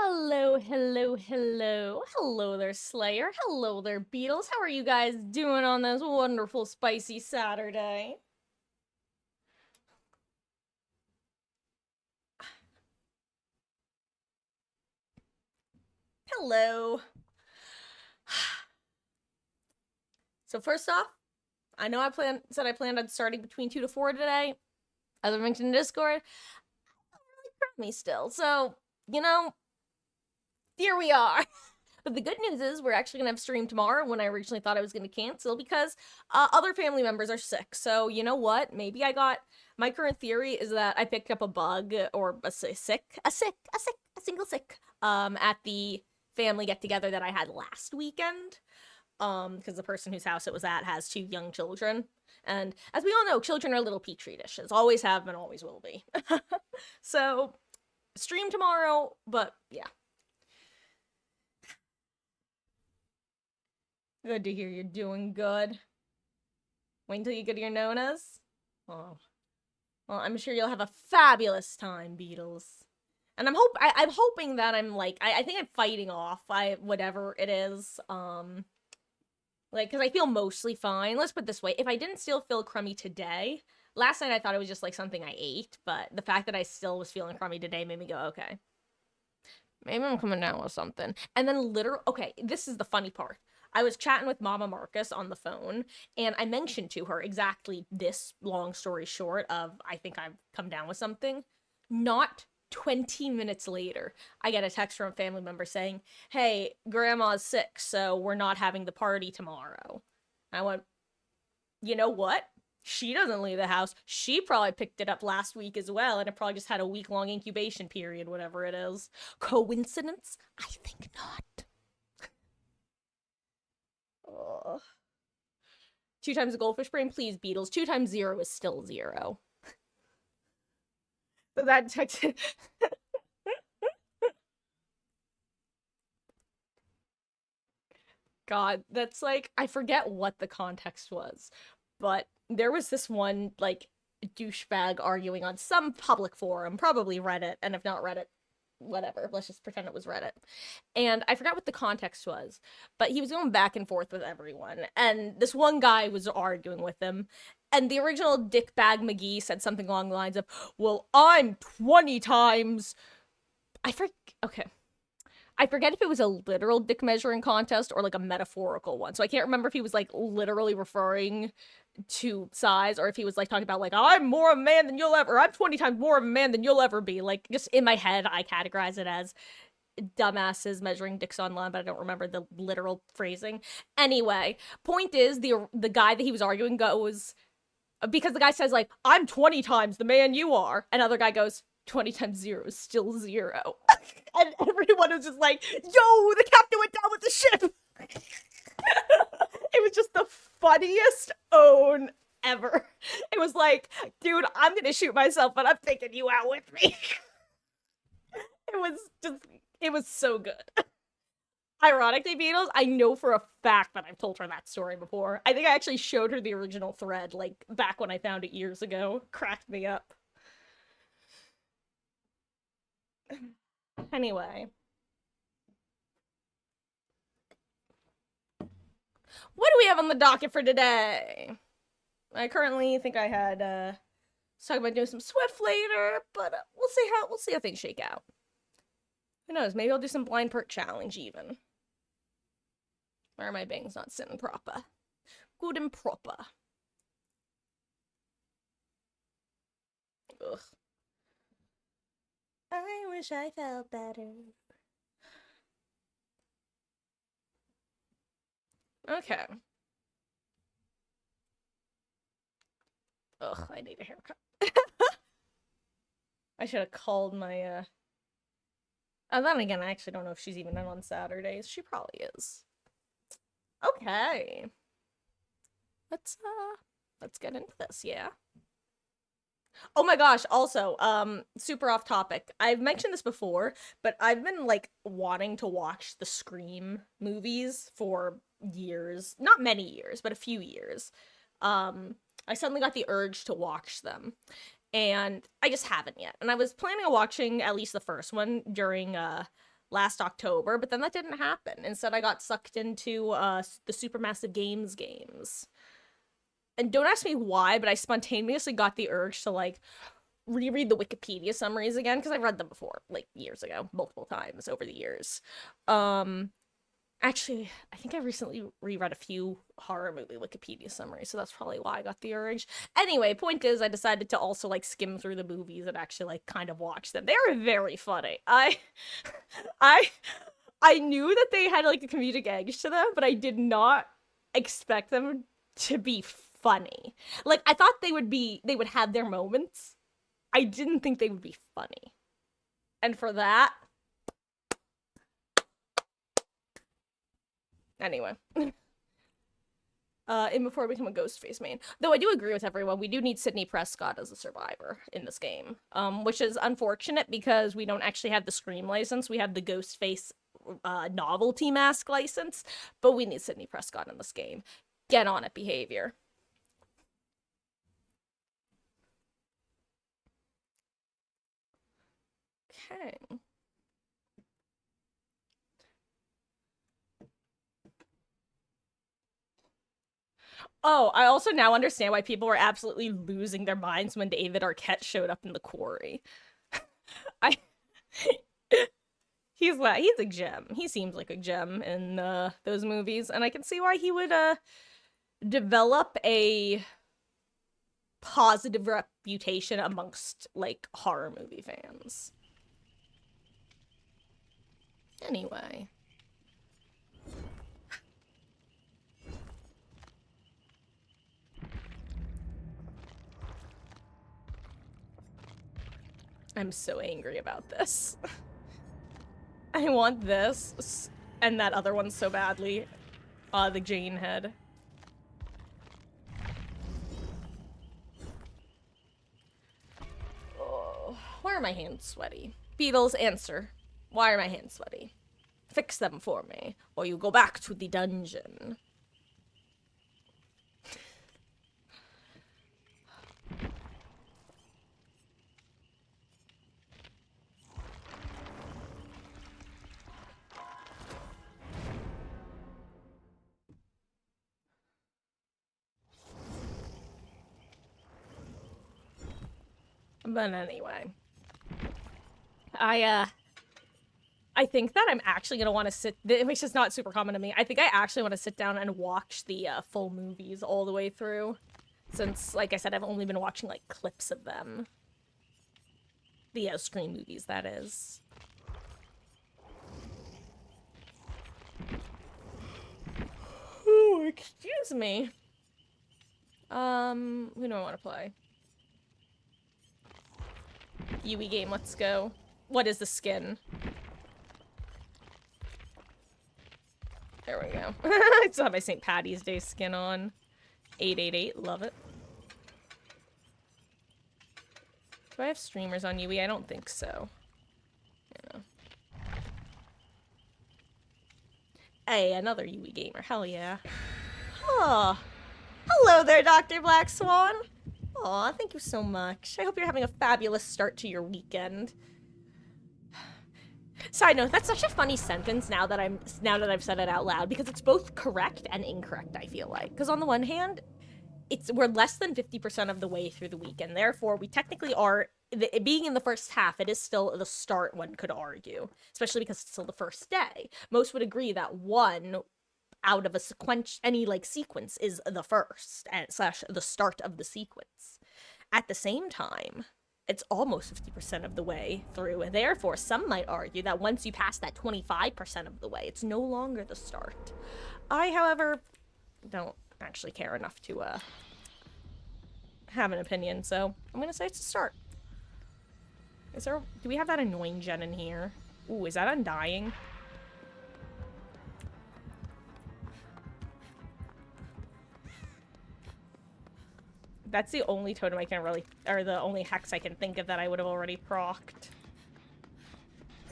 Hello, hello, hello. Hello there, Slayer. Hello there, Beatles. How are you guys doing on this wonderful, spicy Saturday? Hello. So first off, I know I planned on starting between 2 to 4 today. As I mentioned in Discord, me still. So, you know, here we are. But the good news is we're actually gonna have stream tomorrow when I originally thought I was gonna cancel because other family members are sick. So you know what? Maybe I got my current theory is that I picked up a bug or a single sick at the family get together that I had last weekend. Because the person whose house it was at has two young children. And as we all know, children are little petri dishes. Always have been, always will be. So stream tomorrow, but yeah. Good to hear you're doing good. Wait until you get your nonas. Oh, well, I'm sure you'll have a fabulous time, Beatles. And I'm hoping that I think I'm fighting off whatever it is. Because I feel mostly fine. Let's put it this way: if I didn't still feel crummy today, last night I thought it was just like something I ate, but the fact that I still was feeling crummy today made me go, okay, maybe I'm coming down with something. And then okay, this is the funny part. I was chatting with Mama Marcus on the phone, and I mentioned to her exactly this long story short of I think I've come down with something. Not 20 minutes later, I get a text from a family member saying, "Hey, grandma's sick, so we're not having the party tomorrow." I went, "You know what? She doesn't leave the house. She probably picked it up last week as well, and it probably just had a week-long incubation period, whatever it is. Coincidence? I think not." Ugh. Two times the goldfish brain, please, Beatles. Two times zero is still zero. So that text. God, that's like I forget what the context was, but there was this one like douchebag arguing on some public forum, probably Reddit, and if not Reddit, whatever. Let's just pretend it was Reddit. And I forgot what the context was, but he was going back and forth with everyone, and this one guy was arguing with him. And the original Dickbag McGee said something along the lines of, "Well, I'm 20 times." I forget. Okay, I forget if it was a literal dick measuring contest or like a metaphorical one. So I can't remember if he was like literally referring to size or if he was like talking about like I'm more of a man than you'll ever, or I'm 20 times more of a man than you'll ever be. Like just in my head, I categorize it as dumbasses measuring dicks online, but I don't remember the literal phrasing. Anyway, point is the guy that he was arguing goes because the guy says like I'm 20 times the man you are, and other guy goes 20 times zero is still zero. And everyone was just like, yo, the captain went down with the ship. It was just the funniest own ever. It was like, dude, I'm gonna shoot myself, but I'm taking you out with me. It was just, it was so good. Ironically, Beatles, I know for a fact that I've told her that story before. I think I actually showed her the original thread, like back when I found it years ago. Cracked me up. Anyway, what do we have on the docket for today? I currently think I had talking about doing some Swift later, but we'll see how things shake out. Who knows? Maybe I'll do some blind perk challenge even. Why are my bangs not sitting proper? Good and proper. Ugh. I wish I felt better. Okay. Ugh, I need a haircut. I should have called my And then again, I actually don't know if she's even in on Saturdays. She probably is. Okay. Let's get into this, yeah. Oh my gosh, also, super off topic. I've mentioned this before, but I've been like wanting to watch the Scream movies for years. Not many years, but a few years. I suddenly got the urge to watch them. And I just haven't yet. And I was planning on watching at least the first one during last October, but then that didn't happen. Instead, I got sucked into the Supermassive games. And don't ask me why, but I spontaneously got the urge to, like, reread the Wikipedia summaries again, because I've read them before, like, years ago, multiple times over the years. Actually, I think I recently reread a few horror movie Wikipedia summaries, so that's probably why I got the urge. Anyway, point is, I decided to also, like, skim through the movies and actually, like, kind of watch them. They are very funny. I knew that they had, like, a comedic edge to them, but I did not expect them to be funny. Like, I thought they would have their moments. I didn't think they would be funny. And for that, anyway. And before I become a Ghostface main. Though I do agree with everyone, we do need Sidney Prescott as a survivor in this game. Which is unfortunate because we don't actually have the Scream license. We have the Ghostface novelty mask license, but we need Sidney Prescott in this game. Get on it, behavior. Okay. Oh, I also now understand why people were absolutely losing their minds when David Arquette showed up in The Quarry. I he's a gem. He seems like a gem in those movies, and I can see why he would develop a positive reputation amongst, like, horror movie fans. Anyway. I'm so angry about this. I want this and that other one so badly. The Jane head. Oh, why are my hands sweaty? Beatles, answer. Why are my hands sweaty? Fix them for me, or you go back to the dungeon. But anyway. I think that I'm actually gonna want to sit, which is not super common to me, I think I actually want to sit down and watch the full movies all the way through. Since, like I said, I've only been watching, like, clips of them. The Scream movies, that is. Ooh, excuse me. Who do I want to play? Yui game, let's go. What is the skin? There we go. I still have my St. Patty's Day skin on. 888, love it. Do I have streamers on Yui? I don't think so. Yeah. Hey, another Yui gamer. Hell yeah. Oh. Hello there, Dr. Black Swan. Aw, thank you so much. I hope you're having a fabulous start to your weekend. Side note, that's such a funny sentence now that I've said it out loud, because it's both correct and incorrect, I feel like. Because on the one hand, we're less than 50% of the way through the weekend. Therefore, we technically are, being in the first half, it is still the start, one could argue. Especially because it's still the first day. Most would agree that one out of a any, like, sequence is the first, / the start of the sequence. At the same time, it's almost 50% of the way through, and therefore some might argue that once you pass that 25% of the way, it's no longer the start. I, however, don't actually care enough to have an opinion, so I'm gonna say it's a start. Do we have that annoying gen in here? Ooh, is that Undying? That's the only totem I can really, or the only hex I can think of that I would have already procced.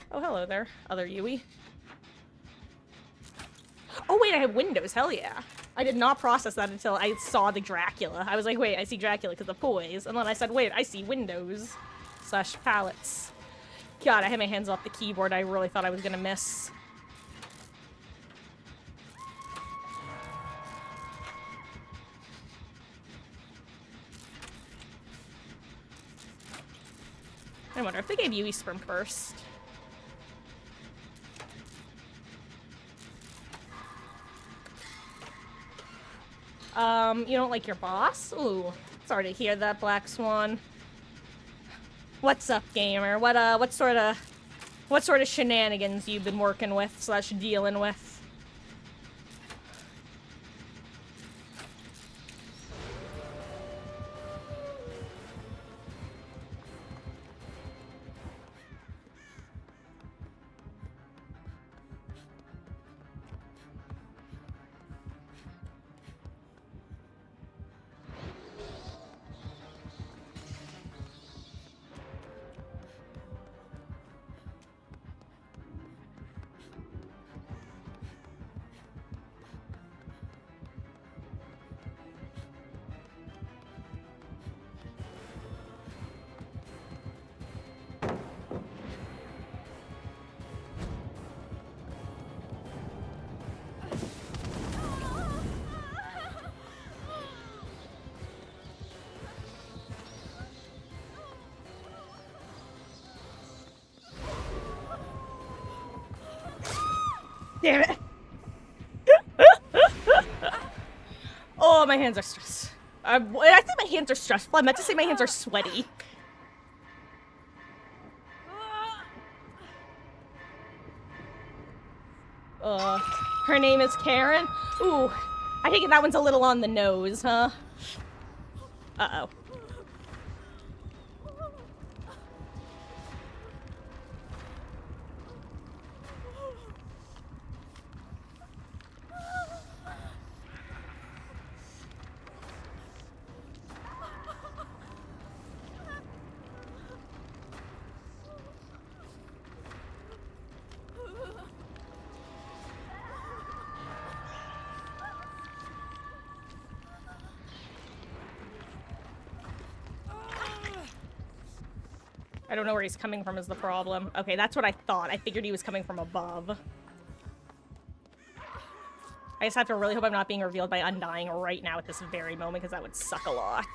Oh, hello there, other Yui. Oh wait, I have windows, hell yeah. I did not process that until I saw the Dracula. I was like, wait, I see Dracula because of poise. And then I said, wait, I see windows / pallets. God, I had my hands off the keyboard. I really thought I was gonna miss. I wonder if they gave Yui Sprint Burst. You don't like your boss? Ooh, sorry to hear that, Black Swan. What's up, gamer? What sort of shenanigans you've been working with slash dealing with? Damn it. Oh, my hands are stressed. I think my hands are stressful. I meant to say my hands are sweaty. Her name is Karen? Ooh, I think that one's a little on the nose, huh? Uh-oh. I don't know where he's coming from is the problem. Okay, that's what I thought. I figured he was coming from above. I just have to really hope I'm not being revealed by Undying right now at this very moment, because that would suck a lot.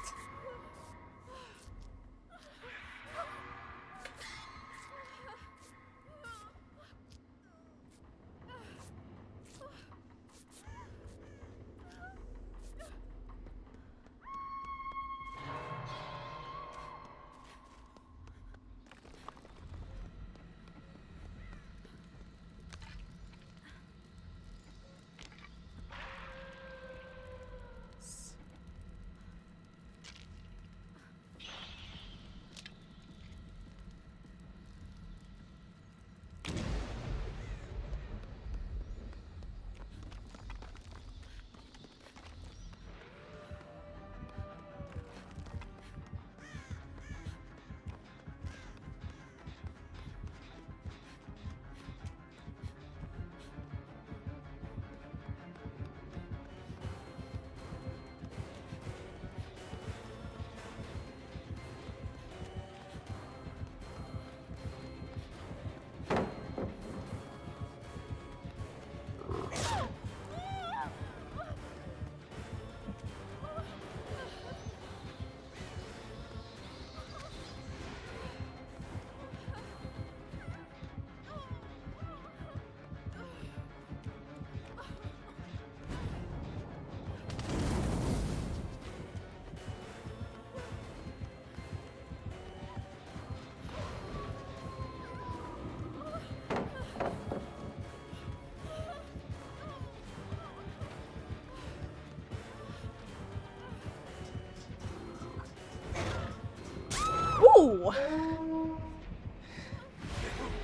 Ooh!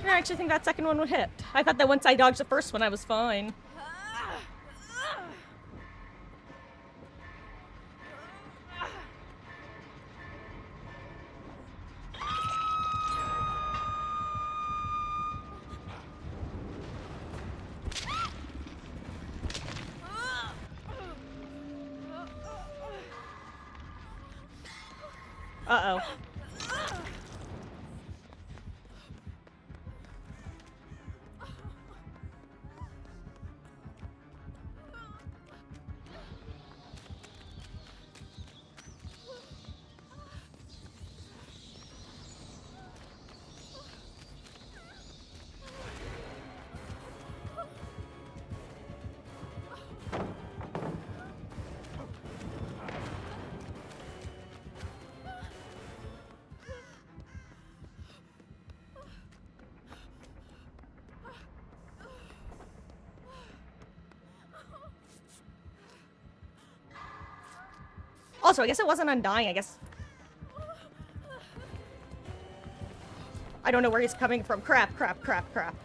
I actually think that second one would hit. I thought that once I dodged the first one, I was fine. Uh-oh. Also, I guess it wasn't undying, I guess. I don't know where he's coming from. Crap, crap, crap, crap.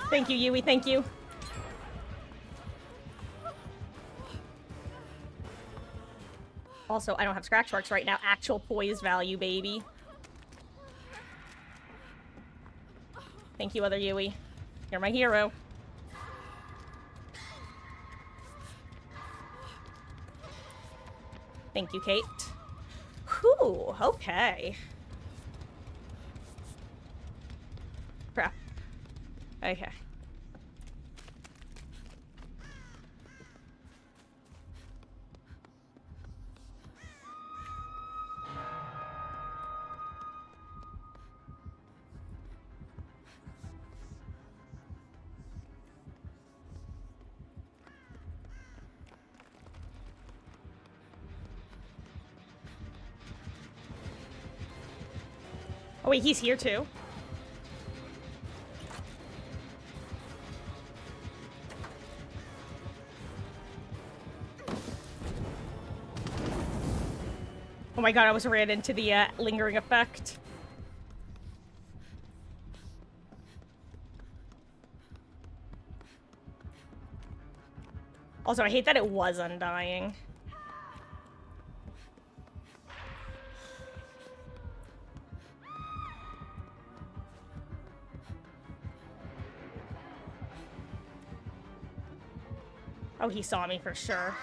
Thank you, Yui, thank you. Also, I don't have scratch marks right now. Actual poise value, baby. Thank you, other Yui. You're my hero. Thank you, Kate. Whew, okay. Crap. Okay. Oh wait, he's here too. Oh my god, I almost ran into the lingering effect. Also, I hate that it was undying. Oh, he saw me for sure.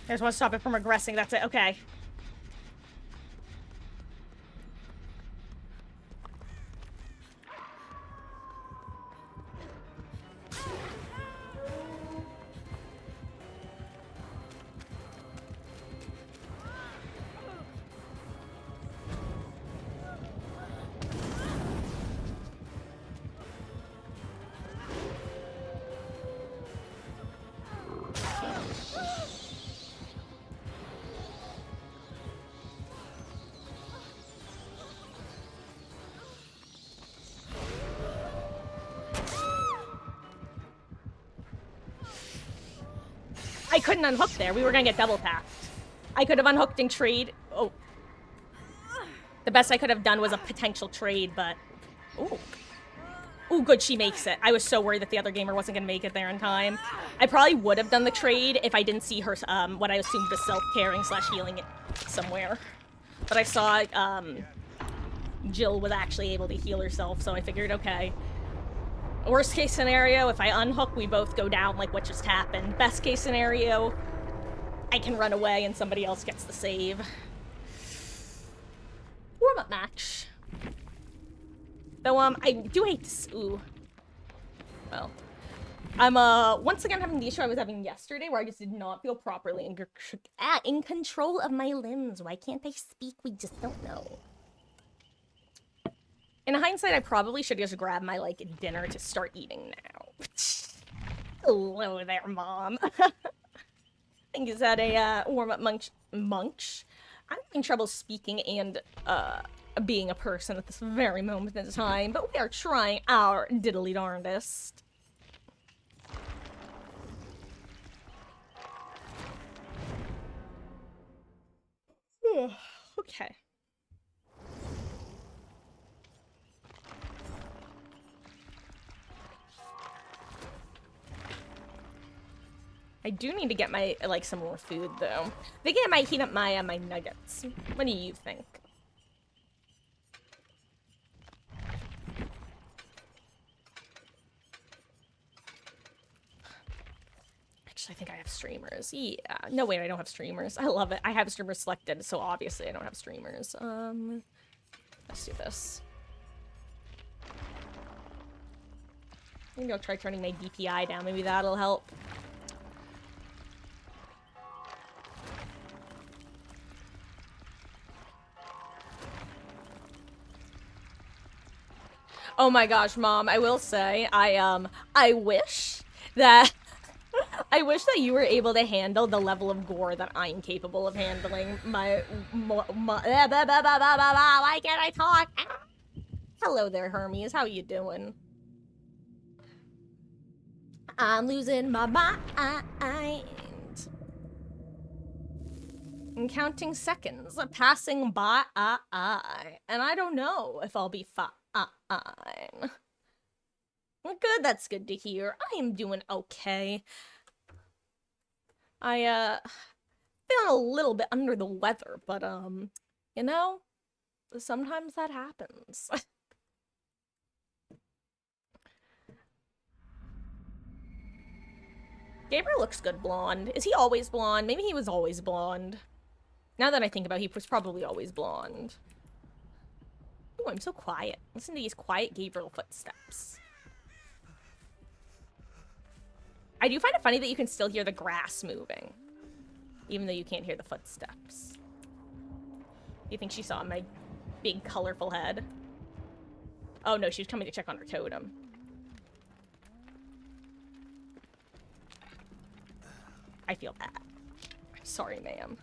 I just want to stop it from regressing, that's it, okay. I couldn't unhook there. We were gonna get double tapped. I could have unhooked and trade. Oh. The best I could have done was a potential trade, but... Ooh. Ooh, good, she makes it. I was so worried that the other gamer wasn't gonna make it there in time. I probably would have done the trade if I didn't see her, what I assumed was self-caring / healing it somewhere. But I saw, Jill was actually able to heal herself, so I figured, okay. Worst case scenario, if I unhook, we both go down like what just happened. Best case scenario, I can run away and somebody else gets the save. Warm-up match. Though, I do hate this. Ooh. Well. I'm, once again having the issue I was having yesterday where I just did not feel properly in control of my limbs. Why can't I speak? We just don't know. In hindsight, I probably should just grab my, like, dinner to start eating now. Hello there, Mom. I think is that a, warm-up munch? I'm having trouble speaking and, being a person at this very moment in time, but we are trying our diddly darndest. Okay. I do need to get my, like, some more food, though. I think I might heat up my, my nuggets. What do you think? Actually, I think I have streamers. Yeah. No, wait, I don't have streamers. I love it. I have streamers selected, so obviously I don't have streamers. Let's do this. Maybe I'll try turning my DPI down. Maybe that'll help. Oh my gosh, Mom, I will say, I wish that I wish that you were able to handle the level of gore that I'm capable of handling. Why can't I talk? Hello there, Hermes. How you doing? I'm losing my mind. I'm counting seconds, passing by, and I don't know if I'll be fine. Good, that's good to hear. I am doing okay. I, feeling a little bit under the weather, but, you know, sometimes that happens. Gabriel looks good blonde. Is he always blonde? Maybe he was always blonde. Now that I think about it, he was probably always blonde. Ooh, I'm so quiet. Listen to these quiet Gabriel footsteps. I do find it funny that you can still hear the grass moving, even though you can't hear the footsteps. Do you think she saw my big, colorful head? Oh no, she was coming to check on her totem. I feel bad. I'm sorry, ma'am.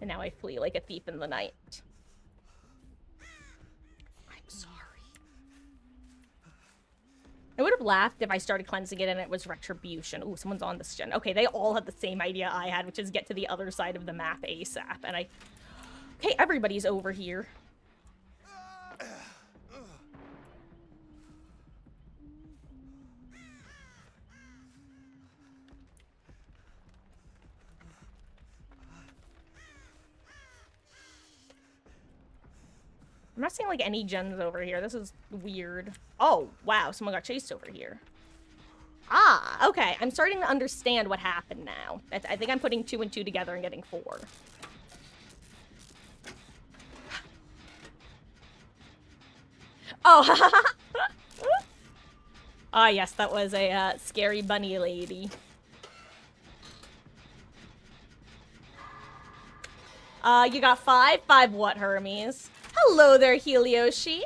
And now I flee like a thief in the night. I'm sorry. I would have laughed if I started cleansing it and it was retribution. Ooh, someone's on this gen. Okay, they all had the same idea I had, which is get to the other side of the map ASAP. And okay, everybody's over here. I'm not seeing, like, any gens over here. This is weird. Oh, wow. Someone got chased over here. Ah, okay. I'm starting to understand what happened now. I think I'm putting 2 and 2 together and getting 4. Oh, ah, yes, that was a scary bunny lady. You got 5? 5 what, Hermes? Hello there, Helioshi.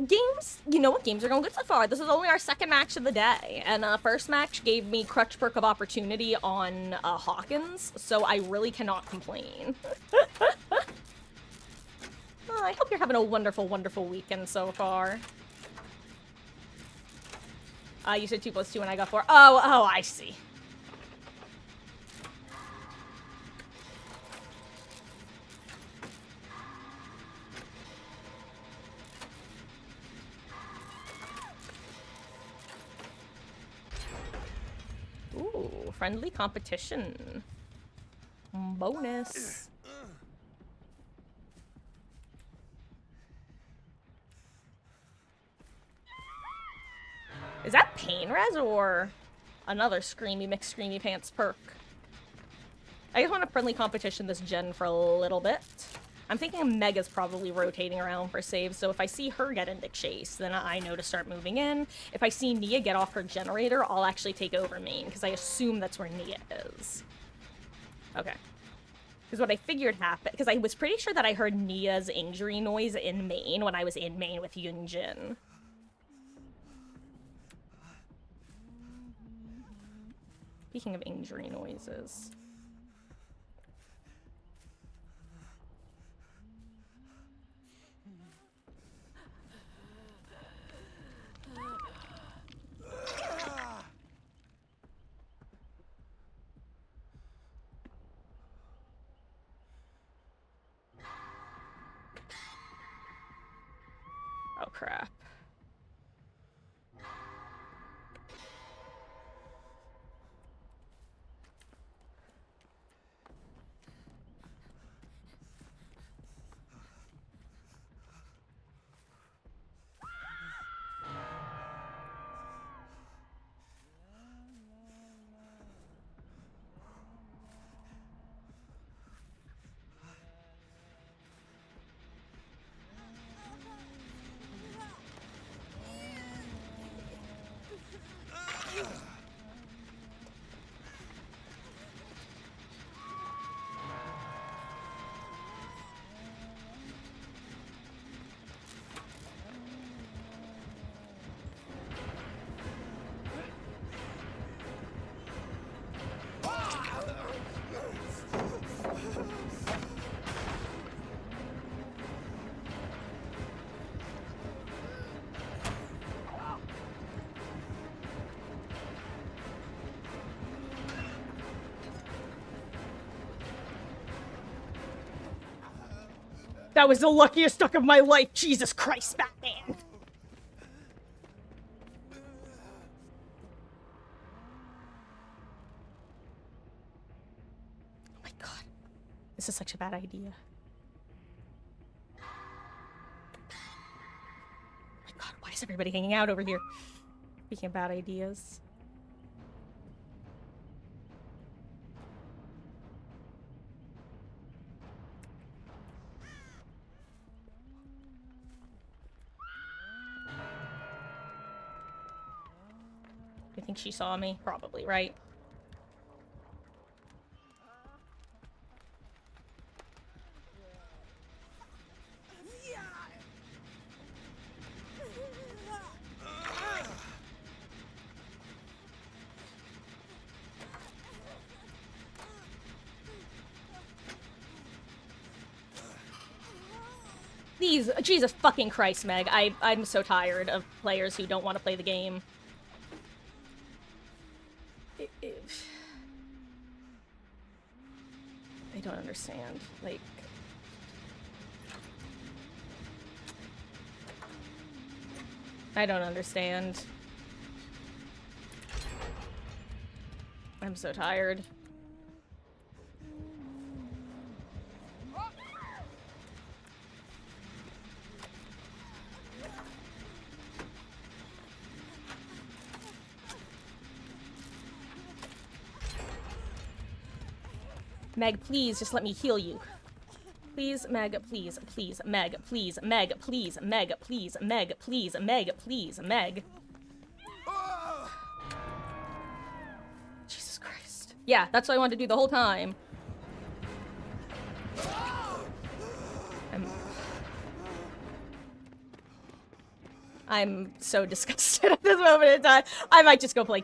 Games, you know what, games are going good so far. This is only our second match of the day, and first match gave me Crutch Perk of Opportunity on Hawkins, so I really cannot complain. I hope you're having a wonderful, wonderful weekend so far. You said 2 + 2 and I got 4. Oh, I see. Ooh, friendly competition. Bonus. Is that pain res or another mixed screamy pants perk? I just want a friendly competition this gen for a little bit. I'm thinking Mega's probably rotating around for saves, so if I see her get into chase, then I know to start moving in. If I see Nia get off her generator, I'll actually take over main, because I assume that's where Nia is. Okay. Because what I figured happened, because I was pretty sure that I heard Nia's injury noise in main when I was in main with Yunjin. Speaking of injury noises. Oh, crap. That was the luckiest duck of my life. Jesus Christ, Batman. Oh my god. This is such a bad idea. Oh my god, why is everybody hanging out over here? Speaking of bad ideas. I think she saw me. Probably, right? Please, Jesus fucking Christ, Meg. I'm so tired of players who don't want to play the game. I don't understand. Like... I don't understand. I'm so tired. Meg, please, just let me heal you. Please, Meg, please, please, Meg, please, Meg, please, Meg, please, Meg, please, Meg, please, Meg. Jesus Christ. Yeah, that's what I wanted to do the whole time. I'm so disgusted at this moment in time. I might just go play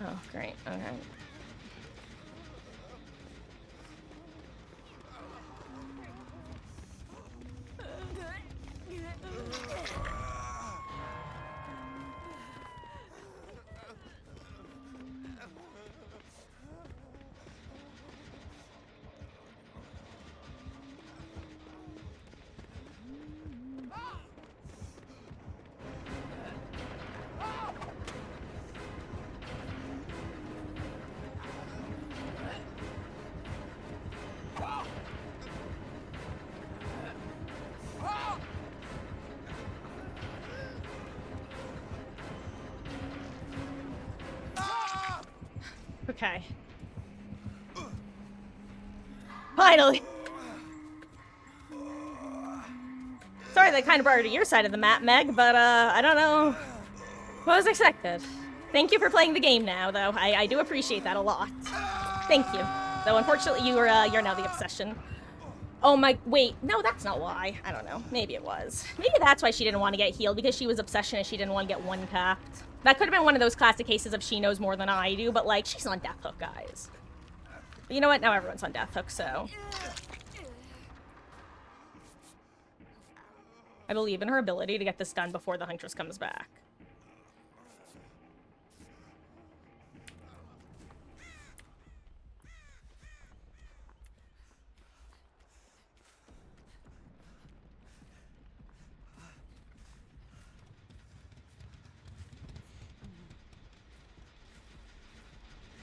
Oh, great. Okay. Okay. Finally! Sorry that kind of brought her to your side of the map, Meg, but, I don't know what was expected. Thank you for playing the game now, though. I do appreciate that a lot. Thank you. Though, unfortunately, you're now the obsession. Oh my- wait, no, that's not why. I don't know. Maybe it was. Maybe that's why she didn't want to get healed, because she was obsession and she didn't want to get one-tapped. That could have been one of those classic cases of she knows more than I do, but, like, she's on Death Hook, guys. But you know what? Now everyone's on Death Hook, so... I believe in her ability to get this done before the Huntress comes back.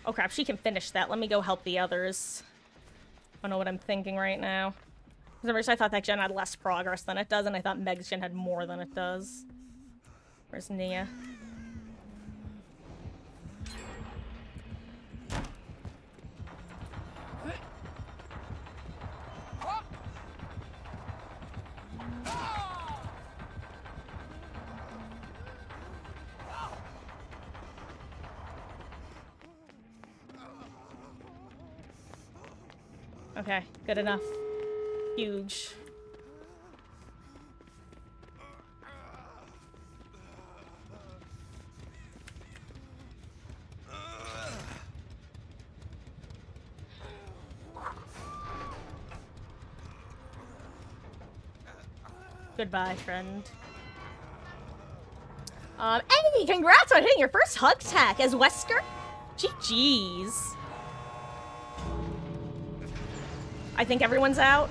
Oh crap, she can finish that. Let me go help the others. I don't know what I'm thinking right now. Because at first I thought that gen had less progress than it does, and I thought Meg's gen had more than it does. Where's Nia? Okay, good enough. Huge. Goodbye, friend. Hey, congrats on hitting your first hug tech as Wesker. GG's. I think everyone's out.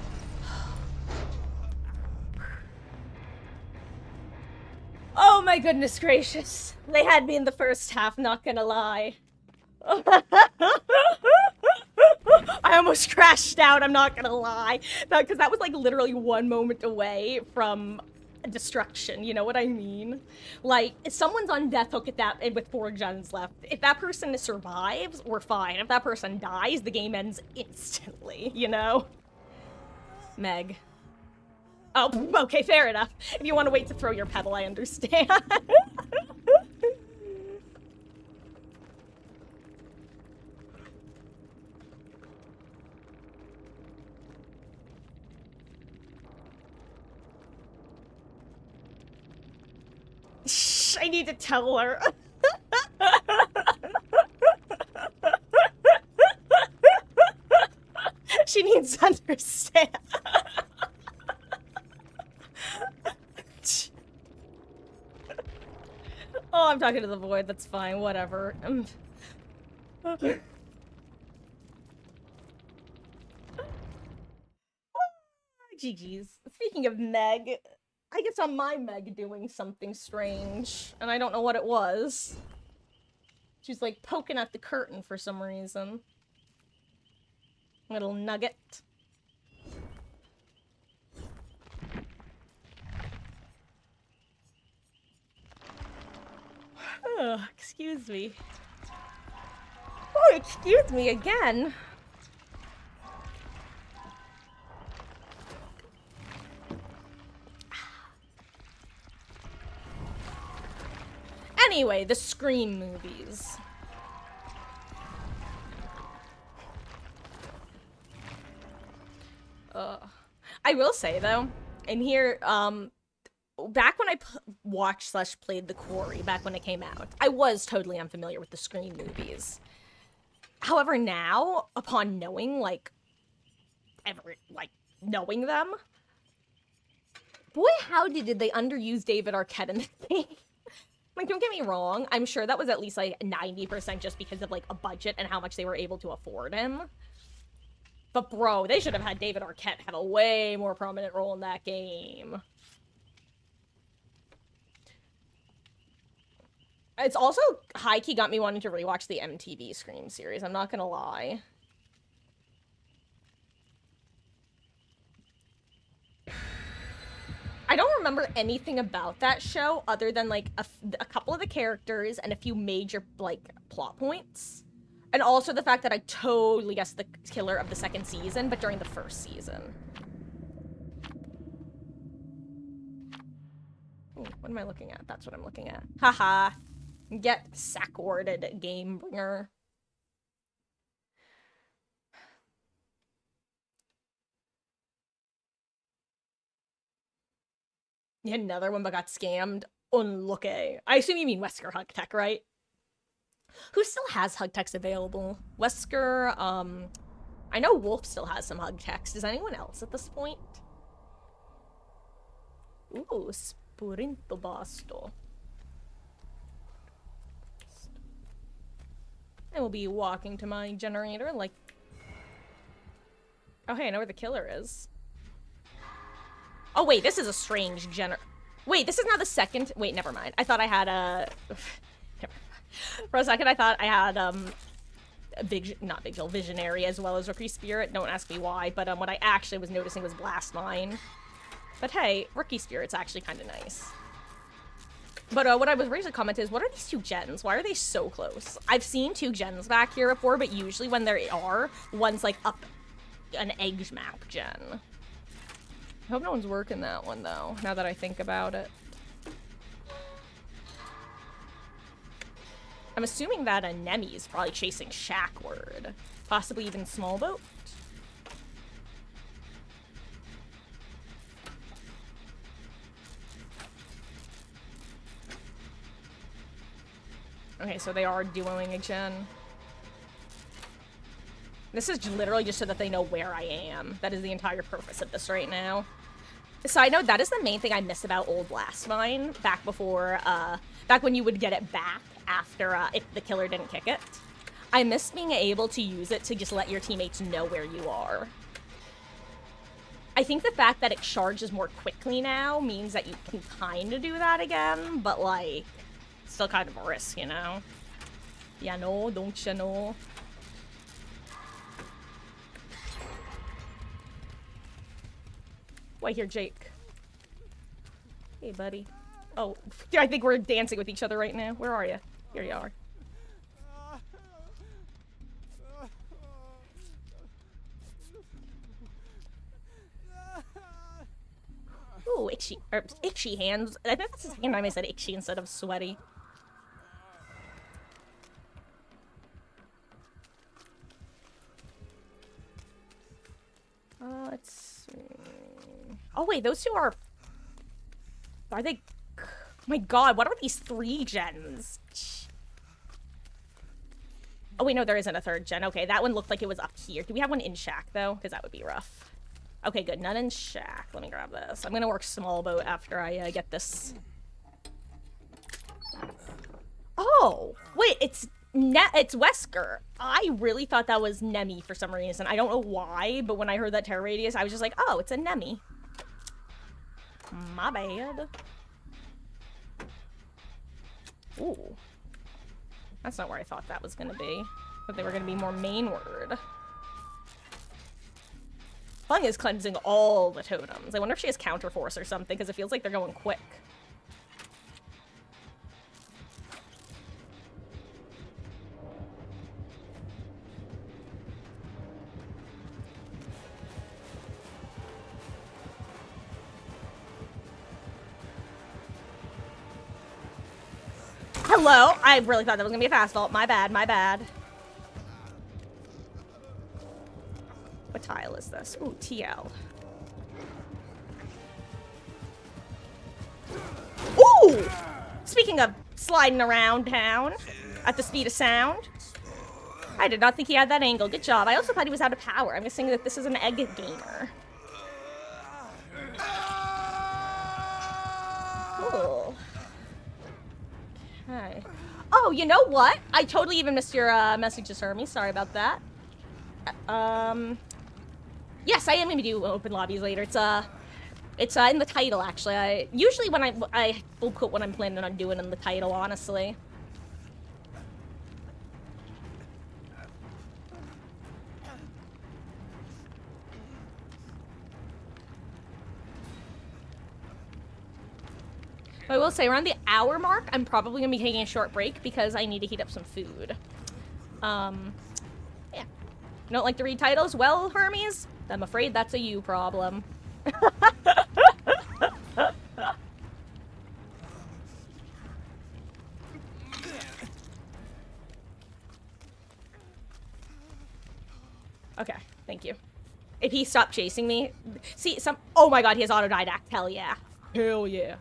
Oh my goodness gracious. They had me in the first half, not gonna lie. I almost crashed out, I'm not gonna lie. Because that was like literally one moment away from destruction, you know what I mean? Like, if someone's on death hook at that with 4 gens left, if that person survives, we're fine. If that person dies, the game ends instantly, you know? Meg. Oh, okay, fair enough. If you want to wait to throw your pebble, I understand. Shh, I need to tell her. She needs to understand. Oh, I'm talking to the void. That's fine. Whatever. GG's. Speaking of Meg, I guess on my Meg doing something strange, and I don't know what it was. She's like poking at the curtain for some reason. Little nugget. Oh, excuse me. Oh, excuse me again. Anyway, the Scream movies. I will say though, in here, back when I watched/played The Quarry, back when it came out, I was totally unfamiliar with the Scream movies. However, now, upon knowing, knowing them, boy, howdy did they underuse David Arquette in the thing. Like, don't get me wrong, I'm sure that was at least, 90% just because of, a budget and how much they were able to afford him. But, bro, they should have had David Arquette have a way more prominent role in that game. It's also high-key got me wanting to rewatch the MTV Scream series, I'm not gonna lie. I don't remember anything about that show other than, a couple of the characters and a few major, plot points. And also the fact that I totally guessed the killer of the second season, but during the first season. Ooh, what am I looking at? That's what I'm looking at. Haha. Get sack-worded, game bringer. Yeah, another one but got scammed. Unlucky. I assume you mean Wesker Hug Tech, right? Who still has hug techs available? Wesker, I know Wolf still has some hug techs. Does anyone else at this point? Ooh, Sprinto Basto. I will be walking to my generator, Oh, hey, I know where the killer is. Oh, wait, this is a strange Wait, this is now the second- Wait, never mind. I thought I had a- For a second, I thought I had, Visionary as well as Rookie Spirit. Don't ask me why, but, what I actually was noticing was Blast Mine. But hey, Rookie Spirit's actually kind of nice. But, what I was raising a comment is, what are these 2 gens? Why are they so close? I've seen 2 gens back here before, but usually when there are, one's, up an edge map gen. I hope no one's working that one, though, now that I think about it. I'm assuming that Nemi is probably chasing Shackward. Possibly even Small Boat. Okay, so they are dueling again. This is literally just so that they know where I am. That is the entire purpose of this right now. Side note, that is the main thing I miss about old Blast Mine, back before, back when you would get it back after, if the killer didn't kick it. I miss being able to use it to just let your teammates know where you are. I think the fact that it charges more quickly now means that you can kind of do that again, but, like, still kind of a risk, you know? Yeah, no, don't you know? Wait, here, Jake. Hey, buddy. Oh, I think we're dancing with each other right now. Where are you? Here you are. Ooh, itchy. Or itchy hands. I think that's the second time I said itchy instead of sweaty. Let's see. Oh, wait, those two are... Are they... Oh my god, what are these 3 gens? Oh, wait, no, there isn't a 3rd gen. Okay, that one looked like it was up here. Do we have one in shack, though? Because that would be rough. Okay, good. None in shack. Let me grab this. I'm gonna work small boat after I get this. Oh! Wait, it's Wesker. I really thought that was Nemi for some reason. I don't know why, but when I heard that terror radius, I was just like, oh, it's a Nemi. My bad. Ooh. That's not where I thought that was gonna be. But they were gonna be more mainward. Fung is cleansing all the totems. I wonder if she has counterforce or something, because it feels like they're going quick. Hello? I really thought that was gonna be a fast vault. My bad, my bad. What tile is this? Ooh, TL. Ooh! Speaking of sliding around town at the speed of sound. I did not think he had that angle. Good job. I also thought he was out of power. I'm guessing that this is an egg gamer. Cool. Okay. Oh, you know what? I totally even missed your messages, Hermie. Sorry about that. Yes, I am gonna do open lobbies later. It's in the title, actually. Usually when I will put what I'm planning on doing in the title, honestly. I will say, around the hour mark, I'm probably gonna be taking a short break because I need to heat up some food. Yeah. You don't like to read titles? Well, Hermes, I'm afraid that's a you problem. Okay, thank you. If he stopped chasing me... See, oh my god, he has autodidact. Hell yeah. Hell yeah.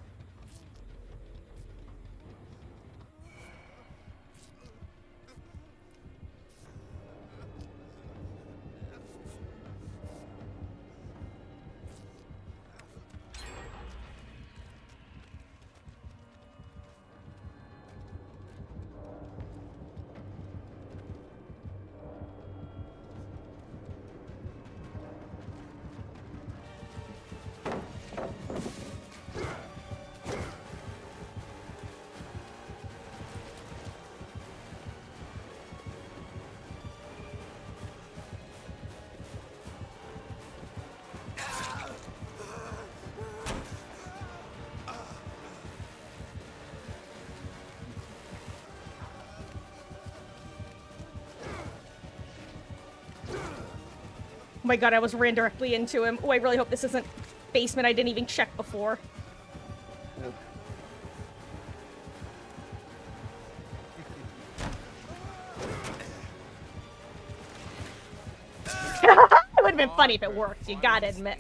Oh my god, I was ran directly into him. Oh, I really hope this isn't basement I didn't even check before. It would have been funny if it worked, you gotta admit.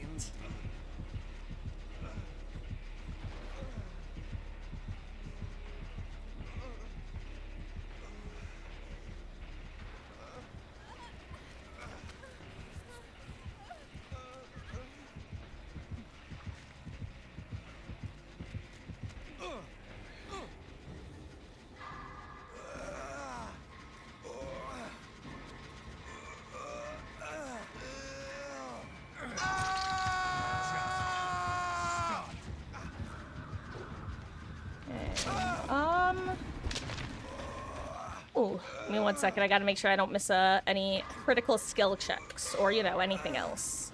Ooh, give me 1 second. I gotta make sure I don't miss any critical skill checks or, you know, anything else.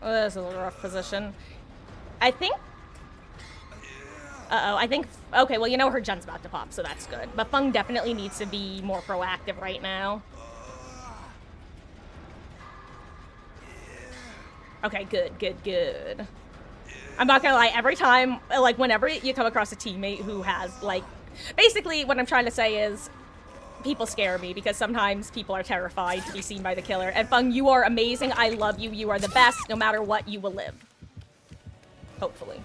Oh, this is a rough position. I think... Uh-oh, I think... Okay, well, you know her gen's about to pop, so that's good. But Fung definitely needs to be more proactive right now. Okay, good. I'm not gonna lie, every time, like, whenever you come across a teammate who has, like... Basically, what I'm trying to say is... People scare me, because sometimes people are terrified to be seen by the killer. And Fung, you are amazing, I love you, you are the best, no matter what, you will live. Hopefully.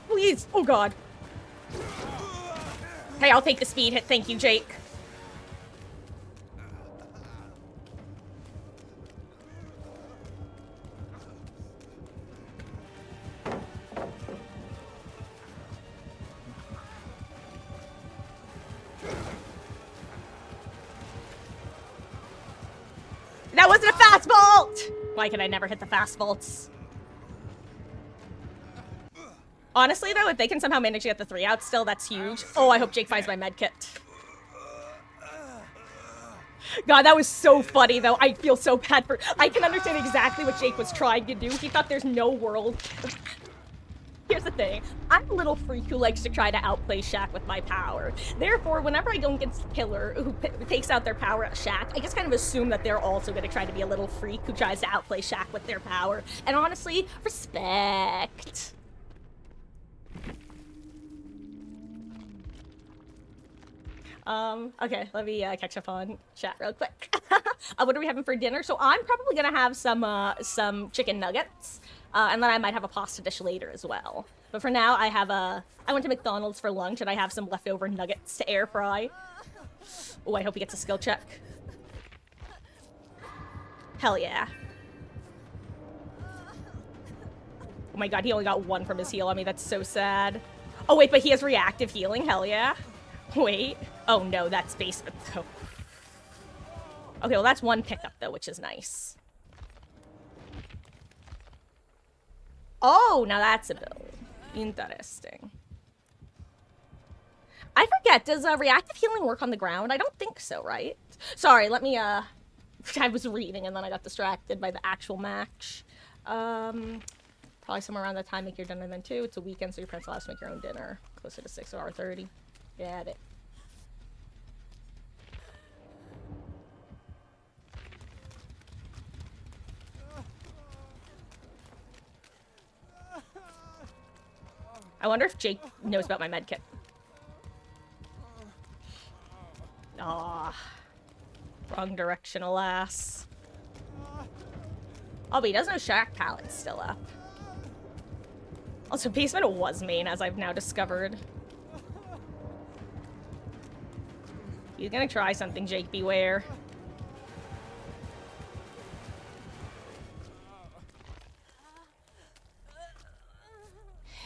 Please! Oh god. Hey, I'll take the speed hit. Thank you, Jake. That wasn't a fast vault! Why can I never hit the fast vaults? Honestly, though, if they can somehow manage to get the 3 out still, that's huge. Oh, I hope Jake finds my medkit. God, that was so funny, though. I feel so bad for... I can understand exactly what Jake was trying to do. He thought there's no world. Here's the thing. I'm a little freak who likes to try to outplay Shaq with my power. Therefore, whenever I go against a killer who takes out their power at Shaq, I just kind of assume that they're also going to try to be a little freak who tries to outplay Shaq with their power. And honestly, respect. Okay, let me catch up on chat real quick. What are we having for dinner? So I'm probably gonna have some chicken nuggets, and then I might have a pasta dish later as well. But for now, I went to McDonald's for lunch, and I have some leftover nuggets to air fry. Oh, I hope he gets a skill check. Hell yeah. Oh my god, he only got 1 from his heal on me. That's so sad. Oh wait, but he has reactive healing. Hell yeah. Wait. Oh no, that's basement though. Okay, well that's 1 pickup though, which is nice. Oh, now that's a build. Interesting. I forget, does reactive healing work on the ground? I don't think so, right? Sorry, let me, I was reading and then I got distracted by the actual match. Probably somewhere around that time, make your dinner then too. It's a weekend, so your parents allow us to make your own dinner. Closer to 6 or 30. Get it. I wonder if Jake knows about my medkit. Aw. Wrong direction, alas. Oh, but he does know Shaq Pallet's still up. Also, basement was main, as I've now discovered. He's gonna try something, Jake, beware.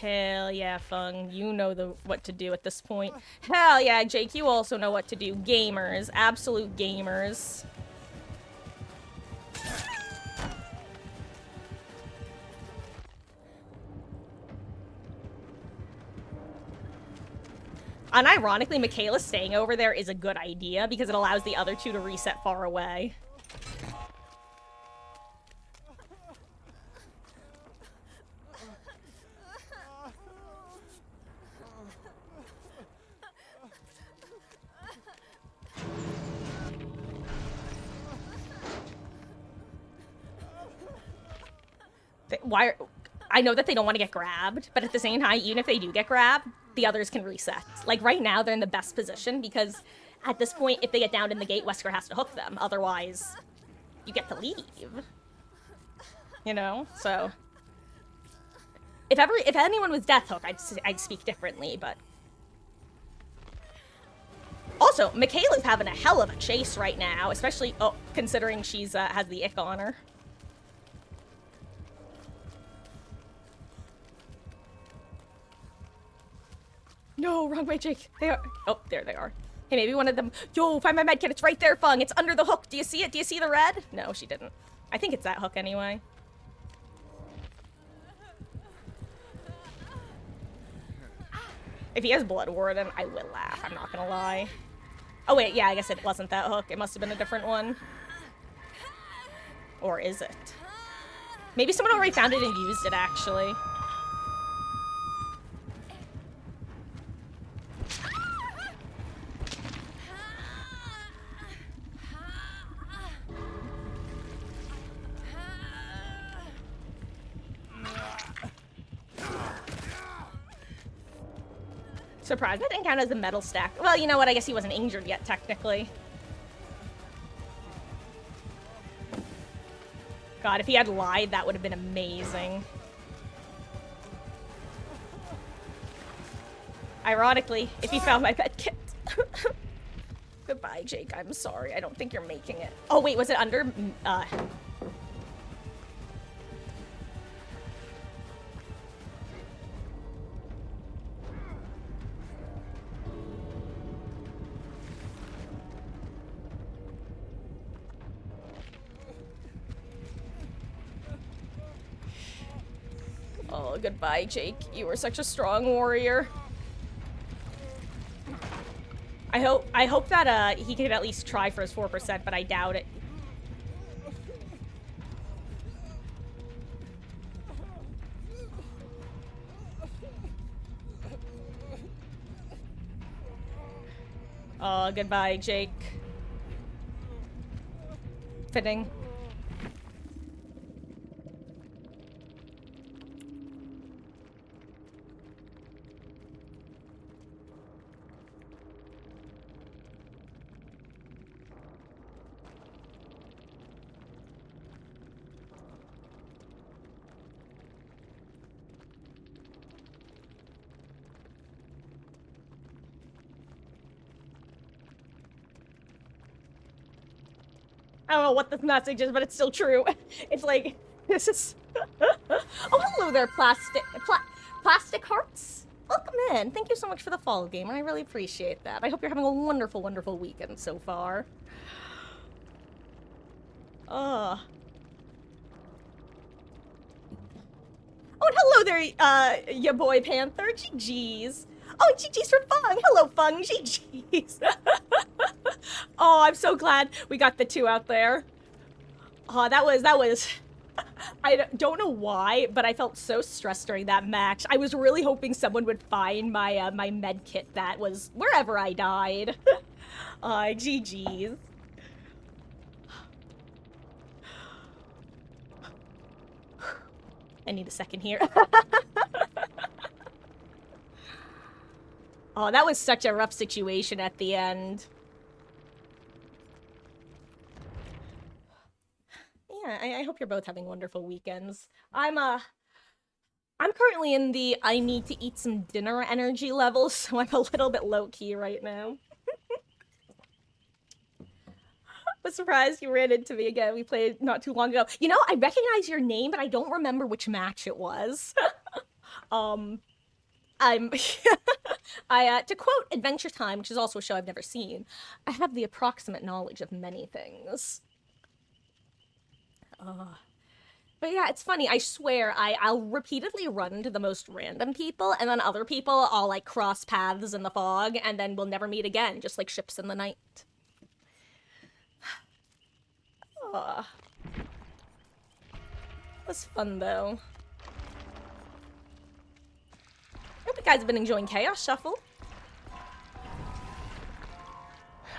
Hell yeah, Fung. You know what to do at this point. Hell yeah, Jake, you also know what to do. Gamers. Absolute gamers. Unironically, Michaela staying over there is a good idea because it allows the other 2 to reset far away. I know that they don't want to get grabbed, but at the same time, even if they do get grabbed, the others can reset. Like, right now, they're in the best position because at this point, if they get down in the gate, Wesker has to hook them. Otherwise, you get to leave. You know? So... If anyone was Death Hook, I'd speak differently, but... Also, Michaela's having a hell of a chase right now, especially, considering she's, has the ick on her. No, wrong way, Jake. They are. Oh, there they are. Hey, maybe one of them. Yo, find my medkit. It's right there, Fung. It's under the hook. Do you see it? Do you see the red? No, she didn't. I think it's that hook anyway. If he has Blood Warden, I will laugh. I'm not gonna lie. Oh, wait. Yeah, I guess it wasn't that hook. It must have been a different one. Or is it? Maybe someone already found it and used it, actually. Surprised that didn't count as a metal stack. Well, you know what? I guess he wasn't injured yet, technically. God, if he had lied, that would have been amazing. Ironically, if he found my pet kit. Goodbye, Jake. I'm sorry. I don't think you're making it. Oh, wait, was it under? Oh, goodbye, Jake. You were such a strong warrior. I hope that he could at least try for his 4%, but I doubt it. Oh, goodbye, Jake. Fitting. I don't know what this message is, but it's still true. It's like, this is... Oh, hello there, plastic hearts. Welcome in. Thank you so much for the follow, gamer. I really appreciate that. I hope you're having a wonderful, wonderful weekend so far. Oh, and hello there, ya boy Panther. GG's. Oh, GG's for Fung. Hello, Fung. GG's. Oh, I'm so glad we got the two out there. Oh, that was... I don't know why, but I felt so stressed during that match. I was really hoping someone would find my my med kit that was wherever I died. GG's. I need a second here. Oh, that was such a rough situation at the end. Yeah, I hope you're both having wonderful weekends. I'm currently in the I need to eat some dinner energy levels, so I'm a little bit low-key right now. Was surprised you ran into me again. We played not too long ago. You know, I recognize your name, but I don't remember which match it was. To quote Adventure Time, which is also a show I've never seen, I have the approximate knowledge of many things. But yeah, it's funny. I swear, I'll repeatedly run into the most random people, and then other people I'll, like, cross paths in the fog, and then we'll never meet again, just like ships in the night. It was fun, though. I hope you guys have been enjoying Chaos Shuffle.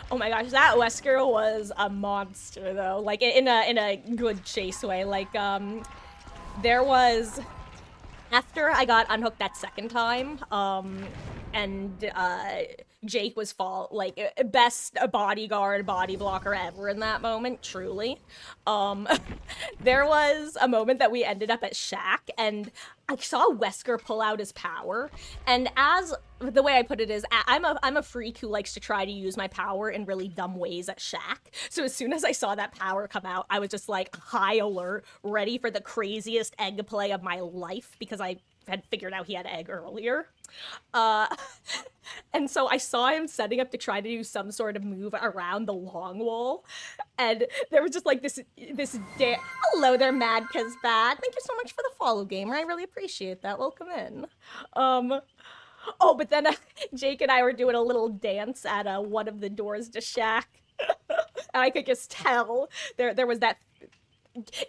Oh my gosh, that Wesker was a monster, though. Like, in a good chase way. Like, there was... After I got unhooked that second time, and, Jake was best bodyguard, body blocker ever in that moment, truly. There was a moment that we ended up at Shack, and I saw Wesker pull out his power, and as the way I put it is, I'm a freak who likes to try to use my power in really dumb ways at Shack. So as soon as I saw that power come out, I was just like high alert, ready for the craziest egg play of my life because I had figured out he had egg earlier. And so I saw him setting up to try to do some sort of move around the long wall. And there was just like this hello there, Mad Cause Bad. Thank you so much for the follow, gamer. I really appreciate that. Welcome in. Oh, but then Jake and I were doing a little dance at one of the doors to Shack. And I could just tell there was that.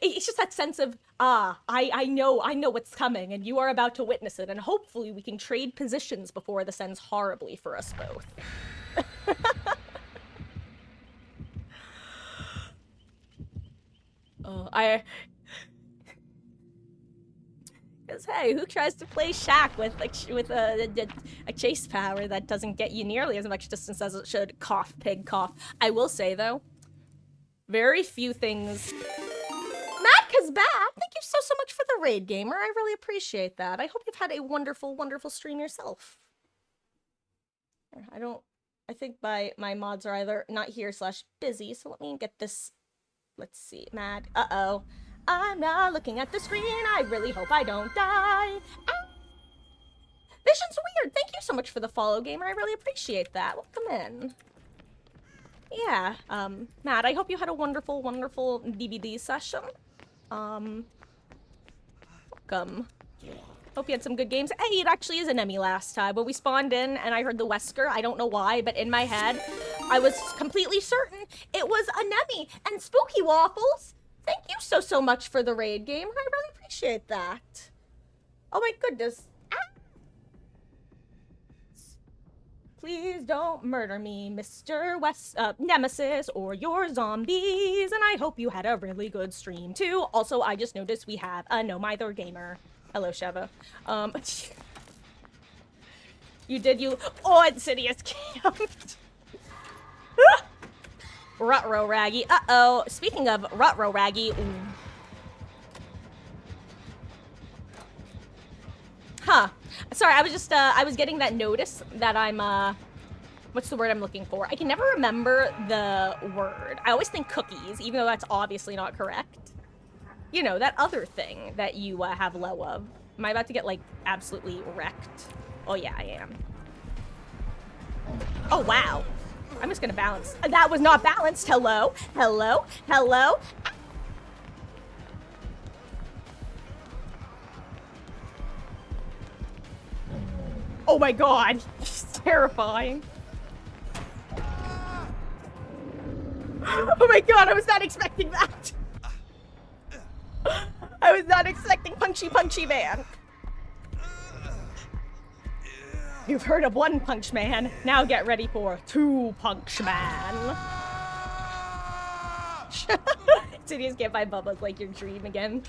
It's just that sense of, I know what's coming, and you are about to witness it, and hopefully we can trade positions before this ends horribly for us both. Because hey, who tries to play Shack with a chase power that doesn't get you nearly as much distance as it should? Cough, pig, cough. I will say though, very few things. Matt Kazbat, thank you so much for the raid, gamer. I really appreciate that. I hope you've had a wonderful, wonderful stream yourself. I think my mods are either not here / busy, so let me get this. Let's see, Mad. Uh-oh. I'm not looking at the screen. I really hope I don't die. Vision's weird. Thank you so much for the follow, gamer. I really appreciate that. Welcome in. Yeah, Matt, I hope you had a wonderful, wonderful DVD session. Welcome. Hope you had some good games. Hey, it actually is an Emmy last time, but we spawned in and I heard the Wesker. I don't know why, but in my head, I was completely certain it was a Emmy. And Spooky Waffles, thank you so much for the raid, gamer. I really appreciate that. Oh my goodness. Please don't murder me, Mr. Nemesis, or your zombies. And I hope you had a really good stream, too. Also, I just noticed we have a No Mither Gamer. Hello, Sheva. Oh, Insidious camped. Rutro Raggy. Uh-oh. Speaking of Rutro Raggy. Huh. Sorry, I was just, I was getting that notice that I'm, what's the word I'm looking for? I can never remember the word. I always think cookies, even though that's obviously not correct. You know, that other thing that you, have low of. Am I about to get, like, absolutely wrecked? Oh, yeah, I am. Oh, wow. I'm just gonna balance. That was not balanced. Hello? Hello? Hello? Oh my god, it's terrifying. Oh my god, I was not expecting that. I was not expecting Punchy Man. You've heard of one Punch Man, now get ready for two Punch Man. Cities can't buy Bubba's like your dream again.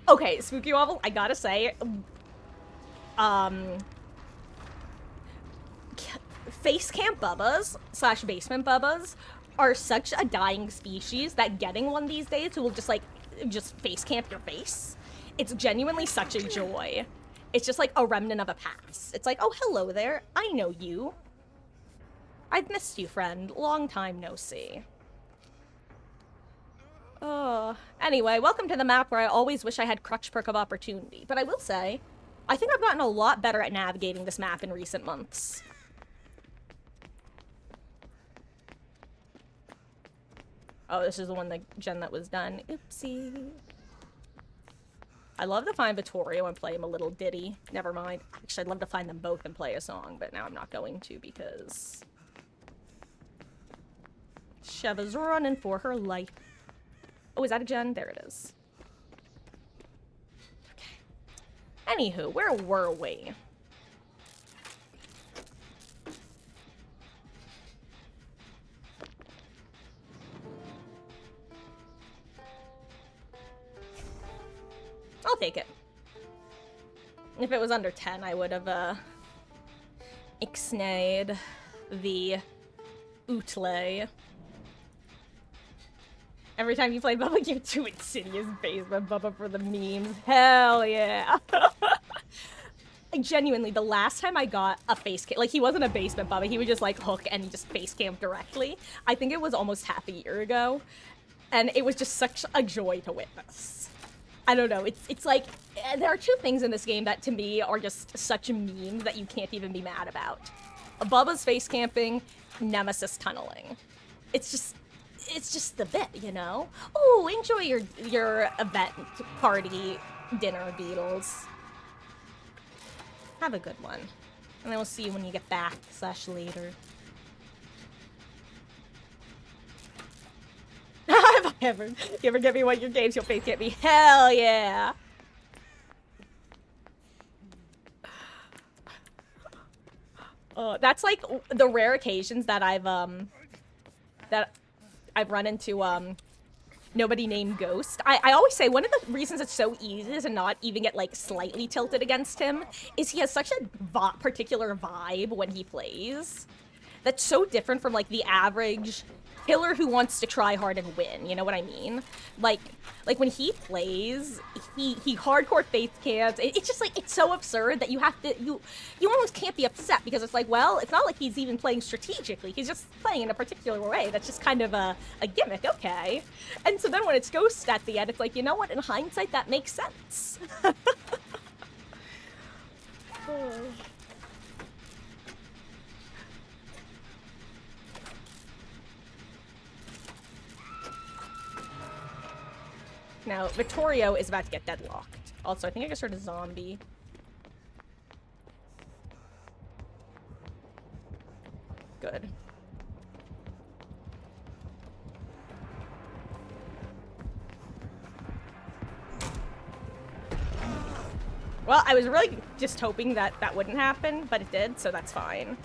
Okay, Spooky Waffle, I gotta say, face camp Bubbas / basement Bubbas are such a dying species that getting one these days who will just face camp your face, it's genuinely such a joy. It's just like a remnant of a past. It's like, oh, hello there. I know you. I've missed you, friend. Long time no see. Anyway, welcome to the map where I always wish I had Crutch Perk of Opportunity. But I will say, I think I've gotten a lot better at navigating this map in recent months. Oh, this is the one, the gen that was done. Oopsie. I love to find Vittorio and play him a little ditty. Never mind. Actually, I'd love to find them both and play a song, but now I'm not going to because Sheva's running for her life. Oh, is that a gen? There it is. Okay. Anywho, where were we? I'll take it. If it was under 10, I would have, ixnayed the outlay. Every time you play Bubba, give 2 Insidious basement Bubba for the memes. Hell yeah. Like, genuinely, the last time I got a face cam, like, he wasn't a basement Bubba, he would just, like, hook and just face cam directly. I think it was almost half a year ago. And it was just such a joy to witness. I don't know, it's like, there are 2 things in this game that to me are just such a meme that you can't even be mad about. Bubba's face camping, Nemesis tunneling. It's just the bit, you know? Oh, enjoy your event party dinner, Beatles. Have a good one. And then we'll see you when you get back, / later. If you ever get me one of your games, you'll face camp me. Hell yeah! That's like the rare occasions that I've run into nobody named Ghost. I always say one of the reasons it's so easy to not even get like slightly tilted against him is he has such a particular vibe when he plays that's so different from like the average killer who wants to try hard and win, you know what I mean? Like when he plays, he hardcore faith camps. It's just like, it's so absurd that you have to, you almost can't be upset because it's like, well, it's not like he's even playing strategically. He's just playing in a particular way. That's just kind of a gimmick, okay? And so then when it's Ghost at the end, it's like, you know what? In hindsight, that makes sense. Now, Vittorio is about to get deadlocked. Also, I think I just heard a zombie. Good. Well, I was really just hoping that that wouldn't happen, but it did, so that's fine.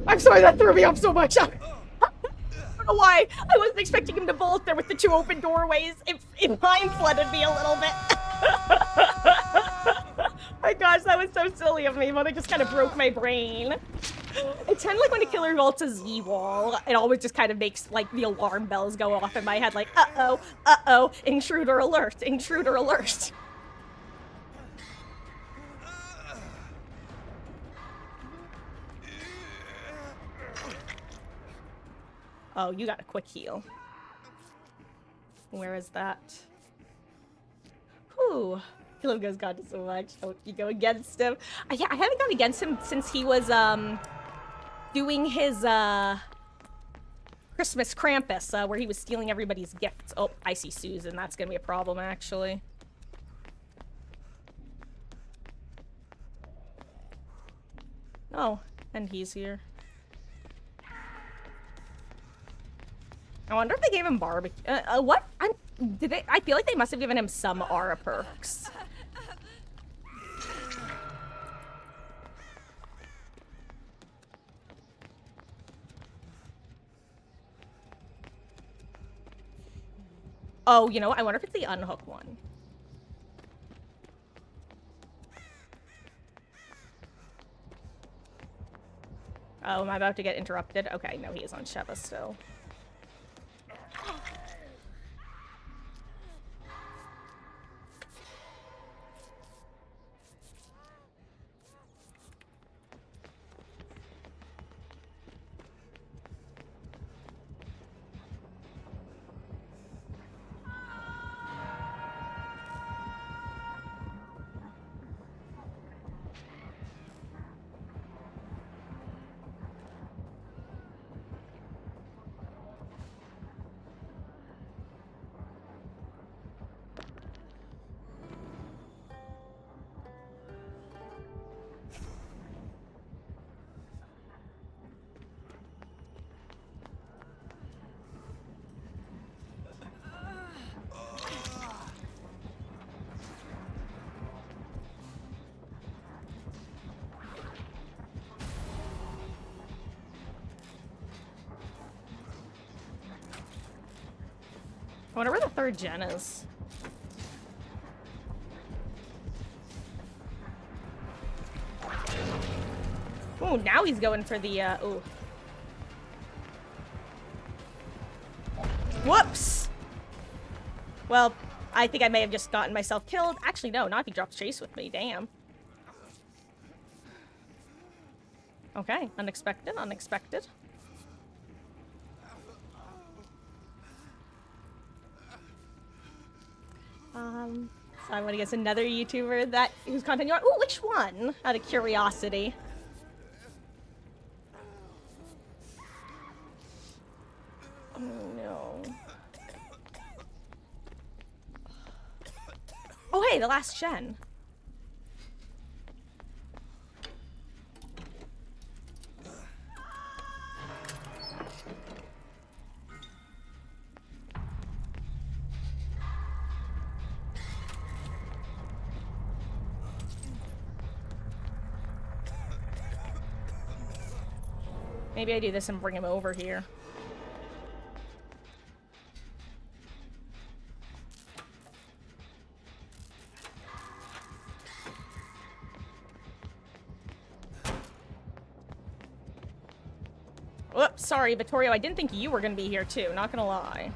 I'm sorry, that threw me off so much. I don't know why. I wasn't expecting him to bolt there with the 2 open doorways. It mind flooded me a little bit. My gosh, that was so silly of me, but it just kind of broke my brain. It's kind of like when a killer vaults a Z-wall. It always just kind of makes, like, the alarm bells go off in my head, like, uh-oh, intruder alert, intruder alert. Oh, you got a quick heal. Where is that? Whew. I love Ghost God so much. Don't you go against him. Yeah, I haven't gone against him since he was, doing his, Christmas Krampus, where he was stealing everybody's gifts. Oh, I see Susan. That's gonna be a problem, actually. Oh, and he's here. I wonder if they gave him barbecue. What? Did they? I feel like they must have given him some aura perks. Oh, you know what? I wonder if it's the unhook one. Oh, am I about to get interrupted? Okay, no, he is on Sheva still. I wonder where the 3rd gen is. Oh, now he's going for the, ooh. Whoops! Well, I think I may have just gotten myself killed. Actually, no, not if he drops chase with me. Damn. Okay, unexpected, unexpected. So I want to guess another YouTuber whose content you are. Ooh, which one? Out of curiosity. Oh no. Oh hey, the last gen. Maybe I do this and bring him over here. Whoops, sorry, Vittorio, I didn't think you were gonna be here too, not gonna lie.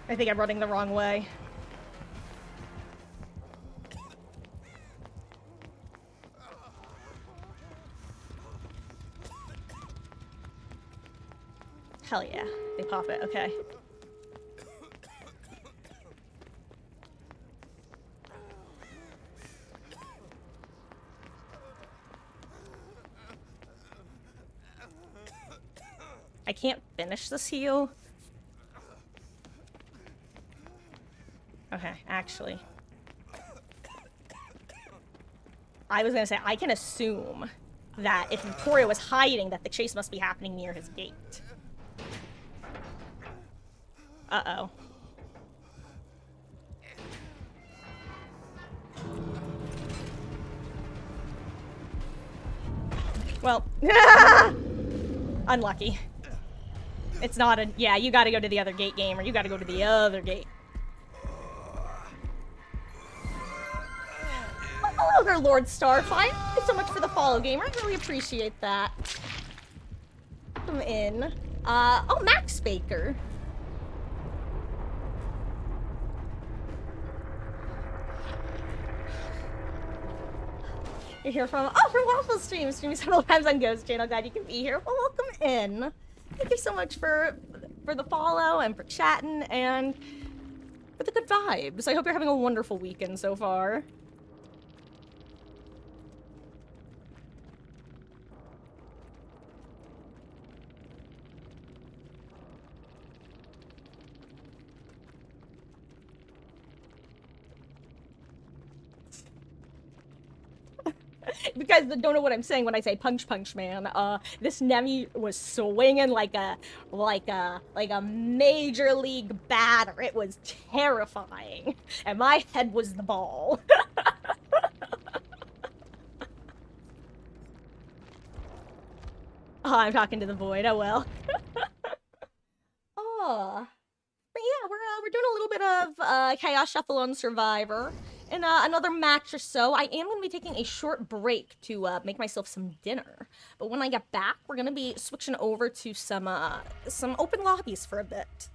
I think I'm running the wrong way. Hell yeah, they pop it, okay. I can't finish this heal. Okay, actually. I was gonna say, I can assume that if Vittorio was hiding, that the chase must be happening near his gate. Uh-oh. Well, unlucky. It's not a, yeah, you gotta go to the other gate, game, or you gotta go to the other gate. Hello there, Lord Starfire. Thank you so much for the follow, gamer. I really appreciate that. Come in. Oh, Max Baker. You're here from Waffle Stream, streaming several times on Ghost Channel. Glad you can be here. Well, welcome in. Thank you so much for the follow and for chatting and for the good vibes. I hope you're having a wonderful weekend so far. If you guys don't know what I'm saying when I say punch man, this Nemi was swinging like a major league batter. It was terrifying, and my head was the ball. Oh, I'm talking to the void. Oh well. Oh, but yeah, we're doing a little bit of Chaos Shuffle on Survivor. In another match or so, I am going to be taking a short break to make myself some dinner. But when I get back, we're going to be switching over to some open lobbies for a bit.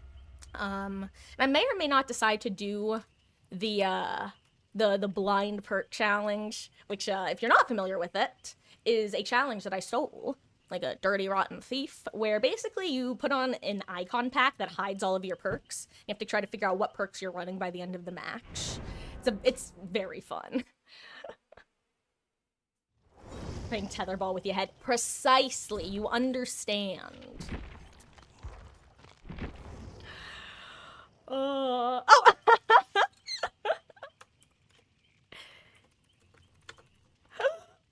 And I may or may not decide to do the blind perk challenge, which, if you're not familiar with it, is a challenge that I stole, like a dirty, rotten thief, where basically you put on an icon pack that hides all of your perks. You have to try to figure out what perks you're running by the end of the match. It's very fun. Playing tetherball with your head. Precisely, you understand. Oh!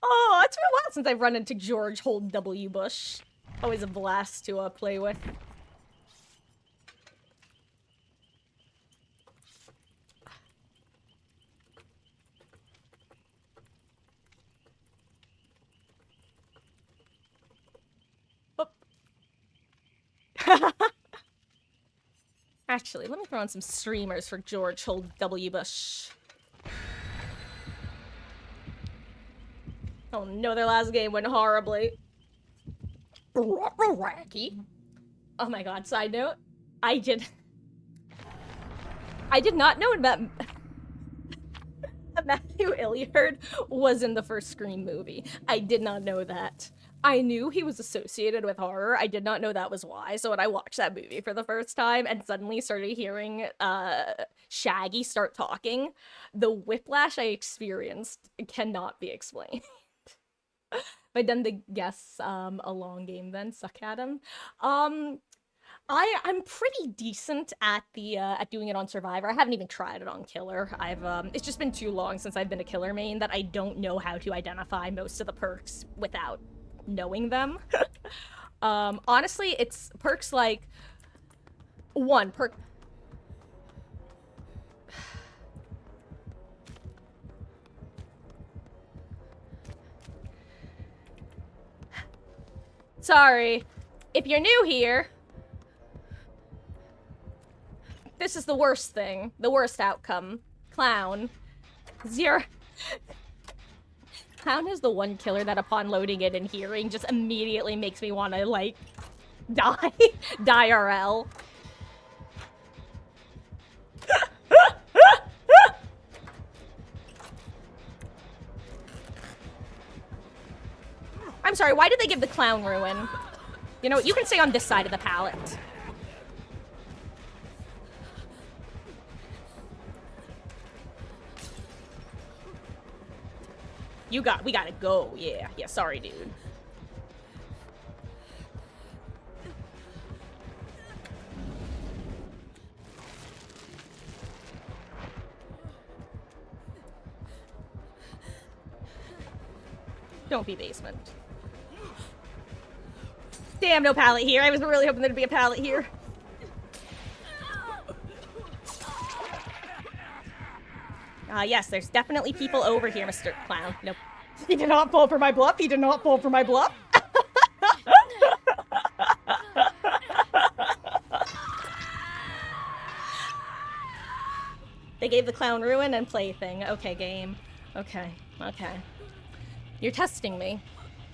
Oh, it's been a while since I've run into George Hold W. Bush. Always a blast to play with. Actually, let me throw on some streamers for George W. Bush. Oh no, their last game went horribly. Wacky. Oh my god, side note. I did not know that Matthew Illiard was in the first Scream movie. I did not know that. I knew he was associated with horror. I did not know that was why. So when I watched that movie for the first time and suddenly started hearing Shaggy start talking, the whiplash I experienced cannot be explained. If I'd done the guess a long game then, suck at him. I'm pretty decent at the at doing it on Survivor. I haven't even tried it on Killer. It's just been too long since I've been a Killer main that I don't know how to identify most of the perks without knowing them. Honestly, it's perks like one perk. Sorry. If you're new here, this is the worst thing. The worst outcome. Clown. Zero. Clown is the one killer that upon loading it and hearing just immediately makes me want to, like, die. Die RL. I'm sorry, why did they give the clown ruin? You know what, you can stay on this side of the pallet. We gotta go, yeah. Yeah, sorry, dude. Don't be basement. Damn, no pallet here. I was really hoping there'd be a pallet here. Yes, there's definitely people over here, Mr. Clown. Nope. He did not fall for my bluff. He did not fall for my bluff. They gave the clown ruin and plaything. Okay, game. Okay. Okay. You're testing me.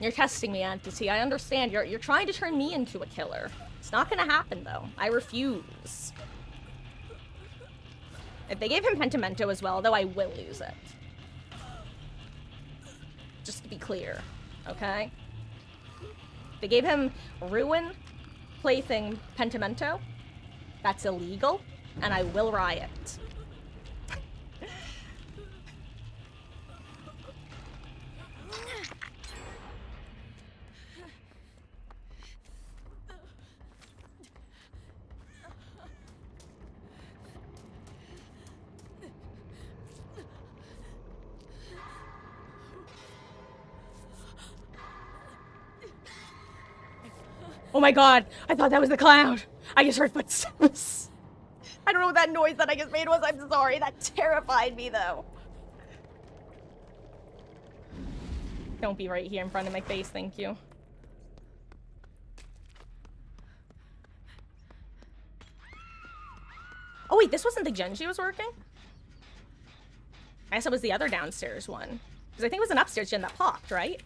You're testing me, Entity. I understand. You're trying to turn me into a killer. It's not gonna happen, though. I refuse. If they gave him Pentimento as well, though, I will lose it. Just to be clear, okay? If they gave him Ruin, Plaything, Pentimento, that's illegal, and I will riot. Oh my god, I thought that was the clown. I just heard footsteps. I don't know what that noise that I just made was. I'm sorry. That terrified me, though. Don't be right here in front of my face, thank you. Oh wait, this wasn't the Genji was working? I guess it was the other downstairs one. Because I think it was an upstairs gen that popped, right?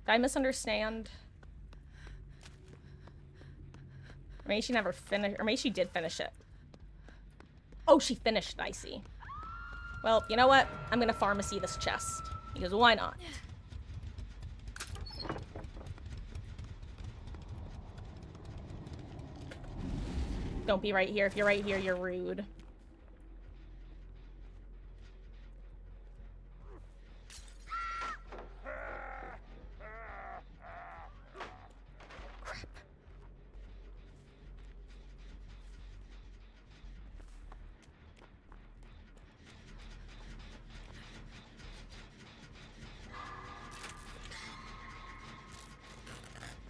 Did I misunderstand? Or maybe she never finished, or maybe she did finish it. Oh, she finished, I see. Well, you know what? I'm gonna pharmacy this chest. Because why not? Don't be right here. If you're right here, you're rude.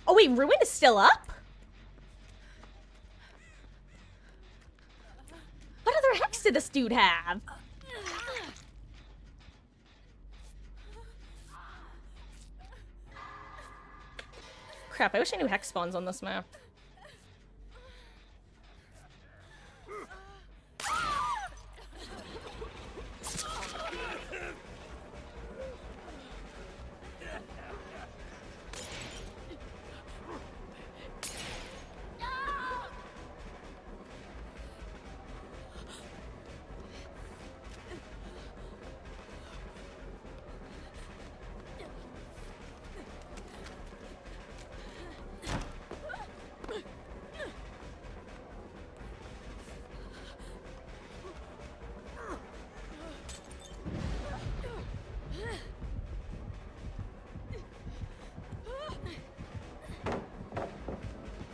Oh wait, Ruin is still up? What other hex did this dude have? Crap, I wish I knew hex spawns on this map.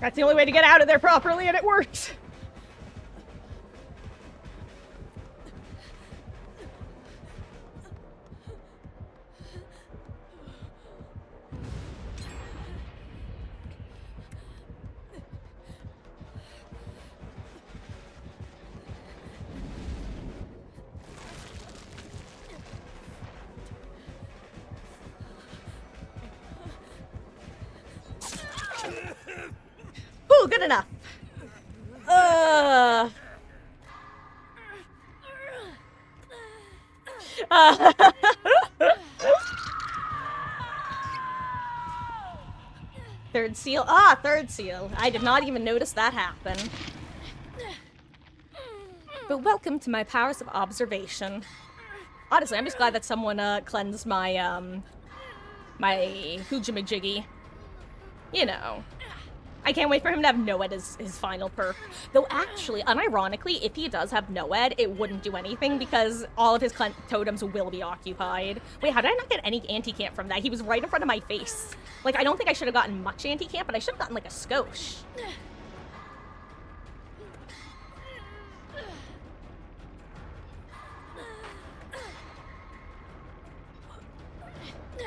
That's the only way to get out of there properly, and it worked! Ooh, good enough. Third seal. Ah, third seal. I did not even notice that happen. But welcome to my powers of observation. Honestly, I'm just glad that someone cleansed my my hoojamajiggy. You know. I can't wait for him to have no-ed as his final perk. Though actually, unironically, if he does have no-ed, it wouldn't do anything because all of his totems will be occupied. Wait, how did I not get any anti-camp from that? He was right in front of my face. Like, I don't think I should have gotten much anti-camp, but I should have gotten, like, a skosh.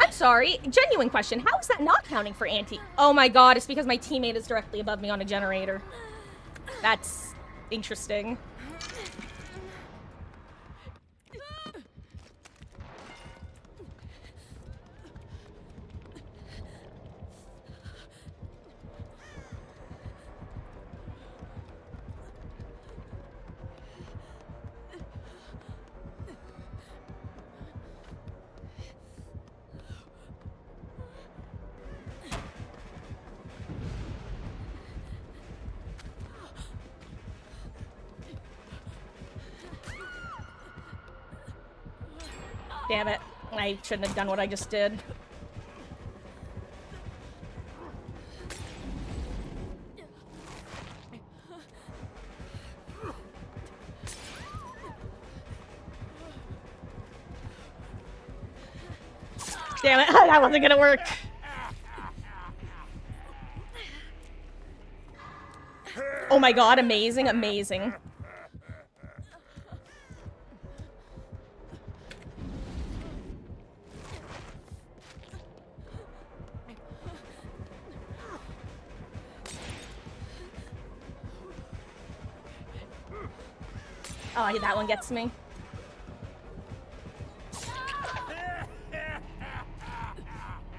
I'm sorry, genuine question. How is that not counting for anti? Oh my god, it's because my teammate is directly above me on a generator. That's interesting. Damn it. I shouldn't have done what I just did. Damn it, that wasn't gonna work. Oh my god, amazing, amazing. Oh, that one gets me.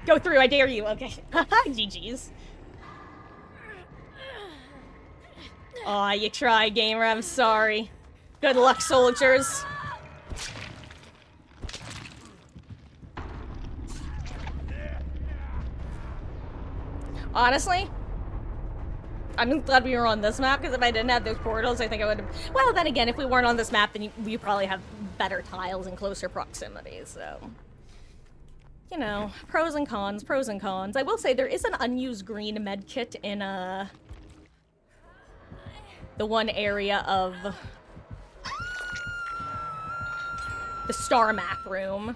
Go through, I dare you. Okay. GG's. Aw, you tried, gamer. I'm sorry. Good luck, soldiers. Honestly, I'm glad we were on this map, because if I didn't have those portals, I think I would have... Well, then again, if we weren't on this map, then you probably have better tiles in closer proximity, so... You know, pros and cons, pros and cons. I will say, there is an unused green med kit in, the one area of... the star map room.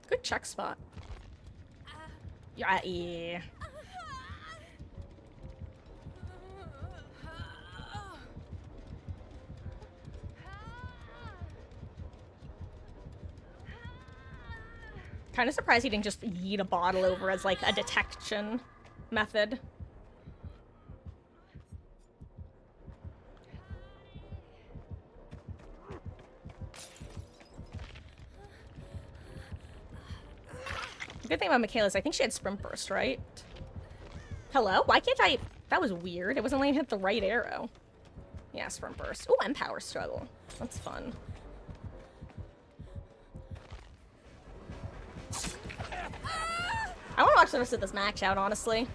Good check spot. Yeah. Kind of surprised he didn't just yeet a bottle over as, like, a detection method. Good thing about Michaela is I think she had sprint burst, right? Hello? Why can't I... That was weird. It wasn't letting me hit the right arrow. Yeah, sprint burst. Oh, and power struggle. That's fun. I want to watch the rest of this match out, honestly.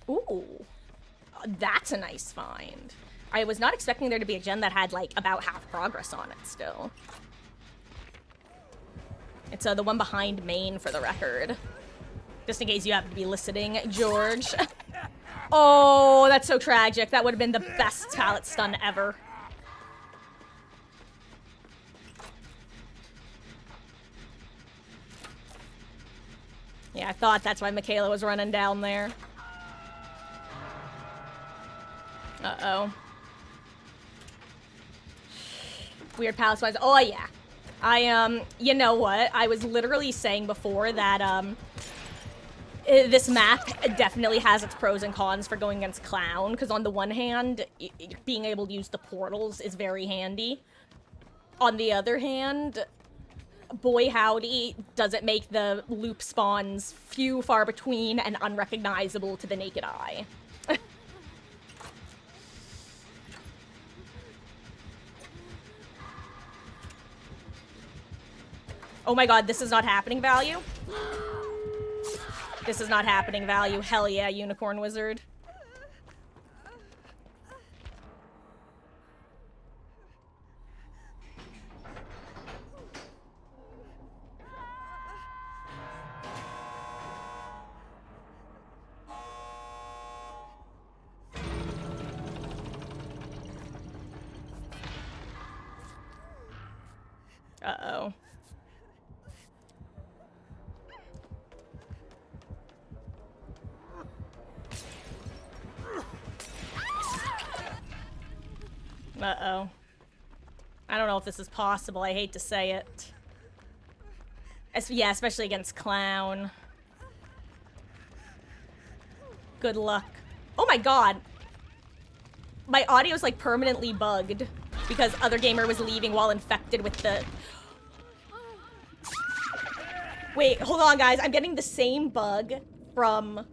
Ooh. That's a nice find. I was not expecting there to be a gen that had, like, about half progress on it still. It's the one behind main, for the record. Just in case you happen to be listening, George. Oh, that's so tragic. That would have been the best pallet stun ever. Yeah, I thought that's why Michaela was running down there. Uh-oh. Weird pallet spawns. Oh, yeah. You know what? I was literally saying before that, this map definitely has its pros and cons for going against Clown, because on the one hand, being able to use the portals is very handy. On the other hand, boy howdy, does it make the loop spawns few, far between, and unrecognizable to the naked eye. Oh my god, this is not happening value? This is not happening value. Hell yeah, Unicorn Wizard. Uh-oh. Uh-oh. I don't know if this is possible. I hate to say it. Yeah, especially against Clown. Good luck. Oh my god! My audio's like permanently bugged because other gamer was leaving while infected with the... Wait, hold on guys. I'm getting the same bug from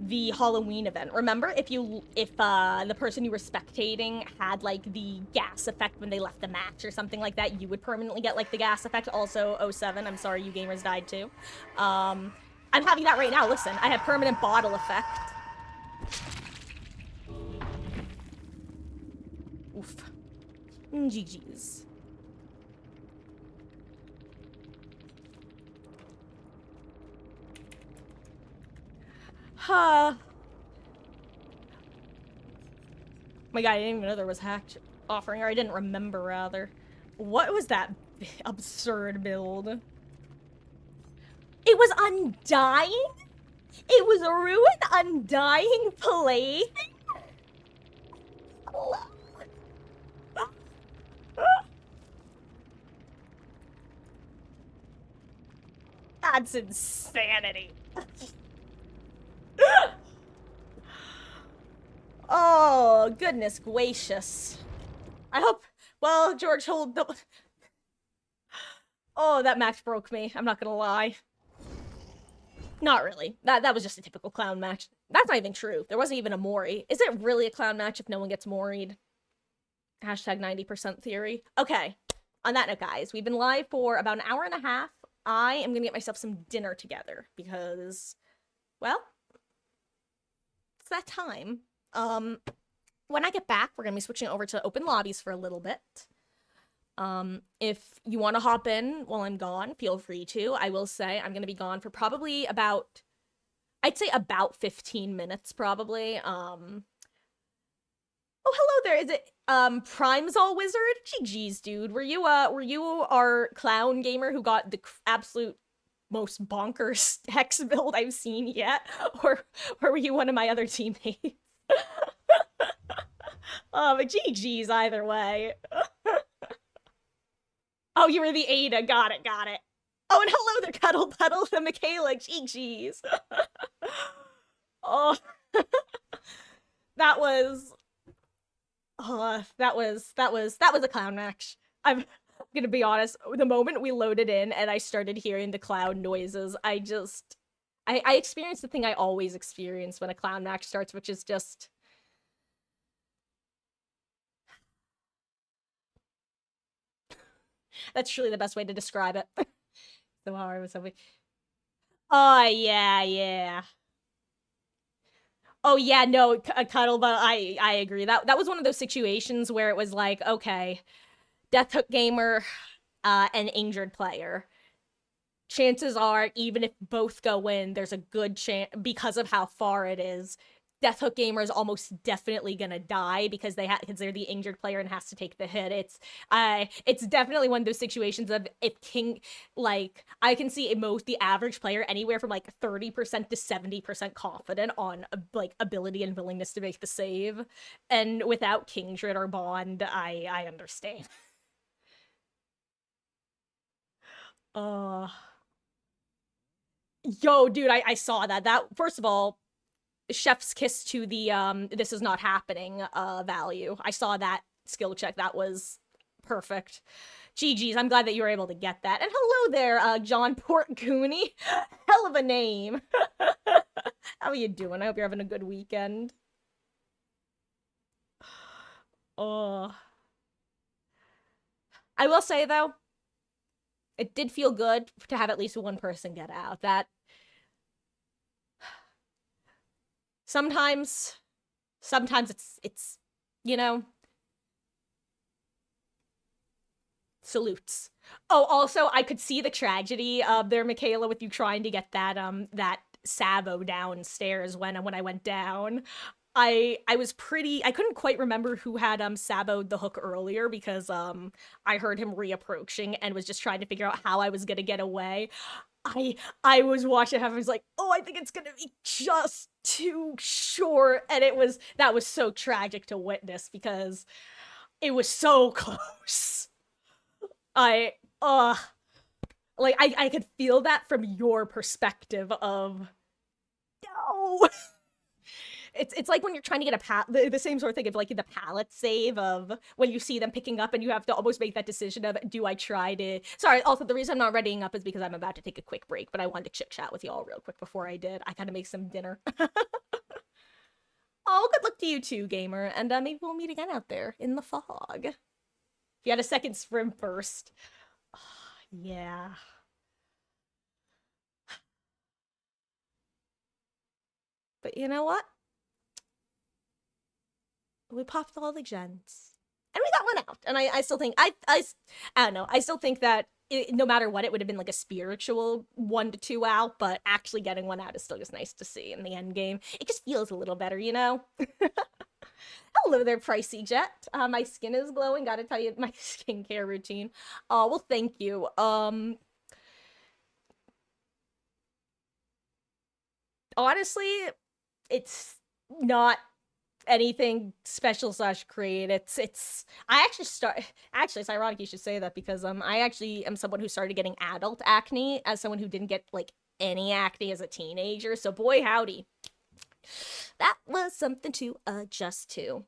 the Halloween event. Remember, if the person you were spectating had like the gas effect when they left the match or something like that, you would permanently get like the gas effect. Also, 07, I'm sorry, you gamers died too. I'm having that right now. Listen, I have permanent bottle effect. Oof. GG's. Huh. My god, I didn't even know there was hacked offering, or I didn't remember, rather. What was that absurd build? It was Undying? It was a Ruin Undying play? That's insanity. Oh, goodness gracious. I hope... Well, George, hold the... Oh, that match broke me. I'm not gonna lie. Not really. That was just a typical Clown match. That's not even true. There wasn't even a Mori. Is it really a Clown match if no one gets Mori'd? Hashtag 90% theory. Okay. On that note, guys, we've been live for about an hour and a half. I am gonna get myself some dinner together because, well, it's that time. When I get back, we're gonna be switching over to open lobbies for a little bit. If you want to hop in while I'm gone, feel free to. I will say I'm gonna be gone for probably about, I'd say about 15 minutes, probably. Oh, hello there. Is it, Primesol Wizard? GG's, dude. Were you our clown gamer who got the absolute most bonkers hex build I've seen yet? Or were you one of my other teammates? But GG's either way. Oh, you were the Ada. Got it. Oh, and hello there, Cuddle Puddle and Michaela. GG's. Oh. That was... that was a clown match. I'm gonna be honest. The moment we loaded in and I started hearing the clown noises, I experienced the thing I always experience when a clown match starts, which is just that's truly the best way to describe it. So hard was something. Oh yeah, yeah. Oh yeah, no, cuddle, but I agree. That was one of those situations where it was like, okay, Death Hook Gamer, an injured player. Chances are, even if both go in, there's a good chance because of how far it is. Death Hook Gamer is almost definitely gonna die because because they're the injured player and has to take the hit. It's definitely one of those situations of if King, like I can see most the average player anywhere from like 30% to 70% confident on like ability and willingness to make the save, and without Kingdred or Bond, I understand. Uh Yo, dude, I saw that. That first of all, chef's kiss to the this is not happening value. I saw that skill check. That was perfect. GG's. I'm glad that you were able to get that. And hello there, John Portgooney. Hell of a name. How are you doing? I hope you're having a good weekend. Oh, I will say though, it did feel good to have at least one person get out. That sometimes, sometimes it's you know salutes. Oh, also, I could see the tragedy of there, Michaela, with you trying to get that Sabo downstairs when I went down. I was pretty I couldn't quite remember who had saboed the hook earlier because I heard him reapproaching and was just trying to figure out how I was gonna get away. I I was watching him, I was like, oh, I think it's gonna be just too short. And that was so tragic to witness because it was so close. I like I could feel that from your perspective of no. It's like when you're trying to get the same sort of thing of like the palette save of when you see them picking up and you have to almost make that decision of do I try to sorry, also the reason I'm not readying up is because I'm about to take a quick break, but I wanted to chit chat with y'all real quick before I did. I gotta make some dinner. Oh, good luck to you too, gamer, and maybe we'll meet again out there in the fog. If you had a second swim first. Yeah. But you know what? We popped all the gens. And we got one out. And I still think, I don't know, I still think that no matter what, it would have been like a spiritual 1 to 2 out, but actually getting one out is still just nice to see in the end game. It just feels a little better, you know? Hello there, Pricey Jet. My skin is glowing. Gotta tell you, my skincare routine. Oh, well, thank you. Honestly, it's not anything special slash create. It's I actually start actually it's ironic you should say that because I actually am someone who started getting adult acne as someone who didn't get like any acne as a teenager. So boy howdy. That was something to adjust to.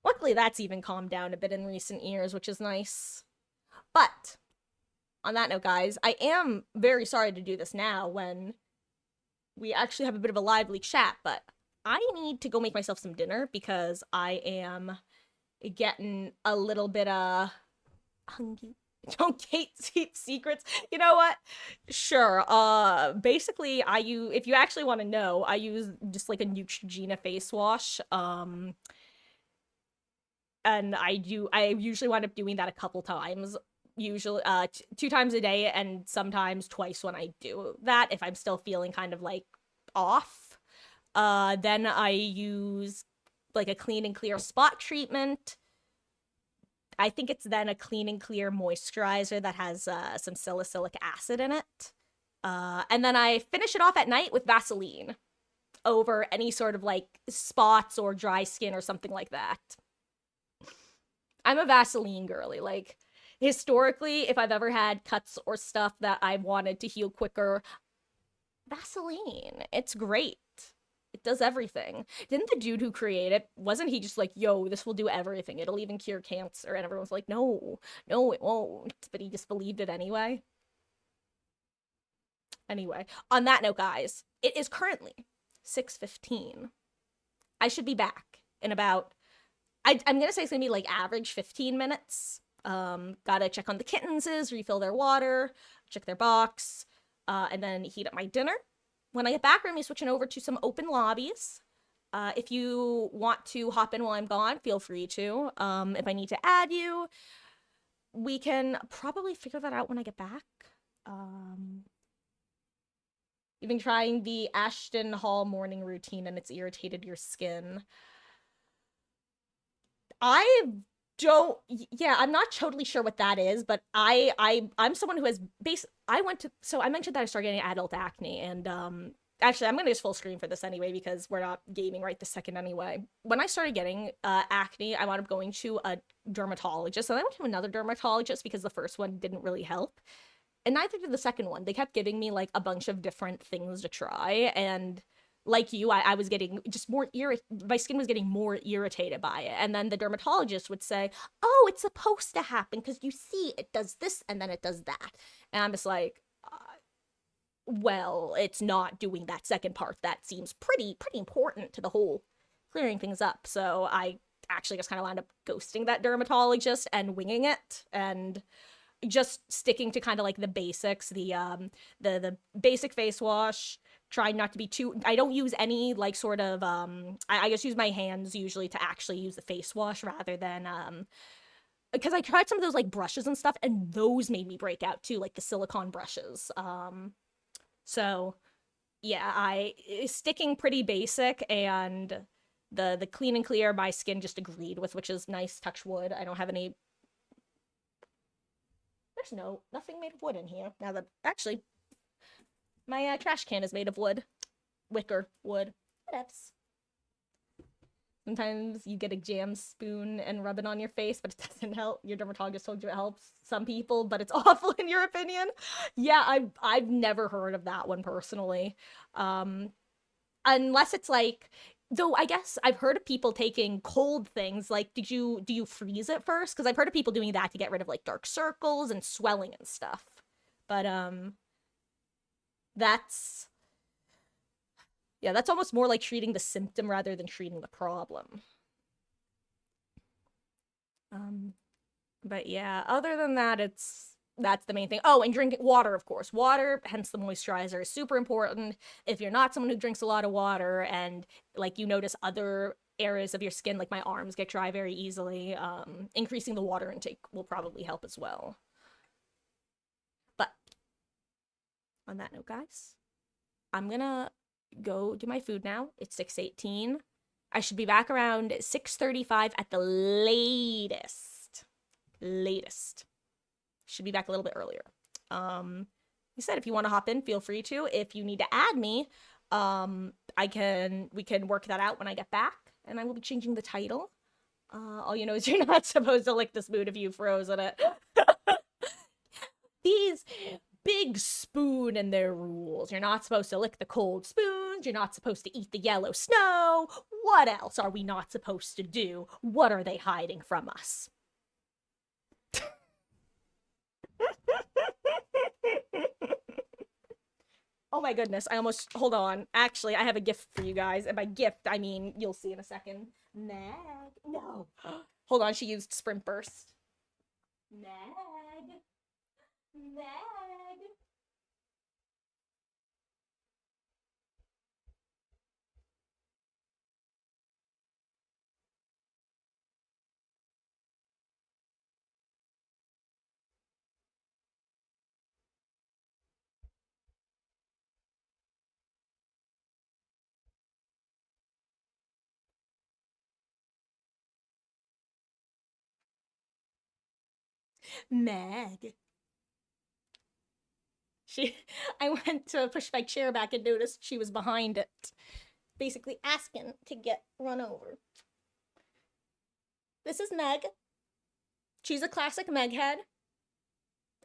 Luckily that's even calmed down a bit in recent years, which is nice. But on that note, guys, I am very sorry to do this now when we actually have a bit of a lively chat, but I need to go make myself some dinner because I am getting a little bit hungry. Don't keep secrets. You know what? Sure. Basically, I use if you actually want to know, I use just like a Neutrogena face wash. And I usually wind up doing that a couple times. Usually, 2 times a day, and sometimes twice when I do that if I'm still feeling kind of like off. Then I use like a clean and clear spot treatment. I think it's then a clean and clear moisturizer that has some salicylic acid in it. And then I finish it off at night with Vaseline over any sort of like spots or dry skin or something like that. I'm a Vaseline girly. Like, historically, if I've ever had cuts or stuff that I wanted to heal quicker, Vaseline. It's great. does everything. Didn't the dude who created it, wasn't he just like, yo, this will do everything. It'll even cure cancer. And everyone's like, no, no, it won't. But he just believed it anyway. Anyway, on that note, guys, it is currently 6:15. I should be back in about, I'm gonna say it's gonna be like average 15 minutes. Gotta check on the kittenses, refill their water, check their box, and then heat up my dinner. When I get back, we're gonna be switching over to some open lobbies. If you want to hop in while I'm gone, feel free to. If I need to add you, we can probably figure that out when I get back. You've been trying the Ashton Hall morning routine and it's irritated your skin. I'm not totally sure what that is, but I'm someone who has I mentioned that I started getting adult acne, and actually I'm gonna use full screen for this anyway because we're not gaming right this second anyway. When I started getting acne, I wound up going to a dermatologist, and I went to another dermatologist because the first one didn't really help. And neither did the second one. They kept giving me like a bunch of different things to try, and like you, I was getting just more my skin was getting more irritated by it. And then the dermatologist would say, oh, it's supposed to happen because you see it does this and then it does that. And I'm just like, well, it's not doing that second part. That seems pretty important to the whole clearing things up. So I actually just kind of wound up ghosting that dermatologist and winging it and just sticking to kind of like the basics, the basic face wash, try not to be too, I don't use any like sort of I just use my hands usually to actually use the face wash rather than because I tried some of those like brushes and stuff and those made me break out too, like the silicone brushes. So yeah, I sticking pretty basic, and the clean and clear my skin just agreed with, which is nice. Touch wood. I don't have any, there's nothing made of wood in here. Now that actually my trash can is made of wood. Wicker wood. Whatevs. Sometimes you get a jam spoon and rub it on your face, but it doesn't help. Your dermatologist told you it helps some people, but it's awful in your opinion. Yeah, I've never heard of that one personally. Unless it's like, though I guess I've heard of people taking cold things. Like, do you freeze it first? Because I've heard of people doing that to get rid of like dark circles and swelling and stuff. But that's almost more like treating the symptom rather than treating the problem. But yeah, other than that, that's the main thing. Oh, and drinking water, of course. Water, hence the moisturizer, is super important. If you're not someone who drinks a lot of water and like you notice other areas of your skin, like my arms get dry very easily, increasing the water intake will probably help as well. But on that note, guys, I'm gonna go do my food now. It's 6:18. I should be back around 6:35 at the latest. Should be back a little bit earlier. You said if you want to hop in, feel free to. If you need to add me, we can work that out when I get back, and I will be changing the title. All you know is you're not supposed to lick the spoon if you froze in it. These big spoon and their rules. You're not supposed to lick the cold spoons. You're not supposed to eat the yellow snow. What else are we not supposed to do? What are they hiding from us? Oh my goodness, hold on. Actually, I have a gift for you guys. And by gift, I mean, you'll see in a second. Nag. No. Hold on, she used Sprint Burst. Nag. Meg. I went to push my chair back and noticed she was behind it, basically asking to get run over. This is Meg. She's a classic Meg head,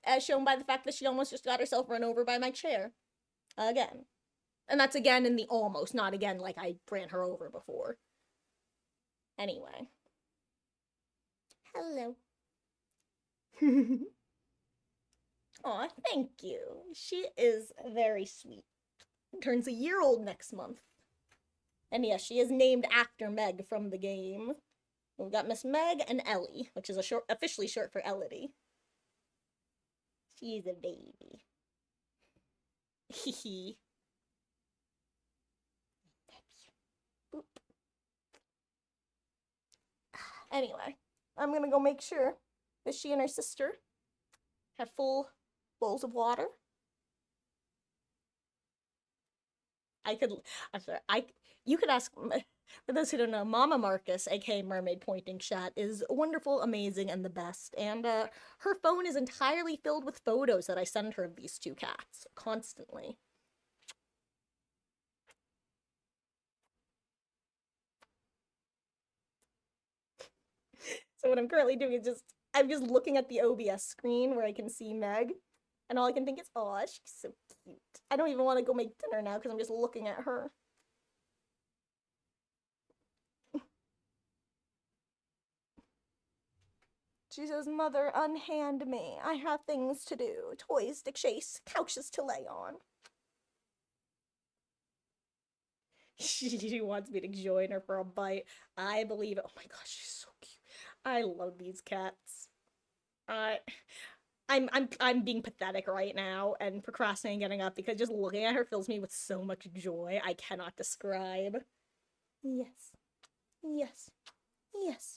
as shown by the fact that she almost just got herself run over by my chair. Again. And that's again in the almost, not again like I ran her over before. Anyway. Hello. Aw, thank you. She is very sweet. Turns a year old next month. And yes, she is named after Meg from the game. We've got Miss Meg and Ellie, which is officially short for Elodie. She's a baby. Hee Boop. Anyway, I'm gonna go make sure that she and her sister have full bowls of water. I'm sorry, you could ask, for those who don't know, Mama Marcus, aka Mermaid Pointing Chat, is wonderful, amazing, and the best. And her phone is entirely filled with photos that I send her of these two cats constantly. So what I'm currently doing is I'm just looking at the OBS screen where I can see Meg, and all I can think is, oh, she's so cute. I don't even want to go make dinner now because I'm just looking at her. She says, Mother, unhand me. I have things to do. Toys to chase, couches to lay on. She wants me to join her for a bite. I believe it. Oh my gosh, she's so cute. I love these cats. I'm being pathetic right now and procrastinating getting up because just looking at her fills me with so much joy I cannot describe. Yes. Yes. Yes.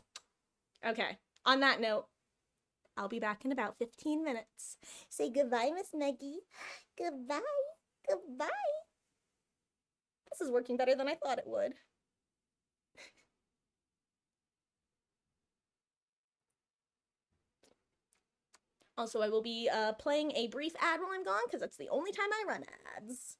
Okay. On that note, I'll be back in about 15 minutes. Say goodbye, Miss Meggie. Goodbye. Goodbye. This is working better than I thought it would. Also, I will be playing a brief ad while I'm gone because that's the only time I run ads.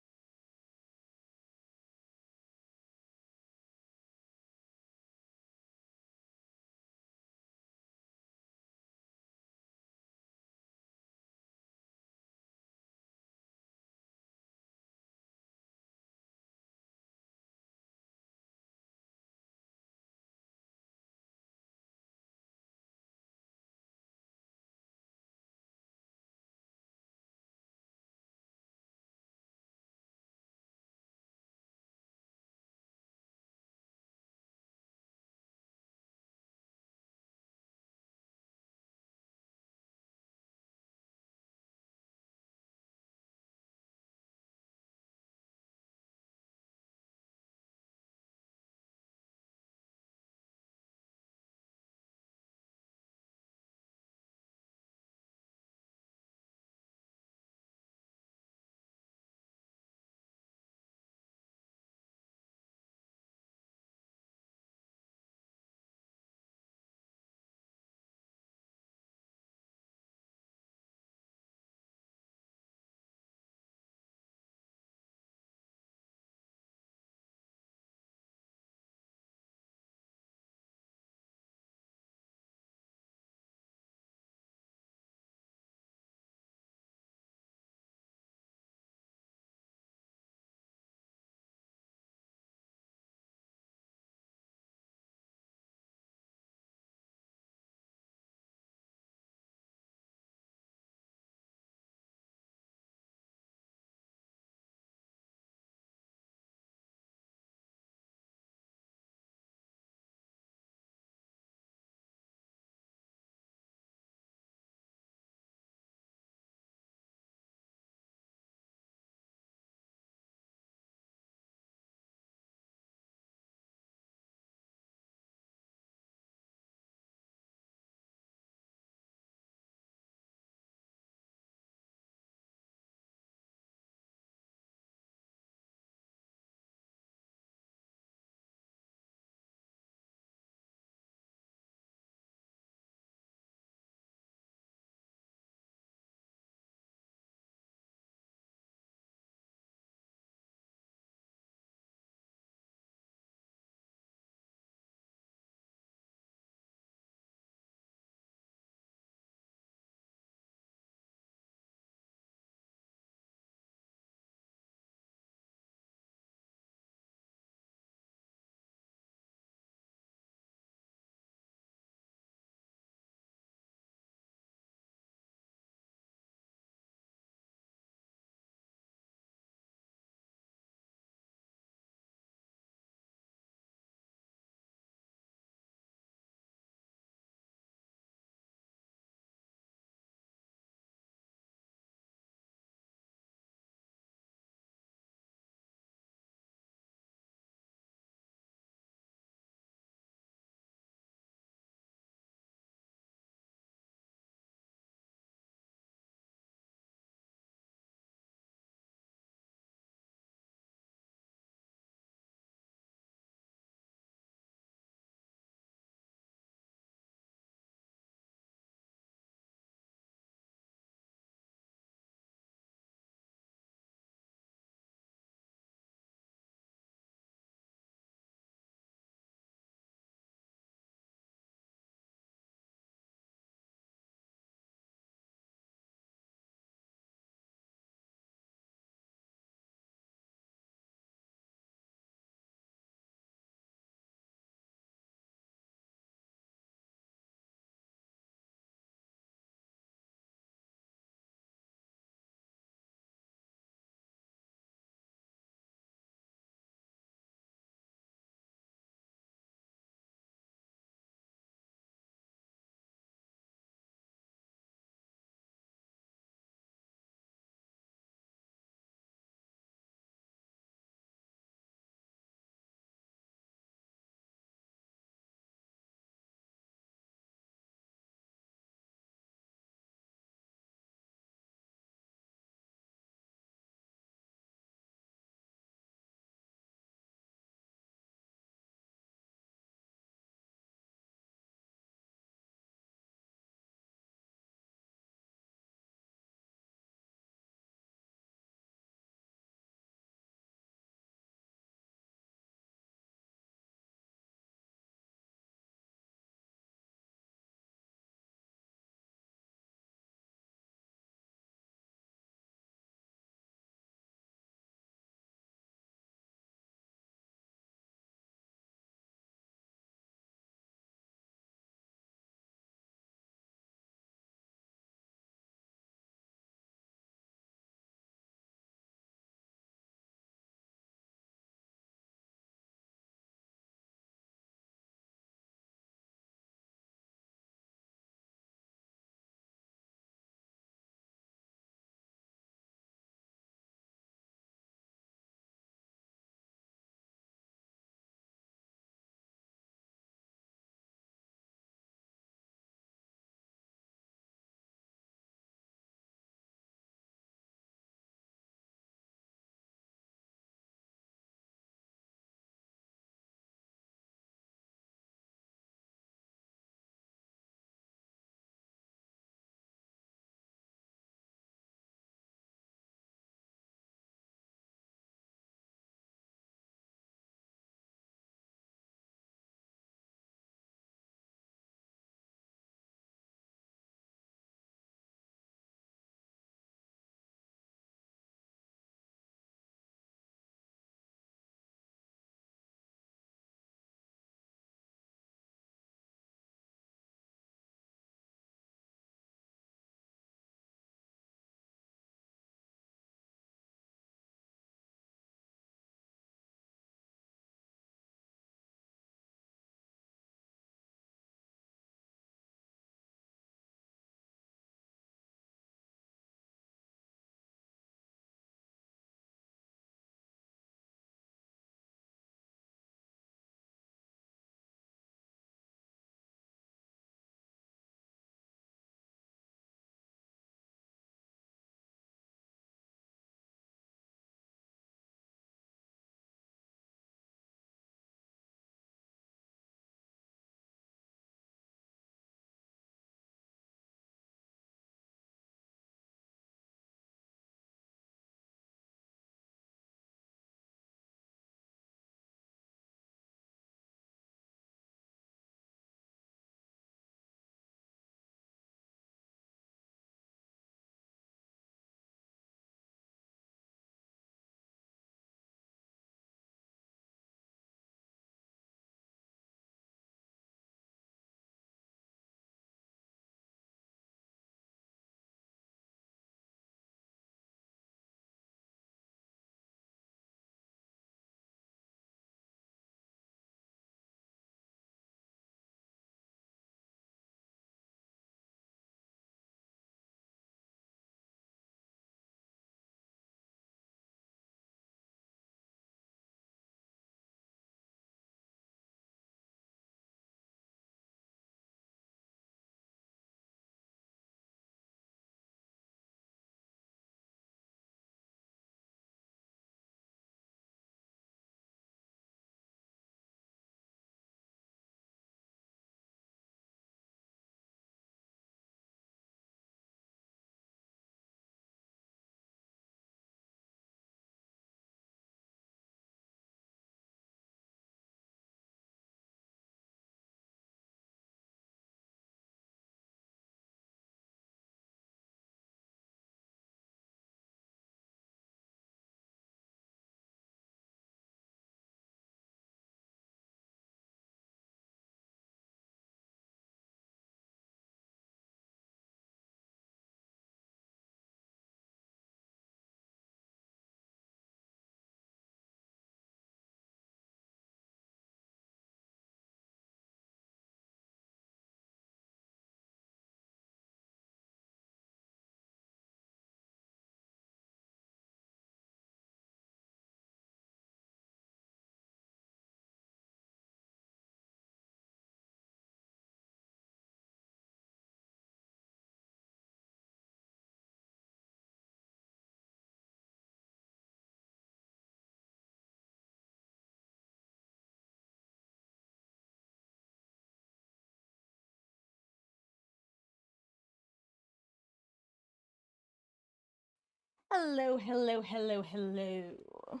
Hello, hello, hello, hello.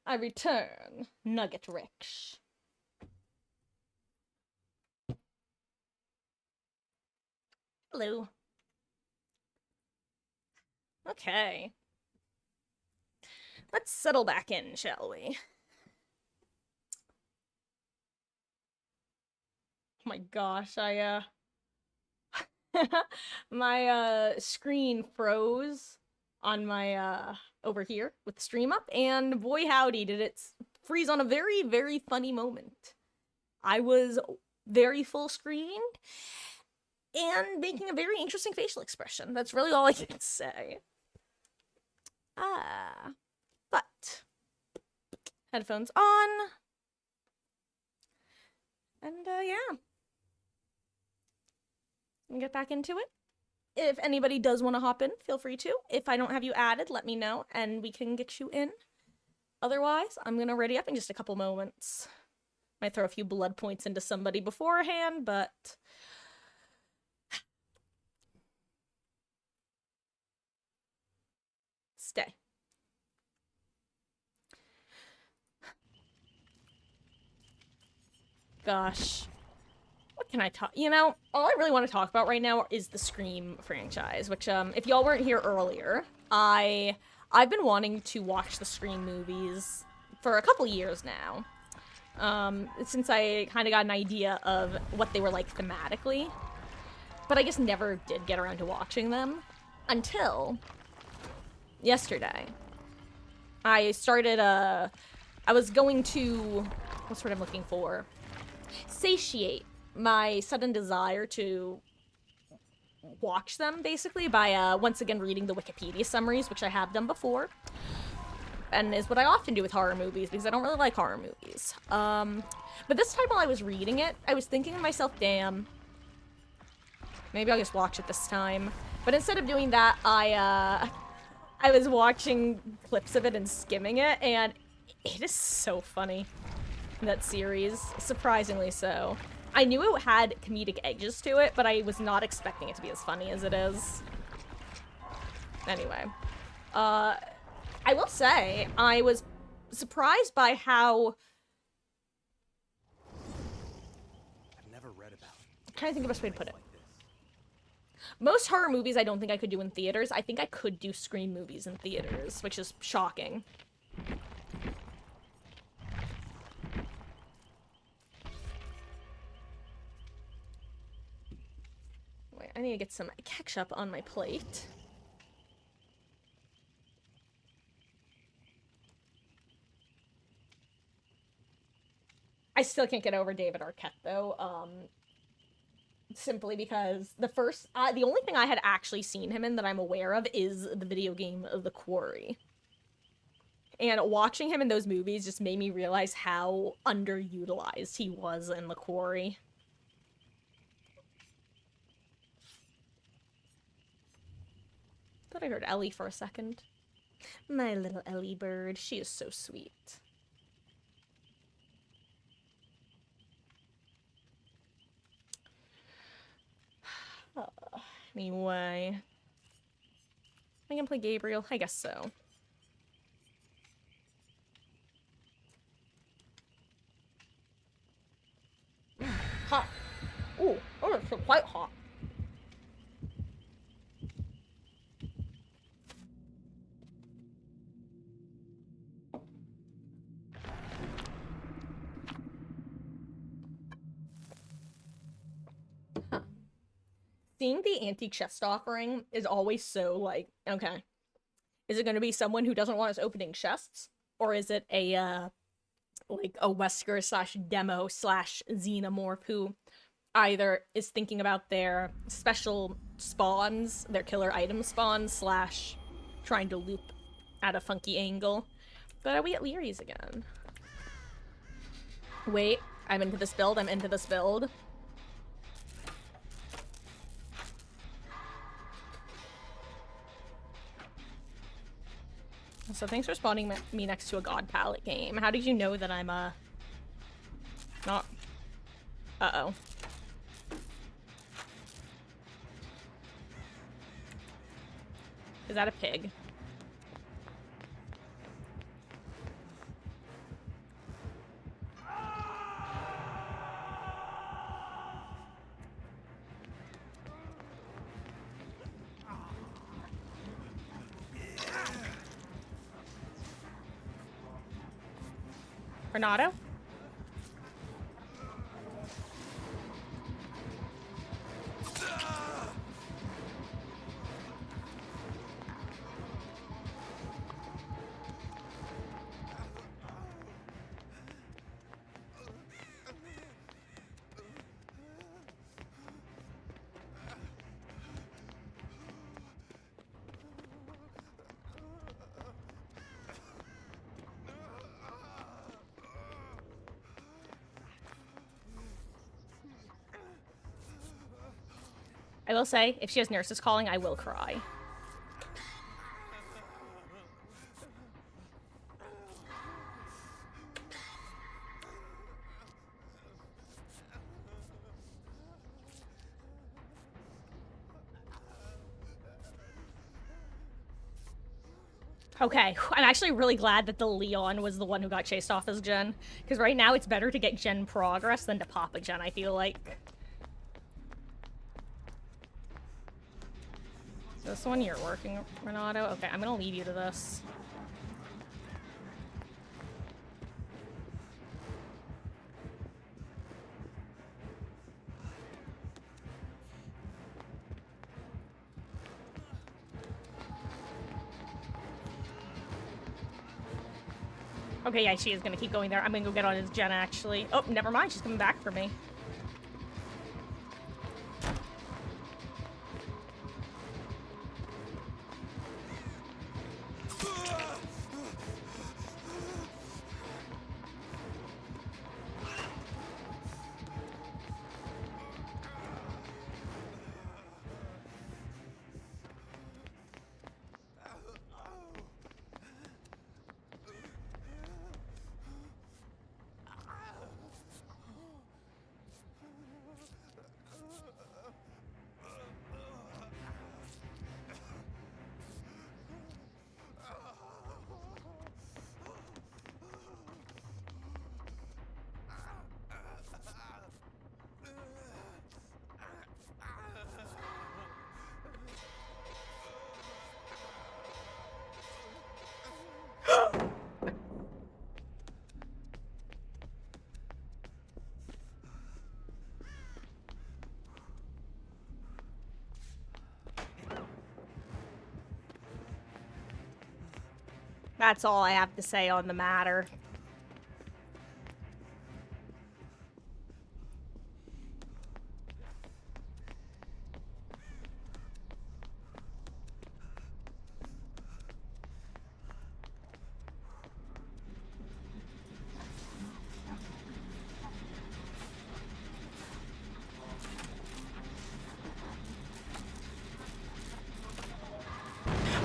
I return, Nugget Rich. Hello. Okay. Let's settle back in, shall we? Oh my gosh, my screen froze on my over here with the stream up, and boy howdy did it freeze on a very, very funny moment. I was very full screened and making a very interesting facial expression. That's really all I can say. But headphones on. And yeah. Get back into it. If anybody does want to hop in, feel free to. If I don't have you added, let me know and we can get you in. Otherwise, I'm gonna ready up in just a couple moments. Might throw a few blood points into somebody beforehand, but stay. Gosh. What can I talk? You know, all I really want to talk about right now is the Scream franchise, which, if y'all weren't here earlier, I've been wanting to watch the Scream movies for a couple years now. Since I kind of got an idea of what they were like thematically. But I just never did get around to watching them until yesterday. I started, I was going to, what's what I'm looking for? Satiate my sudden desire to watch them, basically, by, once again reading the Wikipedia summaries, which I have done before. And is what I often do with horror movies, because I don't really like horror movies. But this time while I was reading it, I was thinking to myself, damn, maybe I'll just watch it this time. But instead of doing that, I was watching clips of it and skimming it, and it is so funny, that series. Surprisingly so. I knew it had comedic edges to it, but I was not expecting it to be as funny as it is. Anyway. I will say, I was surprised by how... I've never read about it. I'm trying to think of the best way to put it. Most horror movies I don't think I could do in theaters. I think I could do Scream movies in theaters, which is shocking. Wait, I need to get some ketchup on my plate. I still can't get over David Arquette, though, simply because the only thing I had actually seen him in that I'm aware of is the video game of The Quarry. And watching him in those movies just made me realize how underutilized he was in The Quarry. Thought I heard Ellie for a second. My little Ellie bird, she is so sweet. Anyway. I can play Gabriel? I guess so. Hot. Ooh, oh, it's quite hot. Seeing the antique chest offering is always so, like, okay. Is it going to be someone who doesn't want us opening chests? Or is it a, like, a Wesker slash demo slash xenomorph who either is thinking about their special spawns, their killer item spawns, slash trying to loop at a funky angle? But are we at Leary's again? Wait, I'm into this build, I'm into this build. So thanks for spawning me next to a God Palette game. How did you know that I'm, not... Uh-oh. Is that a pig? Renato? I will say, if she has nurses calling, I will cry. Okay, I'm actually really glad that the Leon was the one who got chased off as Jen. Because right now it's better to get Jen progress than to pop a Jen, I feel like. Is this one you're working, Renato? Okay, I'm gonna leave you to this. Okay, yeah, she is gonna keep going there. I'm gonna go get on his Jen, actually. Oh, never mind, she's coming back for me. That's all I have to say on the matter.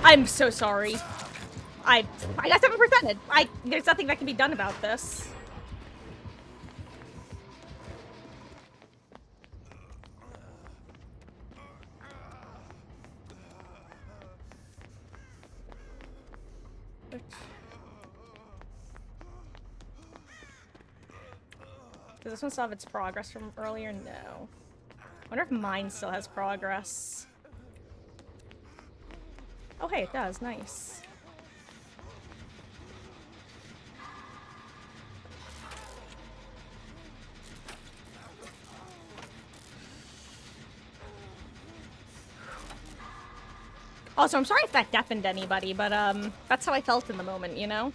I'm so sorry. I got 7%. There's nothing that can be done about this. Does this one still have its progress from earlier? No. I wonder if mine still has progress. Oh, hey, it does. Nice. Also, I'm sorry if that deafened anybody, but, that's how I felt in the moment, you know?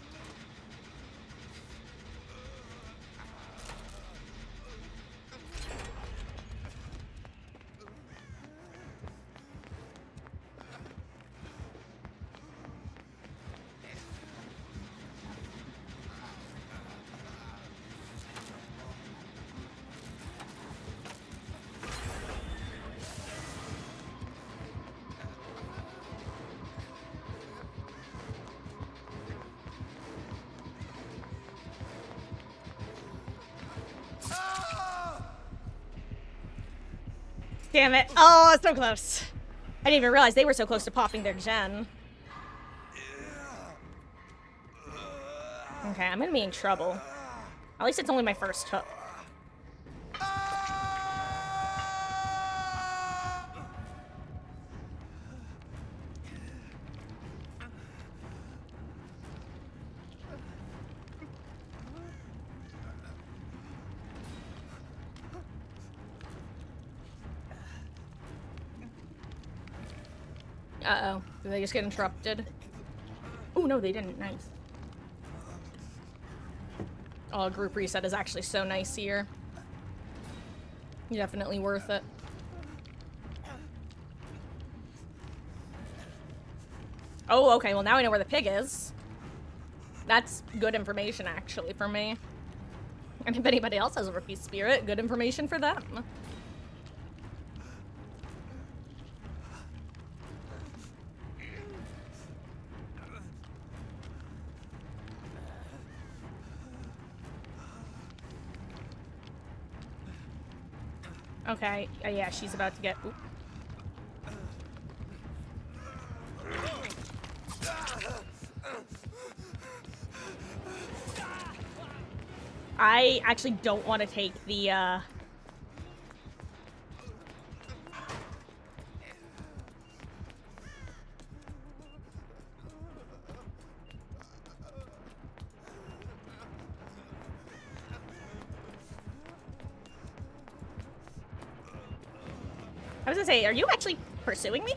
Damn it. Oh, so close. I didn't even realize they were so close to popping their gen. Okay, I'm gonna be in trouble. At least it's only my first hook. Uh-oh. Did they just get interrupted? Oh, no, they didn't. Nice. Oh, group reset is actually so nice here. Definitely worth it. Oh, okay, well now I know where the pig is. That's good information, actually, for me. And if anybody else has a repeat spirit, good information for them. Okay, yeah, she's about to get... Oop. I actually don't want to take the, I was gonna say, are you actually pursuing me?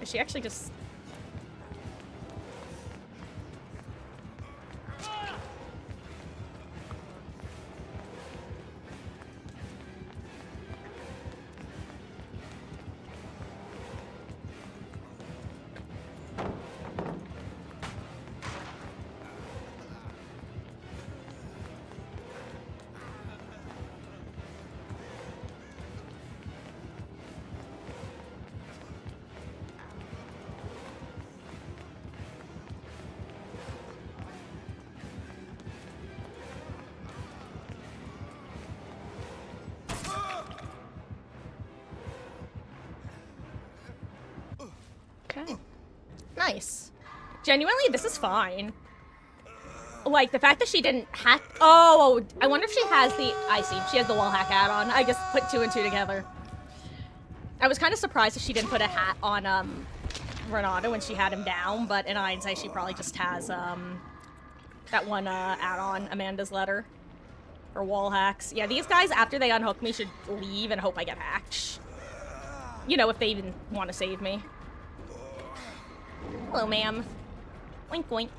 Is she actually just... Okay. Nice. Genuinely, this is fine. Like, the fact that she didn't hack... Oh, I wonder if she has the... I see. She has the wall hack add-on. I just put 2 and 2 together. I was kind of surprised if she didn't put a hat on, Renato when she had him down, but in hindsight, she probably just has, that one, add-on, Amanda's Letter. Or wall hacks. Yeah, these guys, after they unhook me, should leave and hope I get hacked. You know, if they even want to save me. Hello, ma'am. Wink, wink.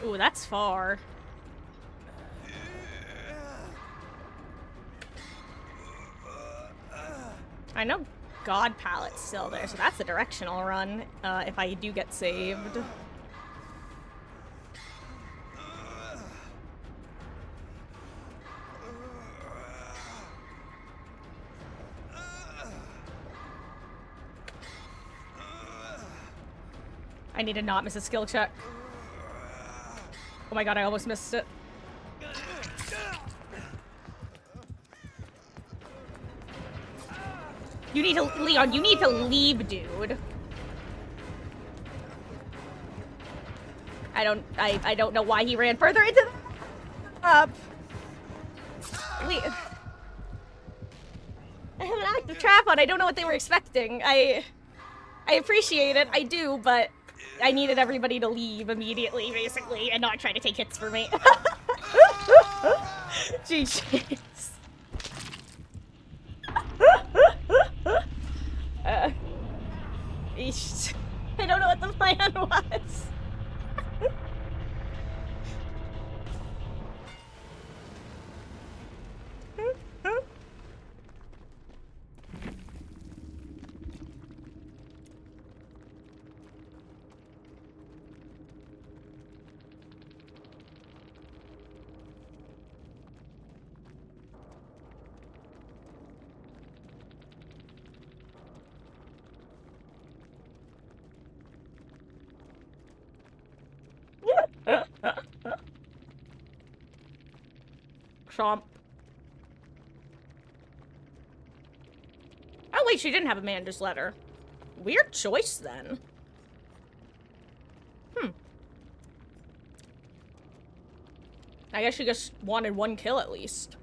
Ooh, that's far. I know God Pallet's still there, so that's the direction I'll run, if I do get saved. I need to not miss a skill check. Oh my god, I almost missed it. You need to, Leon, you need to leave, dude. I don't know why he ran further into the... I have an active trap on. I don't know what they were expecting. I appreciate it. I do, but I needed everybody to leave immediately, basically, and not try to take hits for me. GG's. I don't know what the plan was. Chomp. Oh wait, she didn't have Amanda's letter. Weird choice then. I guess you just wanted one kill at least.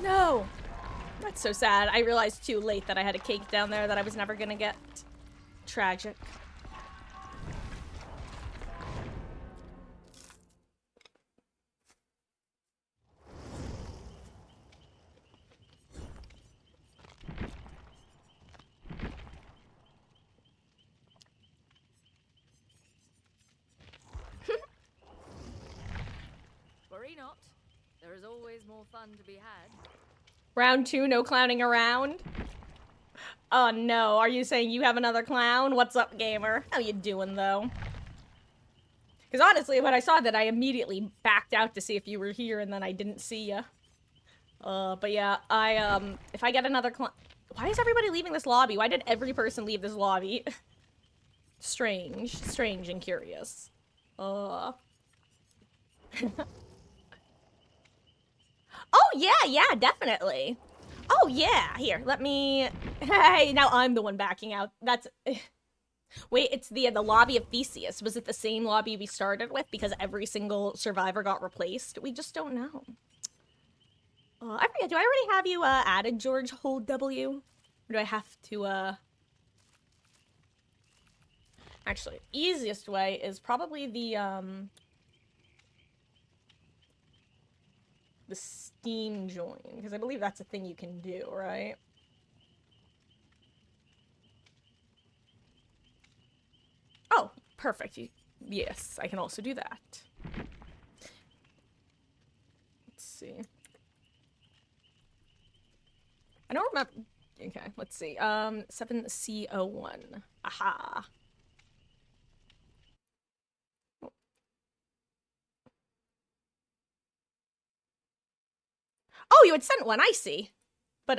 No! That's so sad. I realized too late that I had a cake down there that I was never gonna get. Tragic. Worry not. There is always more fun to be had. Round 2, no clowning around. Oh no, are you saying you have another clown? What's up, gamer? How you doing, though? Because honestly, when I saw that, I immediately backed out to see if you were here, and then I didn't see ya. But yeah, if I get another clown... Why is everybody leaving this lobby? Why did every person leave this lobby? Strange. Strange and curious. Oh, yeah, definitely. Oh, yeah. Here, let me... Hey, now I'm the one backing out. That's... Wait, it's the lobby of Theseus. Was it the same lobby we started with? Because every single survivor got replaced? We just don't know. I forget, do I already have you, added, George? Hold W? Or do I have to, Actually, easiest way is probably the Steam join, because I believe that's a thing you can do, right? Oh, perfect. Yes, I can also do that. Let's see. I don't remember. Okay, let's see. 7C01. Aha. Oh, you had sent one. I see. But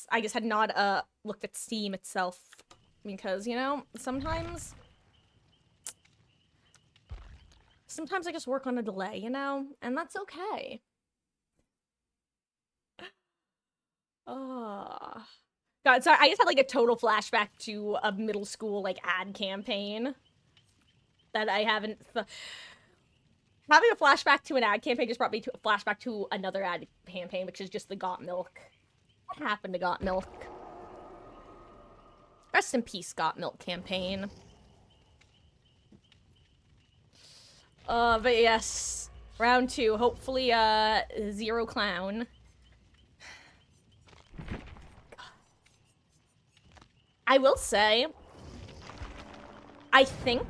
I just had not looked at Steam itself because, you know, sometimes I just work on a delay, you know, and that's okay. Oh. God, so I just had like a total flashback to a middle school like ad campaign that I haven't. Having a flashback to an ad campaign just brought me to a flashback to another ad campaign, which is just the Got Milk. What happened to Got Milk? Rest in peace, Got Milk campaign. But yes, round 2. Hopefully, 0 clown. I will say, I think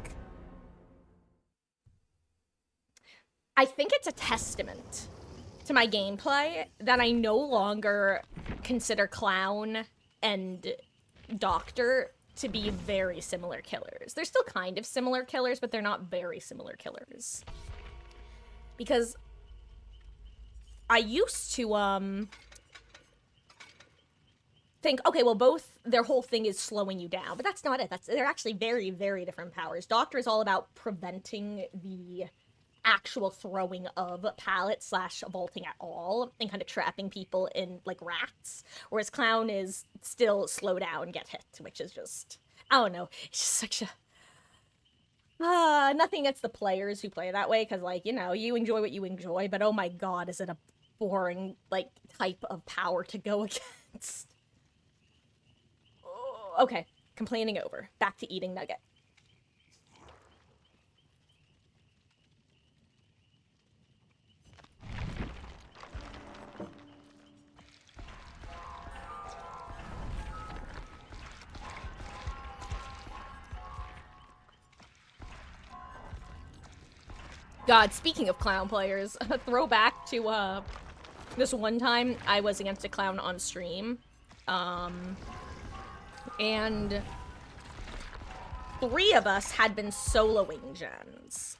it's a testament to my gameplay that I no longer consider Clown and Doctor to be very similar killers. They're still kind of similar killers, but they're not very similar killers. Because I used to, think, okay, well, both, their whole thing is slowing you down, but that's not it. They're actually very, very different powers. Doctor is all about preventing the actual throwing of pallets / vaulting at all and kind of trapping people in like rats, whereas Clown is still slow down, get hit, which is just, I don't know, it's just such a nothing against the players who play that way, because like, you know, you enjoy what you enjoy, but oh my god, is it a boring like type of power to go against. Oh, okay, complaining over, back to eating nugget. God, speaking of clown players, a throwback to, this one time I was against a clown on stream, and 3 of us had been soloing gens.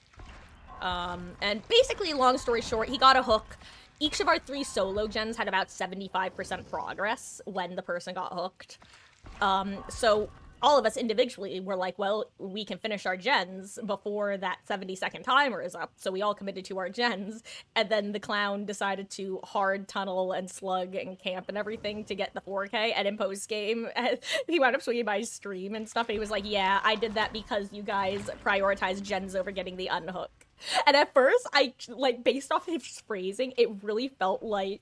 And basically, long story short, he got a hook, each of our 3 solo gens had about 75% progress when the person got hooked. So all of us individually were like, well, we can finish our gens before that 70-second timer is up. So we all committed to our gens, and then the clown decided to hard tunnel and slug and camp and everything to get the 4K. And in post game, he wound up swinging by his stream and stuff. And he was like, "Yeah, I did that because you guys prioritized gens over getting the unhook." And at first, I like based off his phrasing, it really felt like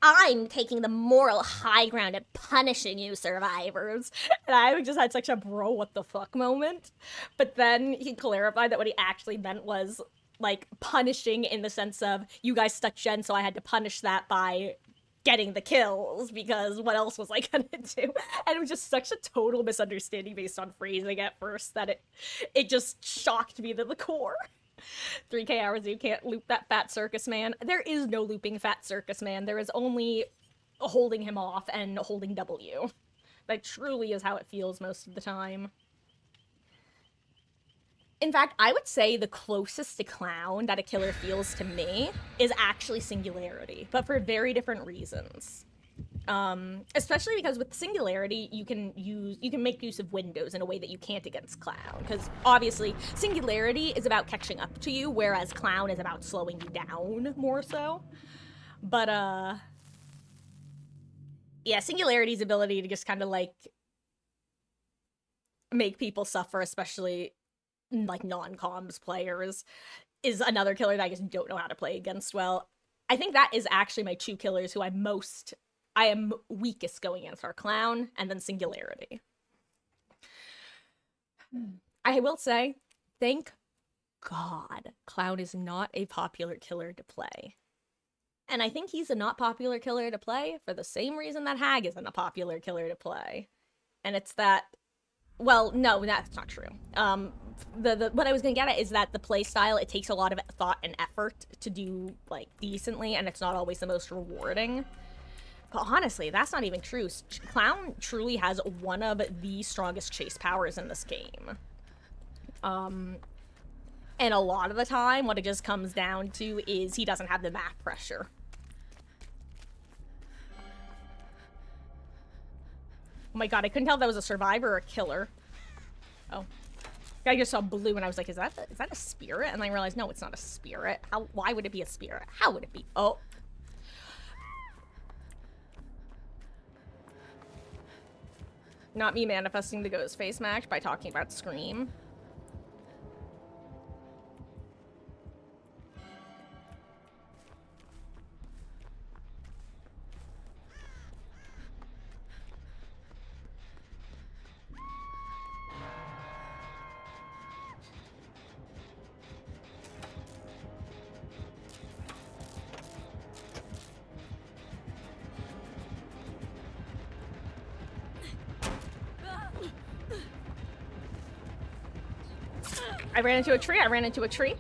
I'm taking the moral high ground and punishing you survivors. And I just had such a bro what the fuck moment. But then he clarified that what he actually meant was like punishing in the sense of you guys stuck gen, so I had to punish that by getting the kills because what else was I gonna do? And it was just such a total misunderstanding based on phrasing at first that it just shocked me to the core. 3K hours, you can't loop that fat circus man. There is no looping fat circus man. There is only holding him off and holding W. That truly is how it feels most of the time. In fact, I would say the closest to clown that a killer feels to me is actually singularity, but for very different reasons. Especially because with singularity, you can make use of windows in a way that you can't against clown. Because obviously, singularity is about catching up to you, whereas clown is about slowing you down more so. But yeah, singularity's ability to just kind of like make people suffer, especially like non-comms players, is another killer that I just don't know how to play against well. I think that is actually my 2 killers who I am weakest going against are clown and then singularity. I will say, thank God, clown is not a popular killer to play. And I think he's a not popular killer to play for the same reason that Hag isn't a popular killer to play. And it's that, well, no, that's not true. What I was gonna get at is that the play style, it takes a lot of thought and effort to do, like, decently, and it's not always the most rewarding. But honestly, that's not even true. Clown truly has one of the strongest chase powers in this game. And a lot of the time, what it just comes down to is he doesn't have the map pressure. Oh my god, I couldn't tell if that was a survivor or a killer. Oh. I just saw blue and I was like, is that a spirit? And I realized, no, it's not a spirit. Why would it be a spirit? How would it be? Oh. Not me manifesting the ghost face match by talking about Scream. I ran into a tree.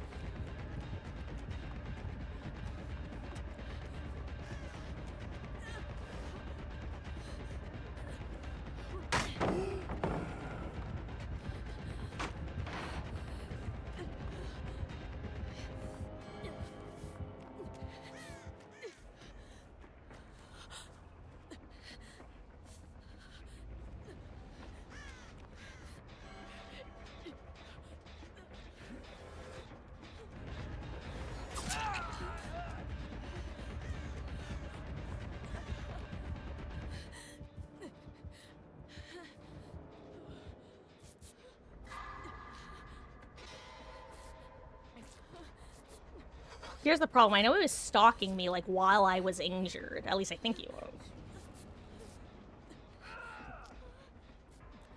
Here's the problem. I know he was stalking me, like, while I was injured. At least I think he was.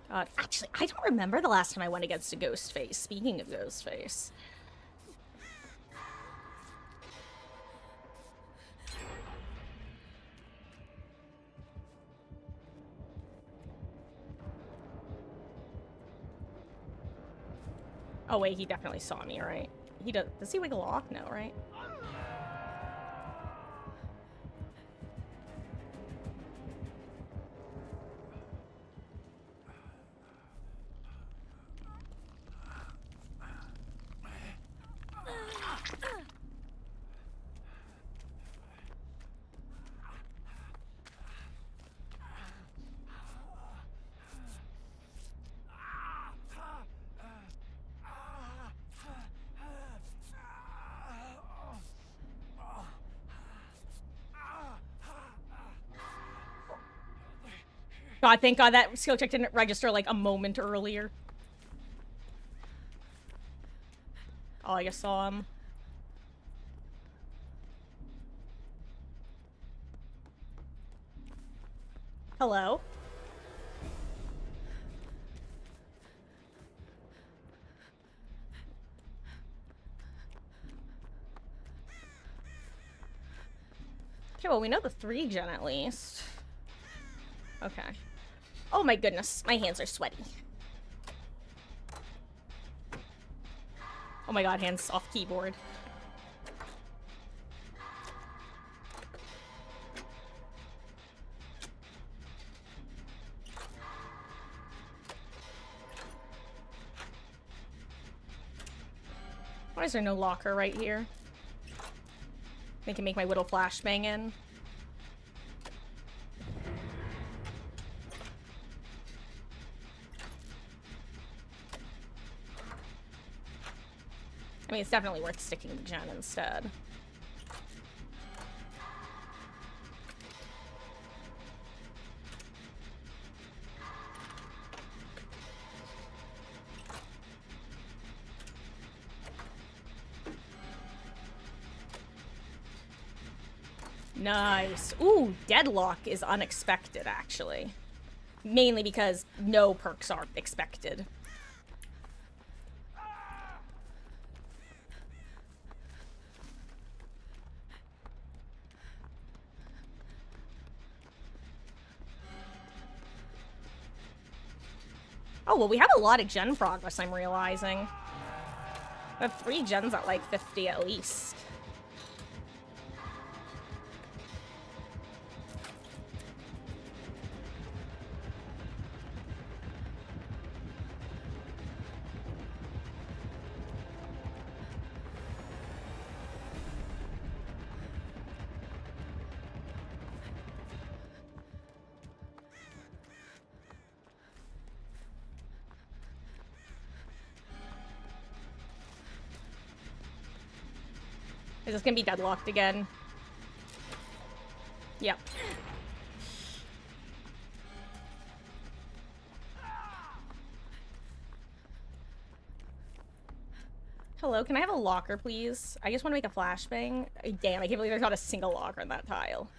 God, actually, I don't remember the last time I went against a Ghostface. Speaking of Ghostface. Oh wait, he definitely saw me, right? He does he wiggle off? No, right? God, thank God that skill check didn't register like a moment earlier. Oh, I just saw him. Hello? Okay, well, we know the 3 gen at least. Okay. Oh my goodness, my hands are sweaty. Oh my god, hands off keyboard. Why is there no locker right here? I can make my little flashbang in. I mean, it's definitely worth sticking to gen instead. Nice. Ooh, deadlock is unexpected, actually. Mainly because no perks are expected. Oh, well, we have a lot of gen progress, I'm realizing. We have 3 gens at like 50 at least. Is this gonna be deadlocked again? Yep. Hello, can I have a locker, please? I just want to make a flashbang. Damn, I can't believe there's not a single locker in that tile.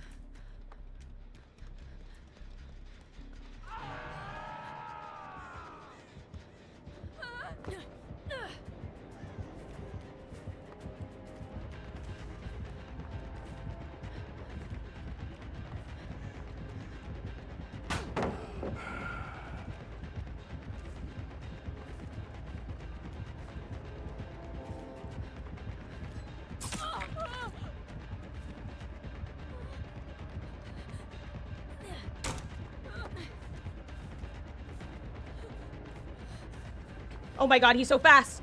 Oh my god, he's so fast!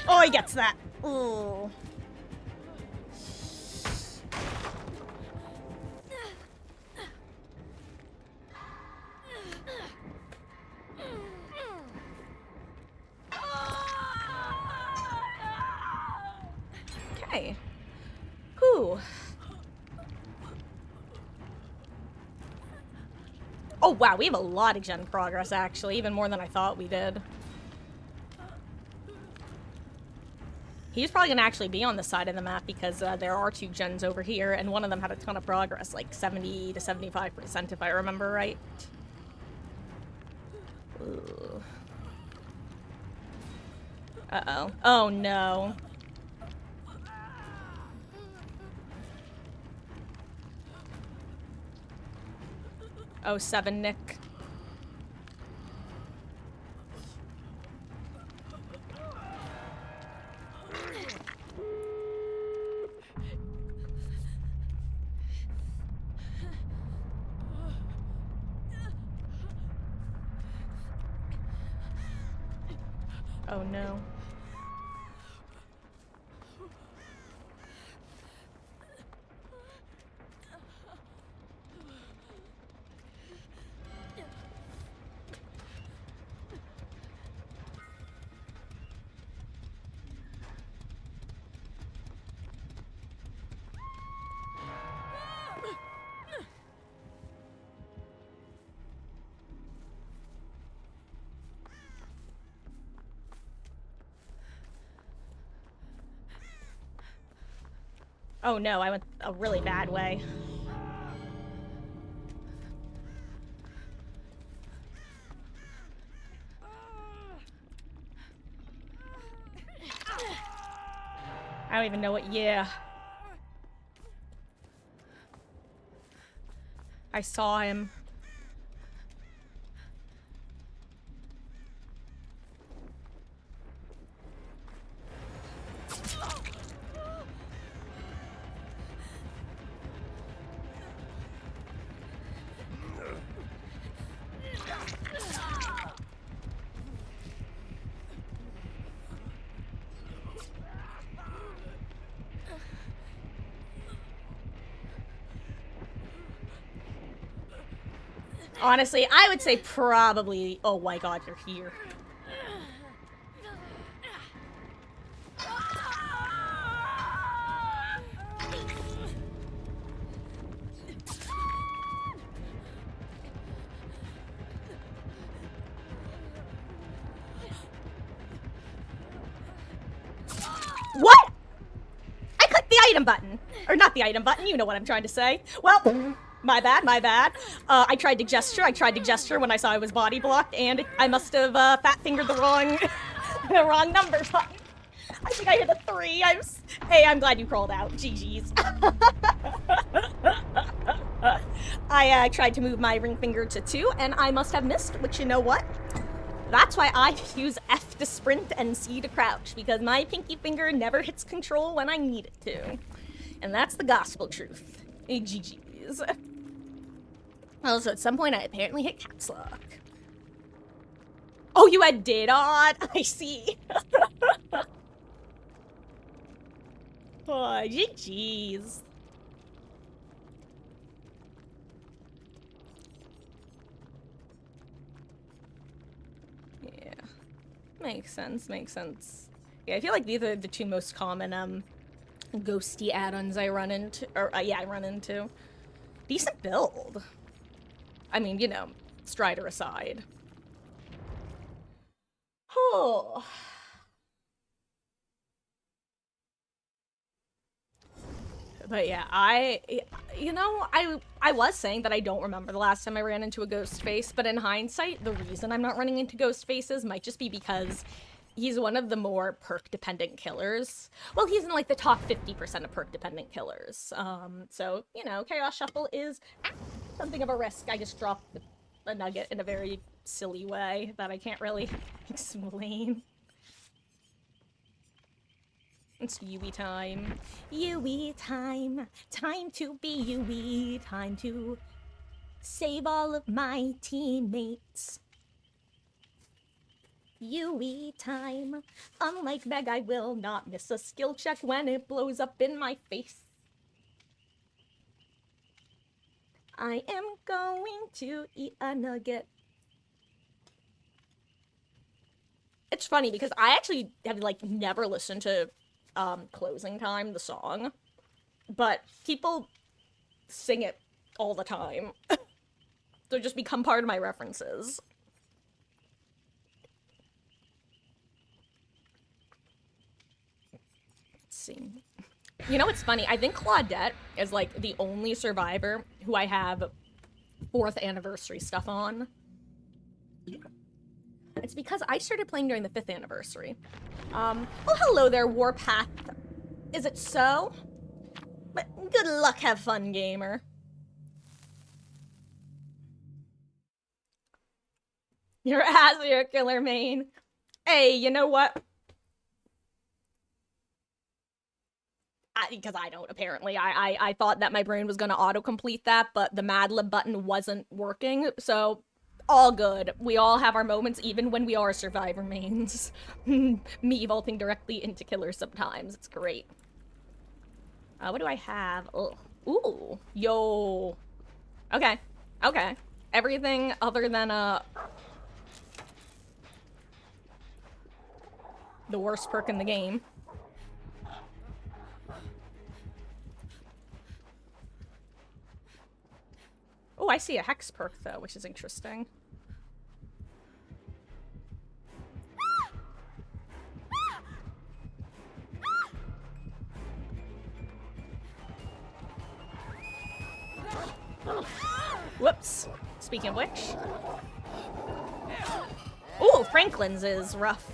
Oh, he gets that. Ooh. Okay. Whew. Oh wow, we have a lot of gen progress actually, even more than I thought we did. He's probably gonna actually be on the side of the map because there are 2 gens over here, and one of them had a ton of progress, like 70 to 75% if I remember right. Ooh. Uh-oh. Oh no. Oh, 7, Nick. Oh no. Oh no, I went a really bad way. I don't even know what, yeah. I saw him. Honestly, I would say probably... Oh my god, you're here. What? I clicked the item button. Or not the item button, you know what I'm trying to say. Well, my bad, my bad. I tried to gesture when I saw I was body blocked, and I must have fat fingered the wrong the wrong number button. I think I hit a 3. Hey, I'm glad you crawled out. GG's. I tried to move my ring finger to 2, and I must have missed, which you know what? That's why I use F to sprint and C to crouch, because my pinky finger never hits control when I need it to. And that's the gospel truth. GG's. Also, at some point, I apparently hit caps lock. Oh, you had data on? I see. Oh, GG's. Yeah. Makes sense, makes sense. Yeah, I feel like these are the 2 most common, ghosty add-ons I run into. Or, yeah, I run into. Decent build. I mean, you know, Strider aside. Oh. But yeah, you know, I was saying that I don't remember the last time I ran into a ghost face, but in hindsight, the reason I'm not running into ghost faces might just be because he's one of the more perk-dependent killers. Well, he's in, like, the top 50% of perk-dependent killers. So, you know, Chaos Shuffle is something of a risk. I just dropped a nugget in a very silly way that I can't really explain. It's Yui time. Yui time. Time to be Yui. Time to save all of my teammates. Yui time. Unlike Meg, I will not miss a skill check when it blows up in my face. I am going to eat a nugget. It's funny because I actually have, like, never listened to Closing Time, the song, but people sing it all the time. They just become part of my references. Let's see. You know what's funny? I think Claudette is, like, the only survivor who I have 4th anniversary stuff on. It's because I started playing during the 5th anniversary. Well, hello there, Warpath. Is it so? But good luck, have fun, gamer. Your ass, your killer main. Hey, you know what? Because I don't, apparently. I thought that my brain was gonna autocomplete that, but the Mad Lib button wasn't working, so all good. We all have our moments, even when we are survivor mains. Me vaulting directly into killers sometimes. It's great. What do I have? Oh. Ooh. Yo. Okay. Okay. Everything other than, the worst perk in the game. Oh, I see a hex perk, though, which is interesting. Whoops. Speaking of which. Ooh, Franklin's is rough.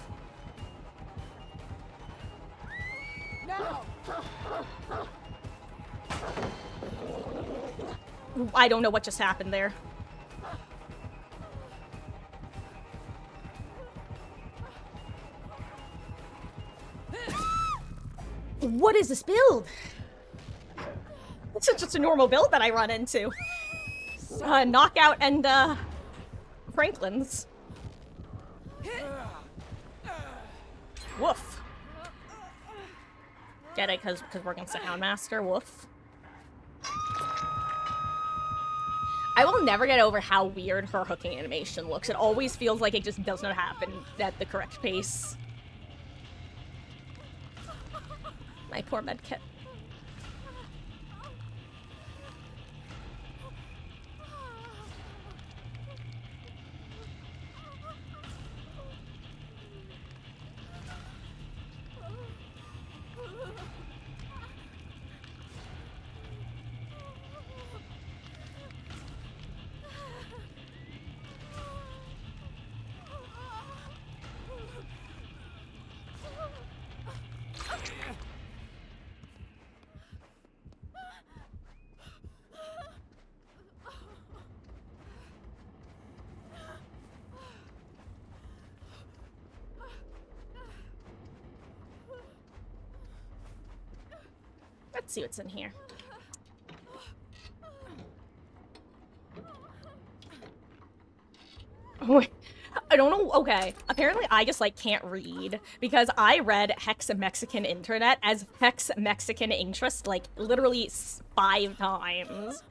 I don't know what just happened there. What is this build? It's just a normal build that I run into. Knockout and, Franklin's. Woof. Get it? Because we're against the Houndmaster. Woof. I will never get over how weird her hooking animation looks. It always feels like it just does not happen at the correct pace. My poor medkit. Let's see what's in here. Oh, I don't know. Okay. Apparently I just, like, can't read because I read Hex Mexican Internet as Hex Mexican Interest, like, literally 5 times.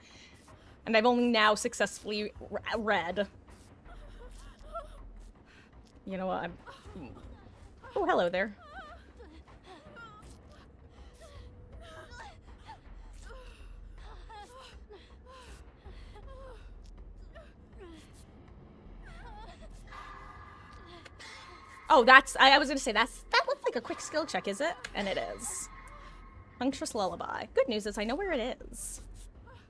And I've only now successfully read. You know what? Oh, hello there. Oh, I was gonna say, that looked like a quick skill check, is it? And it is. Unctuous Lullaby. Good news is I know where it is.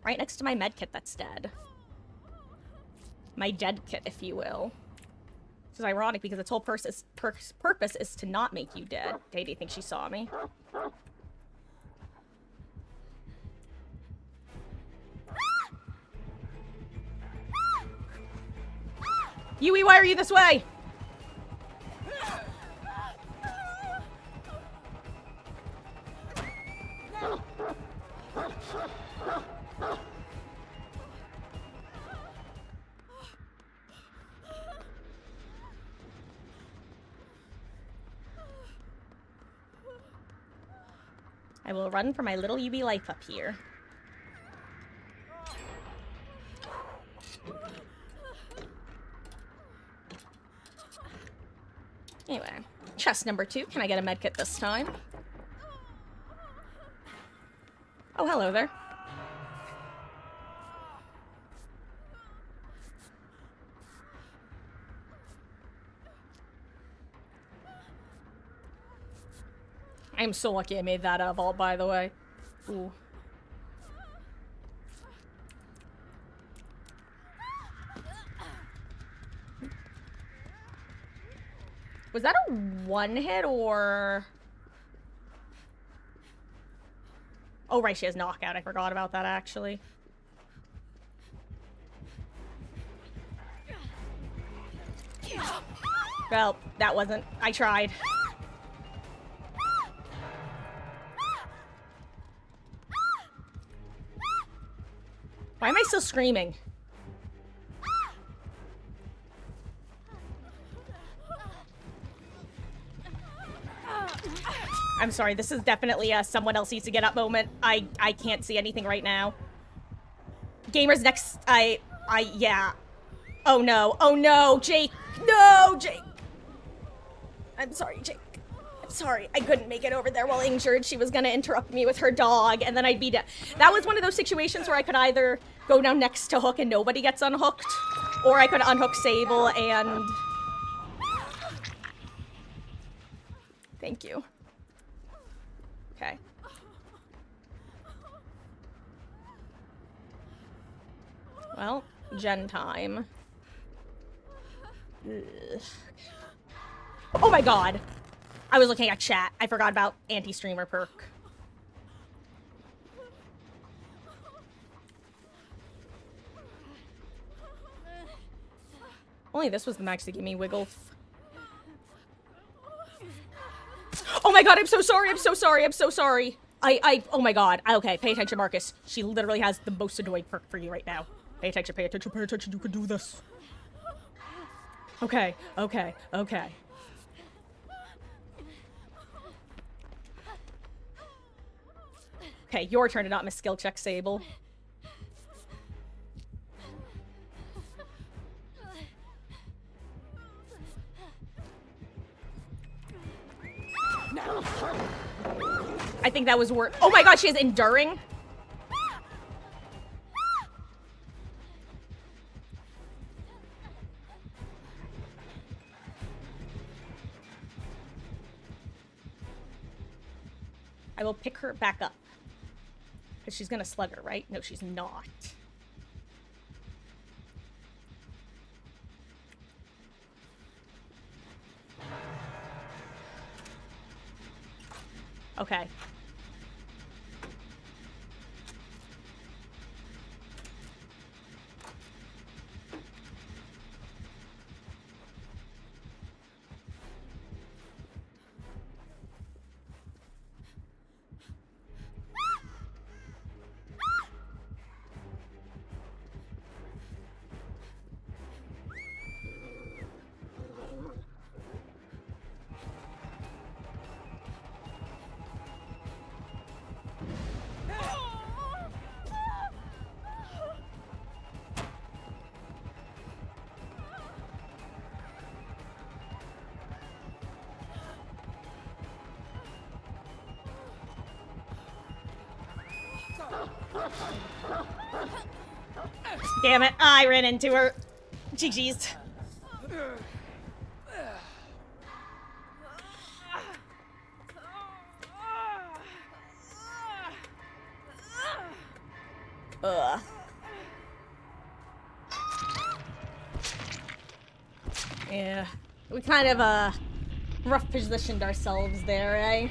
Right next to my med kit that's dead. My dead kit, if you will. Which is ironic because its whole purpose is to not make you dead. Katie thinks she saw me. Yui, why are you this way? I will run for my little UV life up here. Anyway, chest number 2. Can I get a medkit this time? Oh, hello there. I'm so lucky I made that vault, by the way. Ooh. Was that a one hit or... Oh, right, she has knockout. I forgot about that, actually. Well, that wasn't... I tried. Why am I still screaming? I'm sorry, this is definitely a someone else needs to get up moment. I can't see anything right now. Gamer's next... yeah. Oh no, Jake. No, Jake. I'm sorry, Jake. I'm sorry. I couldn't make it over there while injured. She was gonna interrupt me with her dog, and then I'd be dead. That was one of those situations where I could either go down next to Hook and nobody gets unhooked, or I could unhook Sable and... Thank you. Okay. Well, gen time. Ugh. Oh my god! I was looking at chat. I forgot about anti-streamer perk. Only this was the max to give me wiggle. Oh my god, I'm so sorry, I'm so sorry, I'm so sorry. Oh my god. Okay, pay attention, Marcus. She literally has the most annoying perk for you right now. Pay attention, pay attention, pay attention. You can do this. Okay, okay, okay. Okay, your turn to not miss skill check, Sable. I think that was worth. Oh my god, she has enduring. I will pick her back up. Because she's gonna slug her, right? No, she's not. Okay. Damn it, I ran into her. GG's. Ugh. Yeah, we kind of, rough positioned ourselves there, eh?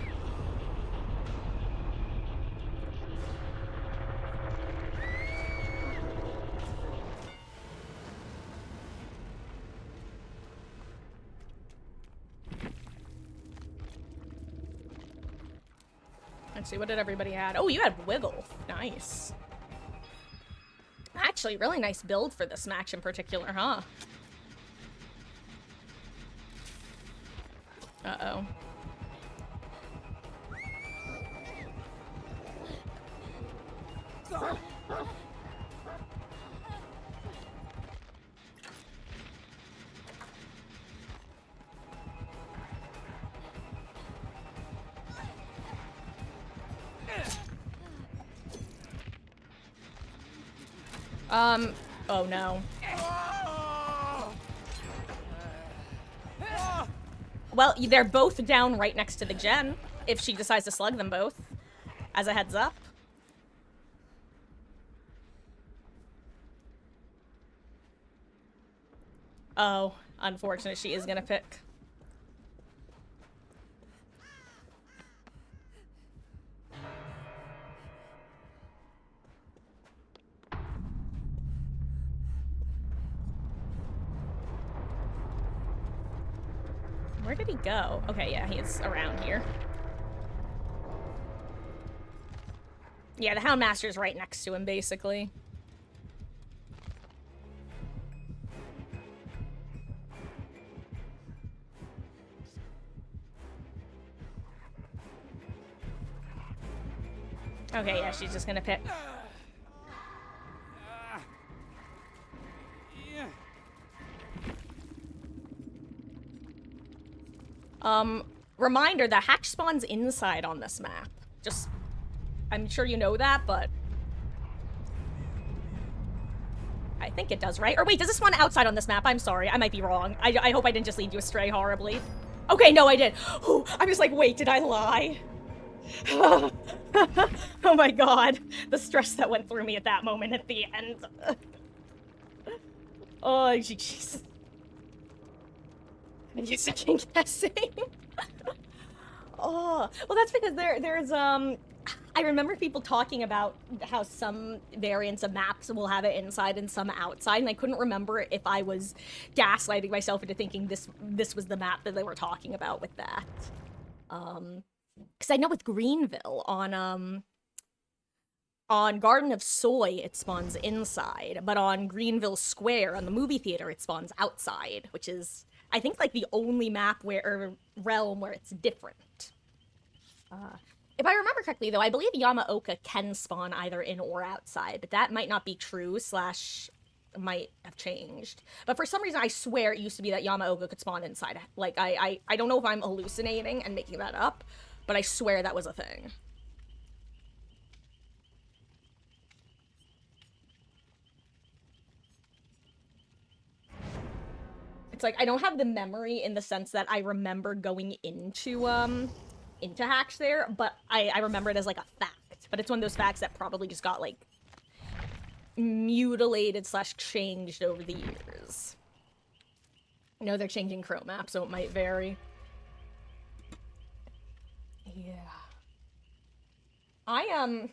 Let's see, what did everybody add? Oh, you had wiggle. Nice. Actually, really nice build for this match in particular, huh? Uh-oh. Oh no. Well, they're both down right next to the gen, if she decides to slug them both, as a heads up. Oh, unfortunate, she is gonna pick. Where did he go? Okay, yeah, he's around here. Yeah, the Houndmaster's right next to him, basically. Okay, yeah, she's just gonna pick. Reminder, the hatch spawns inside on this map. Just, I'm sure you know that, but I think it does, right? Or wait, does it spawn outside on this map? I'm sorry, I might be wrong. I hope I didn't just lead you astray horribly. Okay, no, I did. Ooh, I was like, wait, did I lie? Oh my god, the stress that went through me at that moment at the end. Oh, jeez. You're second guessing. Oh, well, that's because there's I remember people talking about how some variants of maps will have it inside and some outside, and I couldn't remember if I was gaslighting myself into thinking this was the map that they were talking about with that. Because I know with Greenville on Garden of Soy it spawns inside, but on Greenville Square on the movie theater it spawns outside, which is I think like the only map where or realm where it's different. If I remember correctly, though, I believe Yamaoka can spawn either in or outside, but that might not be true, slash might have changed. But for some reason, I swear it used to be that Yamaoka could spawn inside. Like, I don't know if I'm hallucinating and making that up, but I swear that was a thing. It's like, I don't have the memory in the sense that I remember going into Hatch there, but I remember it as, like, a fact. But it's one of those facts that probably just got, like, mutilated slash changed over the years. I know they're changing Chrome app, so it might vary. Yeah. I'm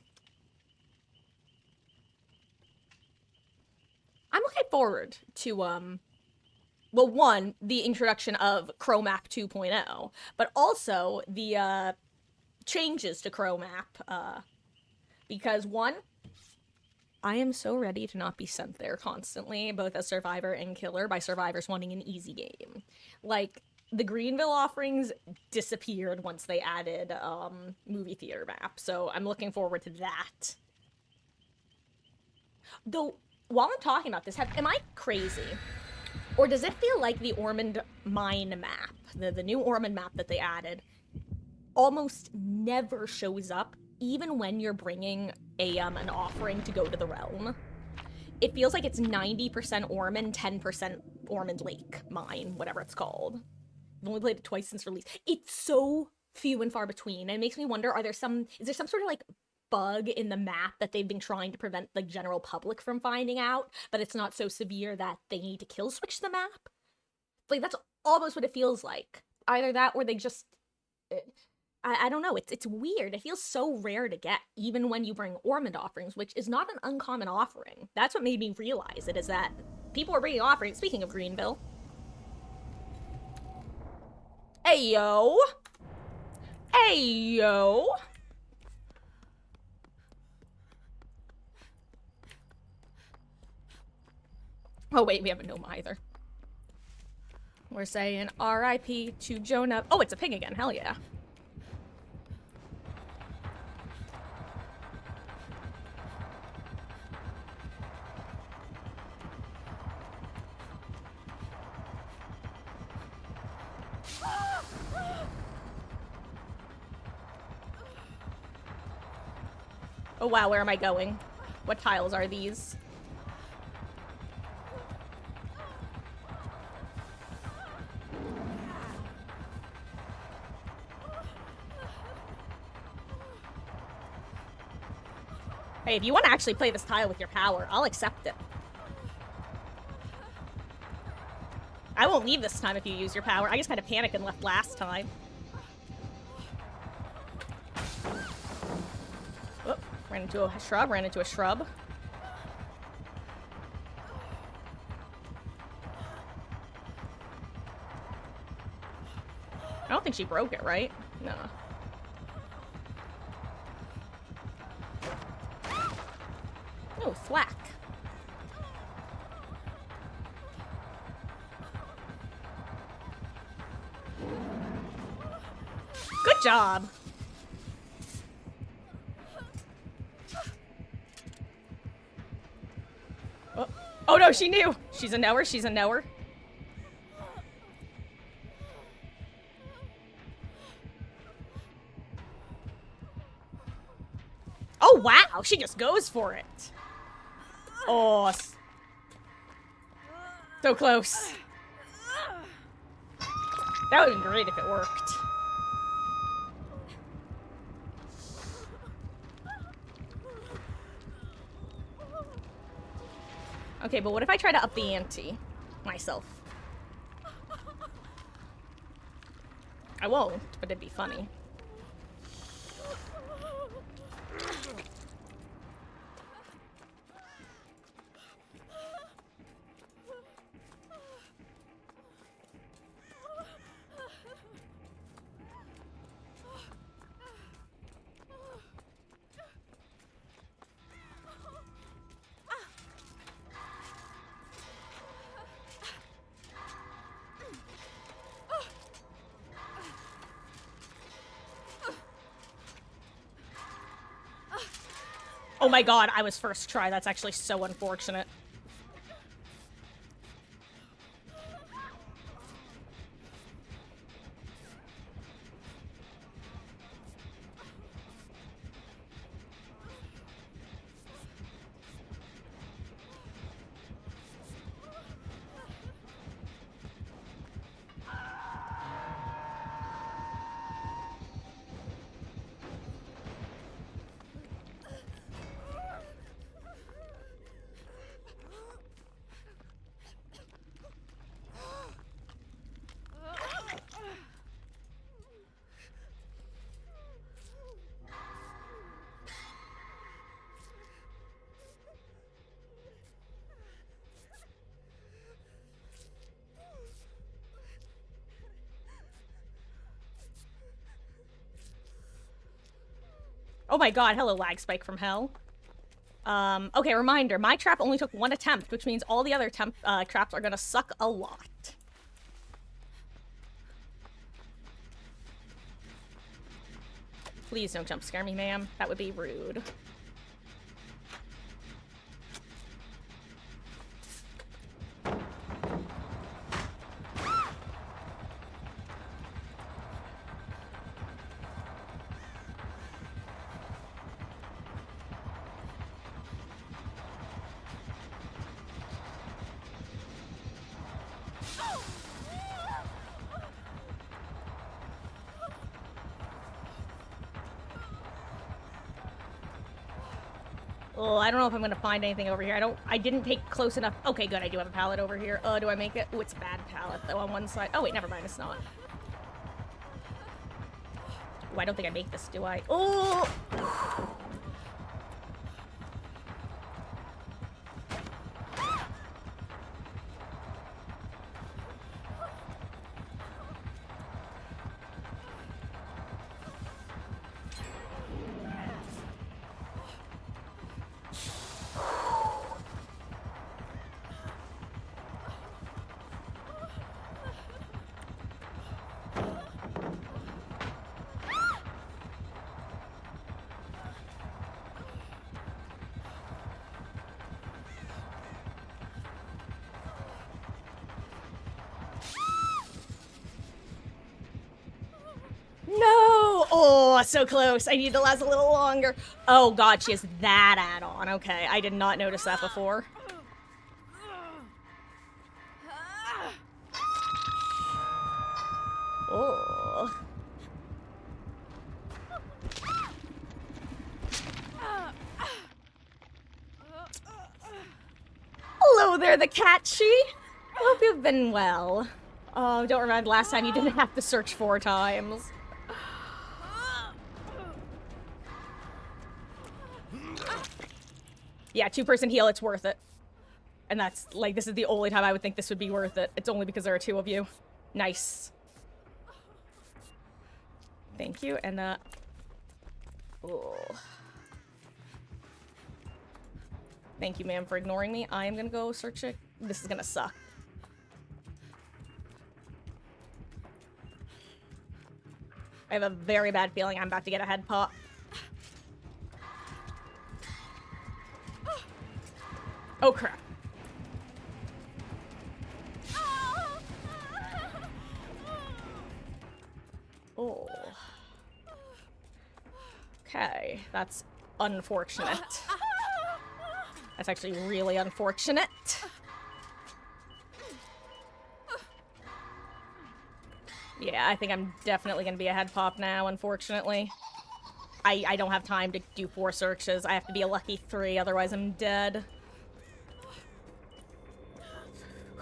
looking forward to, well, one, the introduction of Chrome app 2.0, but also the, changes to Chrome app, because one, I am so ready to not be sent there constantly, both as survivor and killer, by survivors wanting an easy game. Like, the Greenville offerings disappeared once they added, movie theater map, so I'm looking forward to that. Though, while I'm talking about this, am I crazy? Or does it feel like the Ormond Mine map, the new Ormond map that they added, almost never shows up, even when you're bringing an offering to go to the realm? It feels like it's 90% Ormond, 10% Ormond Lake Mine, whatever it's called. I've only played it twice since release. It's so few and far between, and it makes me wonder, is there some sort of, like, bug in the map that they've been trying to prevent the general public from finding out, but it's not so severe that they need to kill switch the map? Like, that's almost what it feels like. Either that or they just... I don't know, it's weird. It feels so rare to get, even when you bring Ormond offerings, which is not an uncommon offering. That's what made me realize it, is that people are bringing offerings. Speaking of Greenville. Hey, yo! Hey, yo! Oh, wait, we have a gnome either. We're saying R.I.P. to Jonah. Oh, it's a ping again. Hell yeah. Oh, wow, where am I going? What tiles are these? Hey, if you want to actually play this tile with your power, I'll accept it. I won't leave this time if you use your power. I just kind of panicked and left last time. Oh, ran into a shrub. I don't think she broke it, right? No. Oh, thwack. Good job. Oh, oh no, she knew. She's a knower. She's a knower. Oh wow, she just goes for it. Oh, so close. That would have been great if it worked. Okay, but what if I try to up the ante myself? I won't, but it'd be funny. Oh my god, I was first try. That's actually so unfortunate. Oh my god, hello lag spike from hell. Okay, reminder, my trap only took 1 attempt, which means all the other traps are gonna suck a lot. Please don't jump scare me, ma'am. That would be rude. Oh, I don't know if I'm gonna find anything over here. I didn't take close enough. Okay, good, I do have a pallet over here. Do I make it? Oh, it's a bad pallet, though, on one side. Oh, wait, never mind, it's not. Oh, I don't think I make this, do I? Oh! No! Oh, so close. I need to last a little longer. Oh god, she has that add-on. Okay, I did not notice that before. Oh. Hello there, the cat she. I hope you've been well. Oh, don't remember last time you didn't have to search 4 times. Yeah, 2-person heal, it's worth it. And that's, like, this is the only time I would think this would be worth it. It's only because there are 2 of you. Nice. Thank you, and, oh. Thank you, ma'am, for ignoring me. I am gonna go search it. This is gonna suck. I have a very bad feeling I'm about to get a head pop. Oh, crap. Oh. Okay, that's unfortunate. That's actually really unfortunate. Yeah, I think I'm definitely gonna be a head pop now, unfortunately. I don't have time to do 4 searches. I have to be a lucky 3, otherwise I'm dead.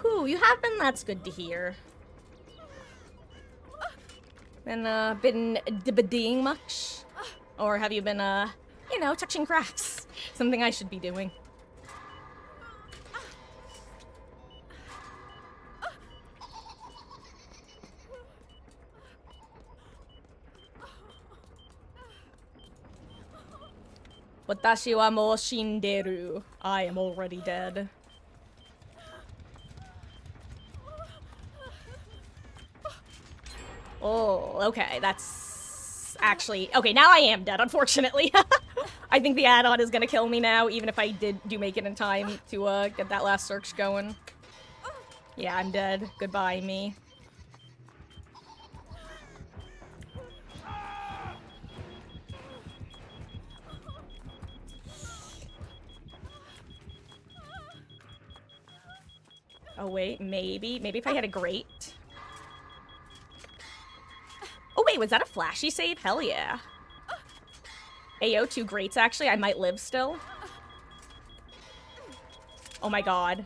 Whew, you have been? That's good to hear. Been dibba-deeing much? Or have you been, you know, touching cracks? Something I should be doing. Watashi wa mou shinderu. I am already dead. Oh, okay, that's actually... Okay, now I am dead, unfortunately. I think the add-on is gonna kill me now, even if I do make it in time to, get that last search going. Yeah, I'm dead. Goodbye, me. Oh, wait, maybe if I had a grate. Oh, wait, was that a flashy save? Hell yeah. Ayo, 2 grates, actually. I might live still. Oh my god.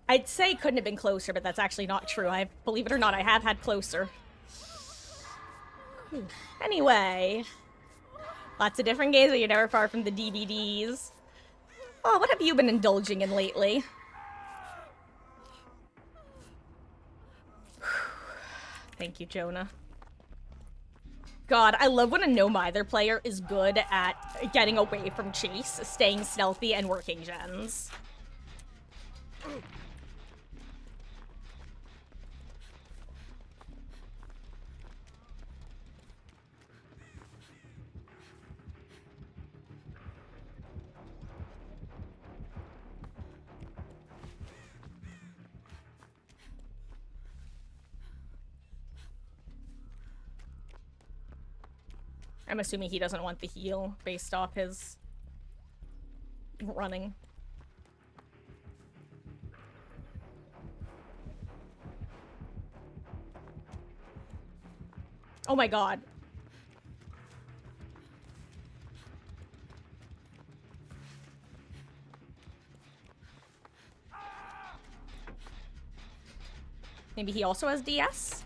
I'd say it couldn't have been closer, but that's actually not true. Believe it or not, I have had closer. Anyway. Lots of different games, but you're never far from the DVDs. Oh, what have you been indulging in lately? Thank you, Jonah. God, I love when a no-mither player is good at getting away from chase, staying stealthy, and working gens. I'm assuming he doesn't want the heal based off his running. Oh my god. Maybe he also has DS?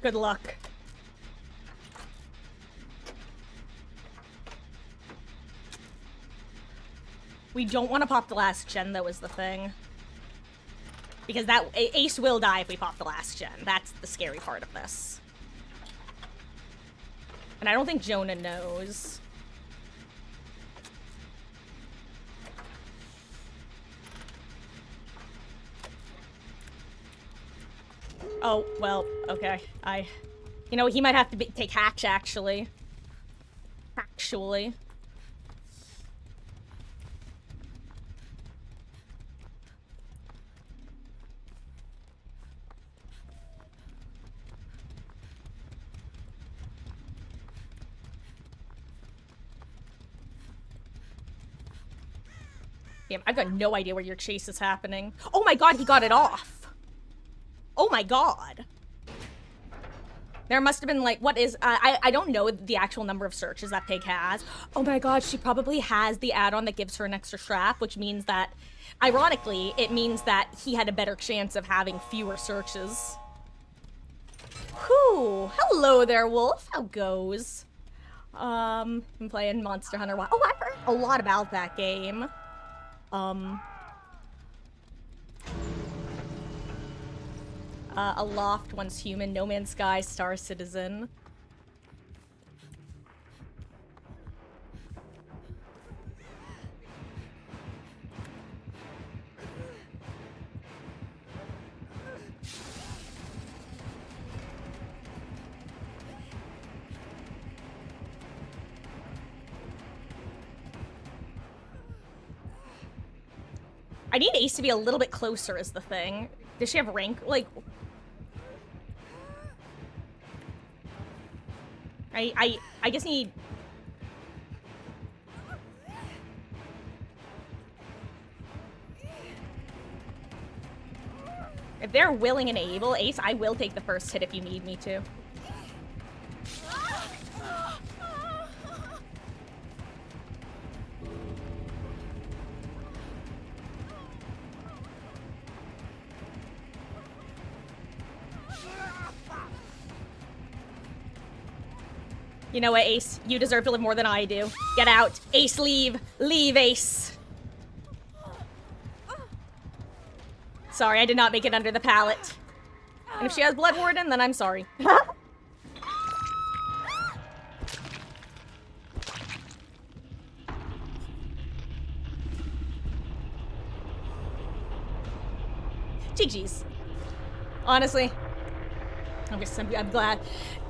Good luck. We don't want to pop the last gen, though, is the thing. Because that Ace will die if we pop the last gen. That's the scary part of this. And I don't think Jonah knows. Oh, well, okay. You know, he might have to take Hatch, actually. Actually. Damn, I've got no idea where your chase is happening. Oh my god, he got it off! Oh my god! There must have been, like, what is... I don't know the actual number of searches that Pig has. Oh my god, she probably has the add-on that gives her an extra strap, which means that... Ironically, it means that he had a better chance of having fewer searches. Whew! Hello there, Wolf! How goes? I'm playing Monster Hunter. Oh, I've heard a lot about that game. Aloft, Once Human, No Man's Sky, Star Citizen. I need Ace to be a little bit closer is the thing. Does she have rank? Like... I guess need... If they're willing and able, Ace, I will take the first hit if you need me to. You know what, Ace? You deserve to live more than I do. Get out. Ace, leave. Leave, Ace. Sorry, I did not make it under the pallet. And if she has Blood Warden, then I'm sorry. GG's. Honestly. I'm glad.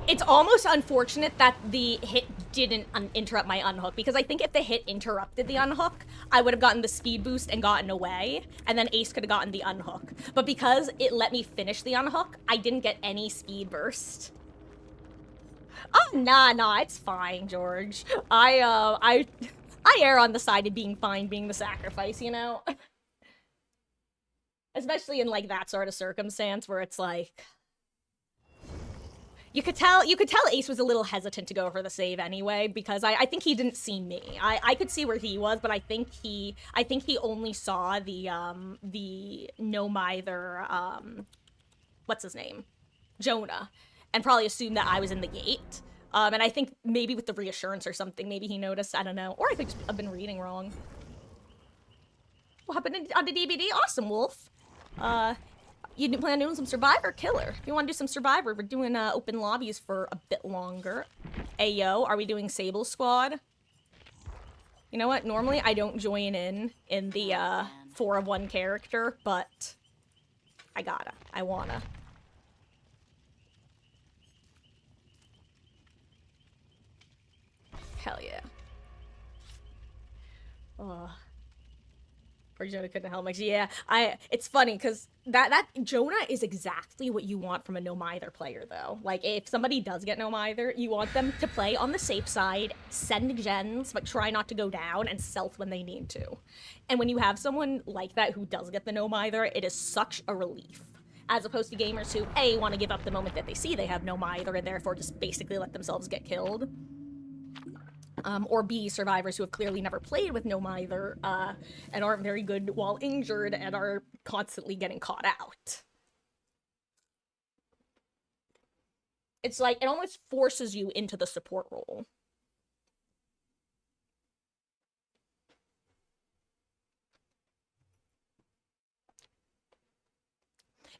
It's almost unfortunate that the hit didn't interrupt my unhook, because I think if the hit interrupted the unhook, I would have gotten the speed boost and gotten away, and then Ace could have gotten the unhook. But because it let me finish the unhook, I didn't get any speed burst. Oh, nah, it's fine, George. I err on the side of being fine being the sacrifice, you know? Especially in, like, that sort of circumstance where it's like... You could tell Ace was a little hesitant to go for the save anyway, because I think he didn't see me. I could see where he was, but I think he only saw the no mither, what's his name? Jonah, and probably assumed that I was in the gate. And I think maybe with the reassurance or something, maybe he noticed, I don't know. Or I could just have been reading wrong. What happened on the DVD? Awesome, Wolf. You plan on doing some Survivor? Killer. If you want to do some Survivor, we're doing open lobbies for a bit longer. Ayo, are we doing Sable Squad? You know what? Normally I don't join in the 4 of 1 character, but I gotta. I wanna. Hell yeah. Ugh. Or Jonah couldn't help me. Yeah, it's funny because that Jonah is exactly what you want from a no mither player, though. Like, if somebody does get no mither, you want them to play on the safe side, send gens, but try not to go down, and stealth when they need to. And when you have someone like that who does get the no mither, it is such a relief. As opposed to gamers who, A, want to give up the moment that they see they have no mither, and therefore just basically let themselves get killed. Or B, survivors who have clearly never played with no mither, and aren't very good while injured and are constantly getting caught out. It's like, it almost forces you into the support role.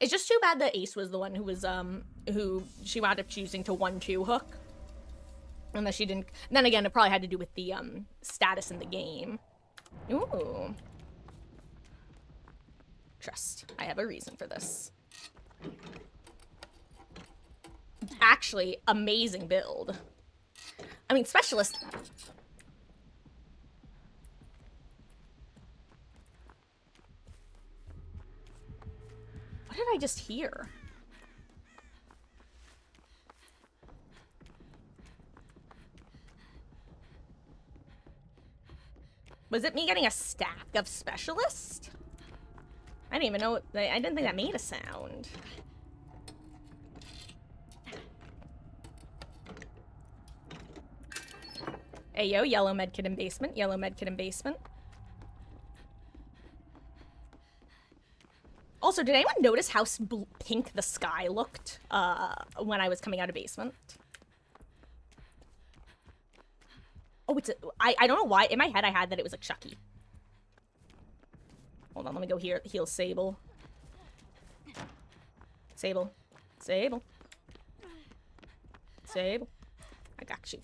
It's just too bad that Ace was the one who was, who she wound up choosing to 1-2 hook. And that she didn't... Then again, it probably had to do with the, status in the game. Ooh. Trust. I have a reason for this. Actually, amazing build. I mean, Specialist... What did I just hear? Was it me getting a stack of Specialist? I didn't even know. I didn't think that made a sound. Hey, yo, yellow medkit in basement. Yellow medkit in basement. Also, did anyone notice how pink the sky looked when I was coming out of basement? Oh, it's I don't know why. In my head, I had that it was a Chucky. Hold on, let me go here. Heal Sable. Sable. Sable. Sable. I got you.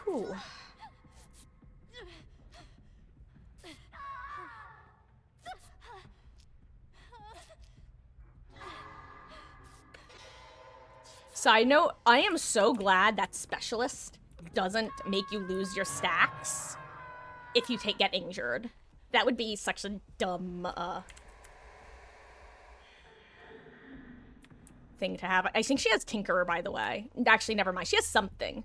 Whew. Side note, I am so glad that Specialist doesn't make you lose your stacks. if you get injured. That would be such a dumb, thing to have. I think she has Tinkerer, by the way. Actually, never mind. She has something.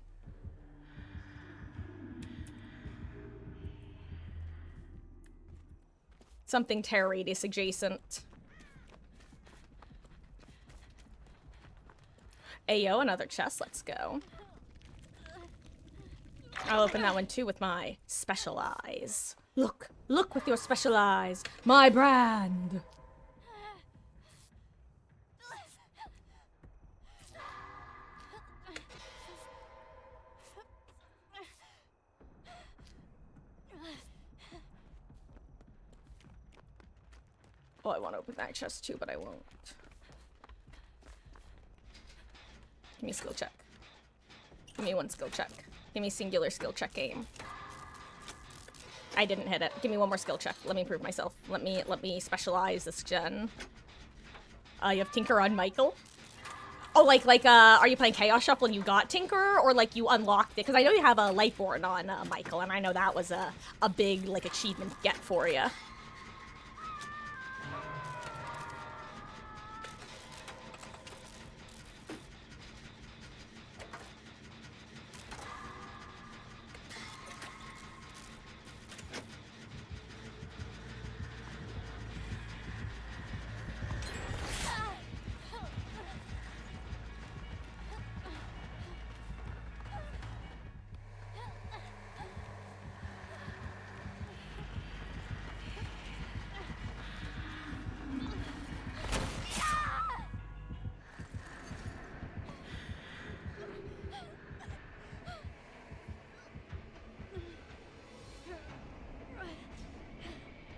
Something terror radius adjacent. Ayo, another chest. Let's go. I'll open that one too with my special eyes. Look, look with your special eyes. My brand. Oh, I want to open that chest too, but I won't. Give me a skill check. Give me one skill check. Give me singular skill check aim. I didn't hit it. Give me one more skill check. Let me prove myself. Let me specialize this gen. You have Tinker on Michael? Oh, are you playing Chaos Shuffle and you got Tinker, or like you unlocked it? Because I know you have a Lightborn on Michael, and I know that was a big like achievement get for you.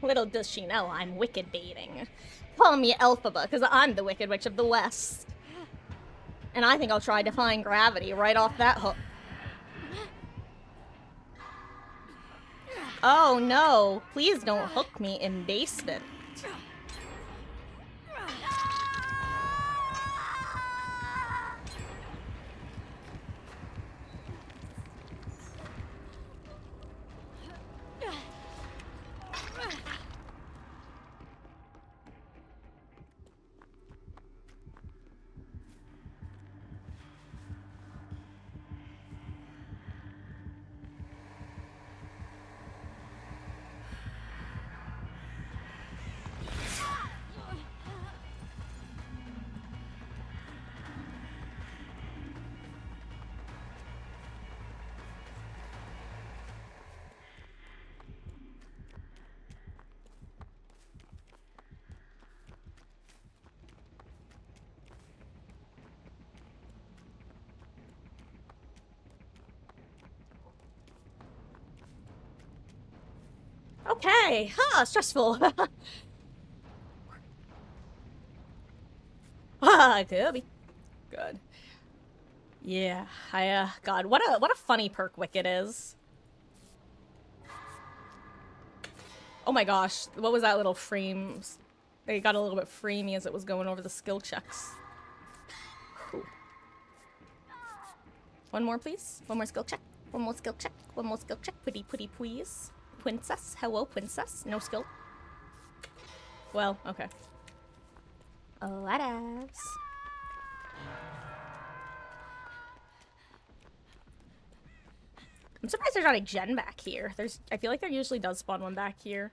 Little does she know I'm wicked baiting. Call me Elphaba, because I'm the Wicked Witch of the West. And I think I'll try defying gravity right off that hook. Oh no, please don't hook me in basement. Okay, stressful. Could be. Good. Yeah, God, what a funny perk Wicked is. Oh my gosh, what was that little frame? They got a little bit framey as it was going over the skill checks. Whew. One more, please. One more skill check. One more skill check. One more skill check. Pretty, please. Princess. Hello, princess. No skill. Well, okay. Oh, whatevs. I'm surprised there's not a gen back here. I feel like there usually does spawn one back here.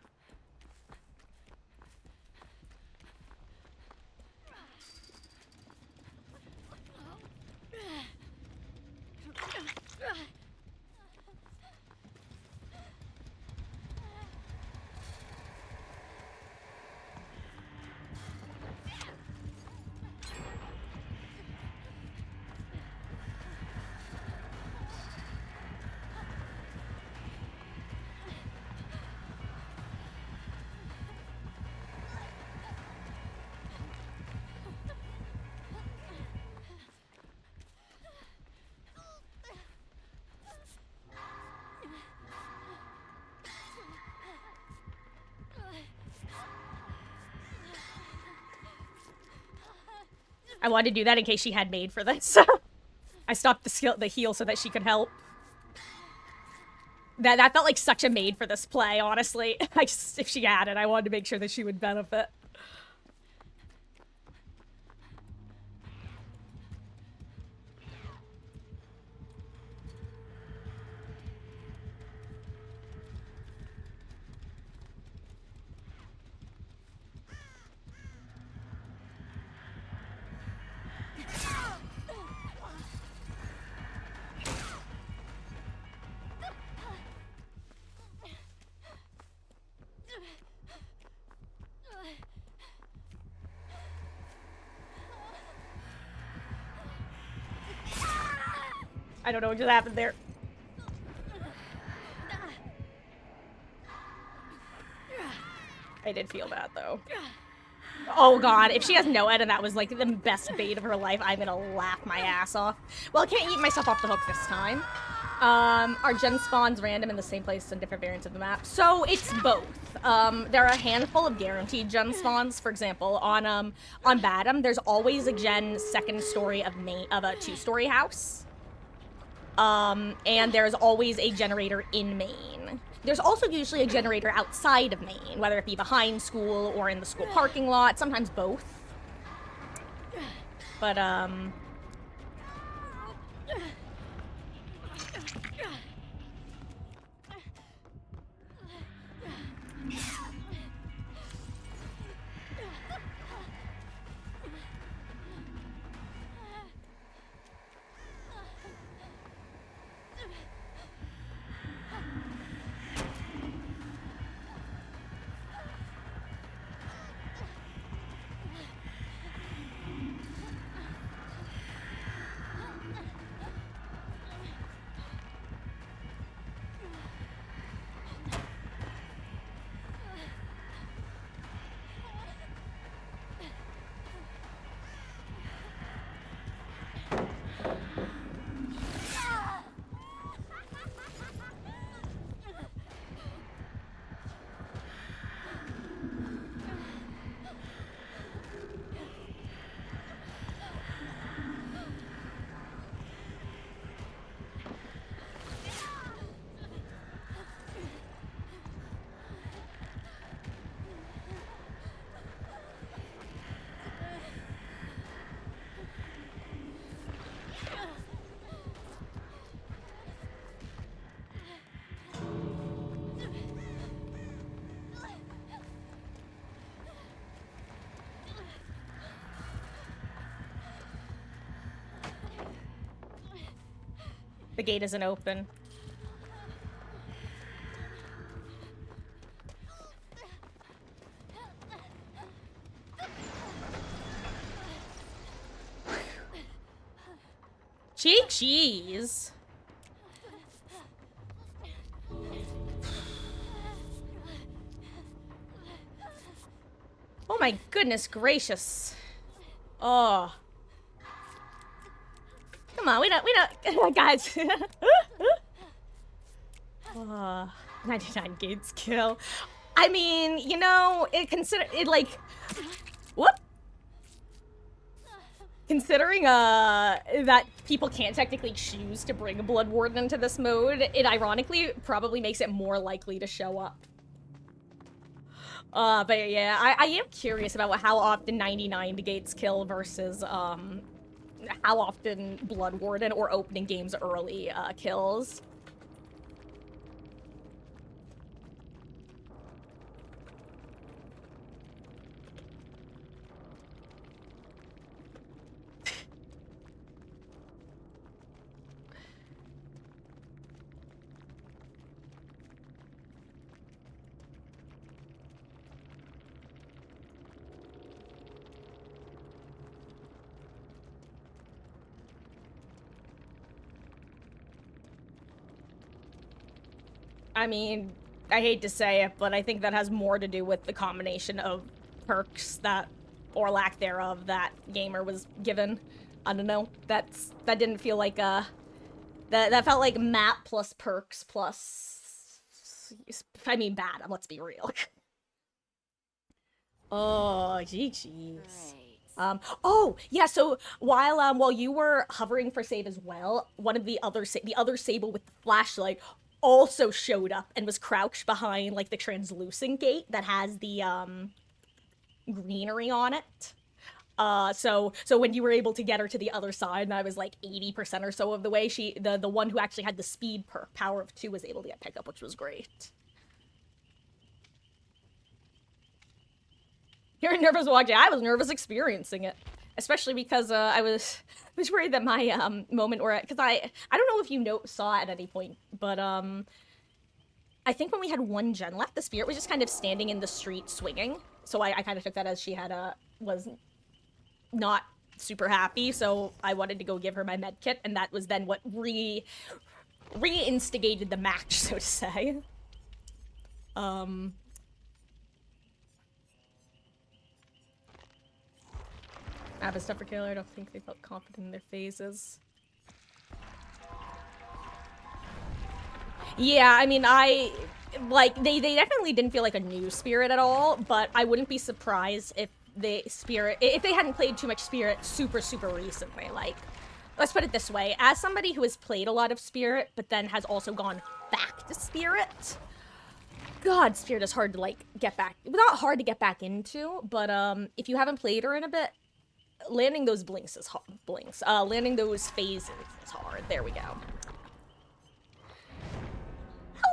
I wanted to do that in case she had made for this. I stopped the heal so that she could help. That felt like such a made for this play, honestly. If she had it, I wanted to make sure that she would benefit. I don't know what just happened there. I did feel that, though. Oh god, if she has no ed and that was like the best bait of her life, I'm gonna laugh my ass off. Well, I can't eat myself off the hook this time. Are gen spawns random in the same place in different variants of the map? So it's both. There are a handful of guaranteed gen spawns. For example, on Badham, there's always a gen second story of a two-story house. And there's always a generator in Maine. There's also usually a generator outside of Maine, whether it be behind school or in the school parking lot, sometimes both. But, the gate isn't open. Jeez. Oh my goodness gracious. Oh. Come on, we don't, guys. 99 gates kill. I mean, you know, whoop. Considering, that people can't technically choose to bring a Blood Warden into this mode, it ironically probably makes it more likely to show up. But yeah, I am curious about how often 99 gates kill versus, how often Blood Warden or opening games early, kills. I mean, I hate to say it, but I think that has more to do with the combination of perks that, or lack thereof, that Gamer was given. I don't know. That didn't feel like that felt like map plus perks plus. I mean, bad. Let's be real. Oh, jeez. Oh, yeah, so while you were hovering for save as well, one of the other Sable with the flashlight also showed up and was crouched behind like the translucent gate that has the greenery on it. So when you were able to get her to the other side, and I was like 80% or so of the way, the one who actually had the speed perk, power of 2, was able to get pickup, which was great. You're nervous watching. I was nervous experiencing it, especially because I was worried that my moment where, because I don't know if you saw at any point, but I think when we had one gen left, the spirit was just kind of standing in the street swinging. So I kind of took that as she had was not super happy. So I wanted to go give her my med kit, and that was then what re-instigated the match, so to say. Abba stuff for killer. I don't think they felt confident in their phases. Yeah, I mean, they definitely didn't feel like a new spirit at all, but I wouldn't be surprised if if they hadn't played too much spirit super recently. Like, let's put it this way, as somebody who has played a lot of spirit, but then has also gone back to spirit, God, spirit is hard to, like, get back, not hard to get back into, but if you haven't played her in a bit, landing those blinks is hard. Landing those phases is hard. There we go.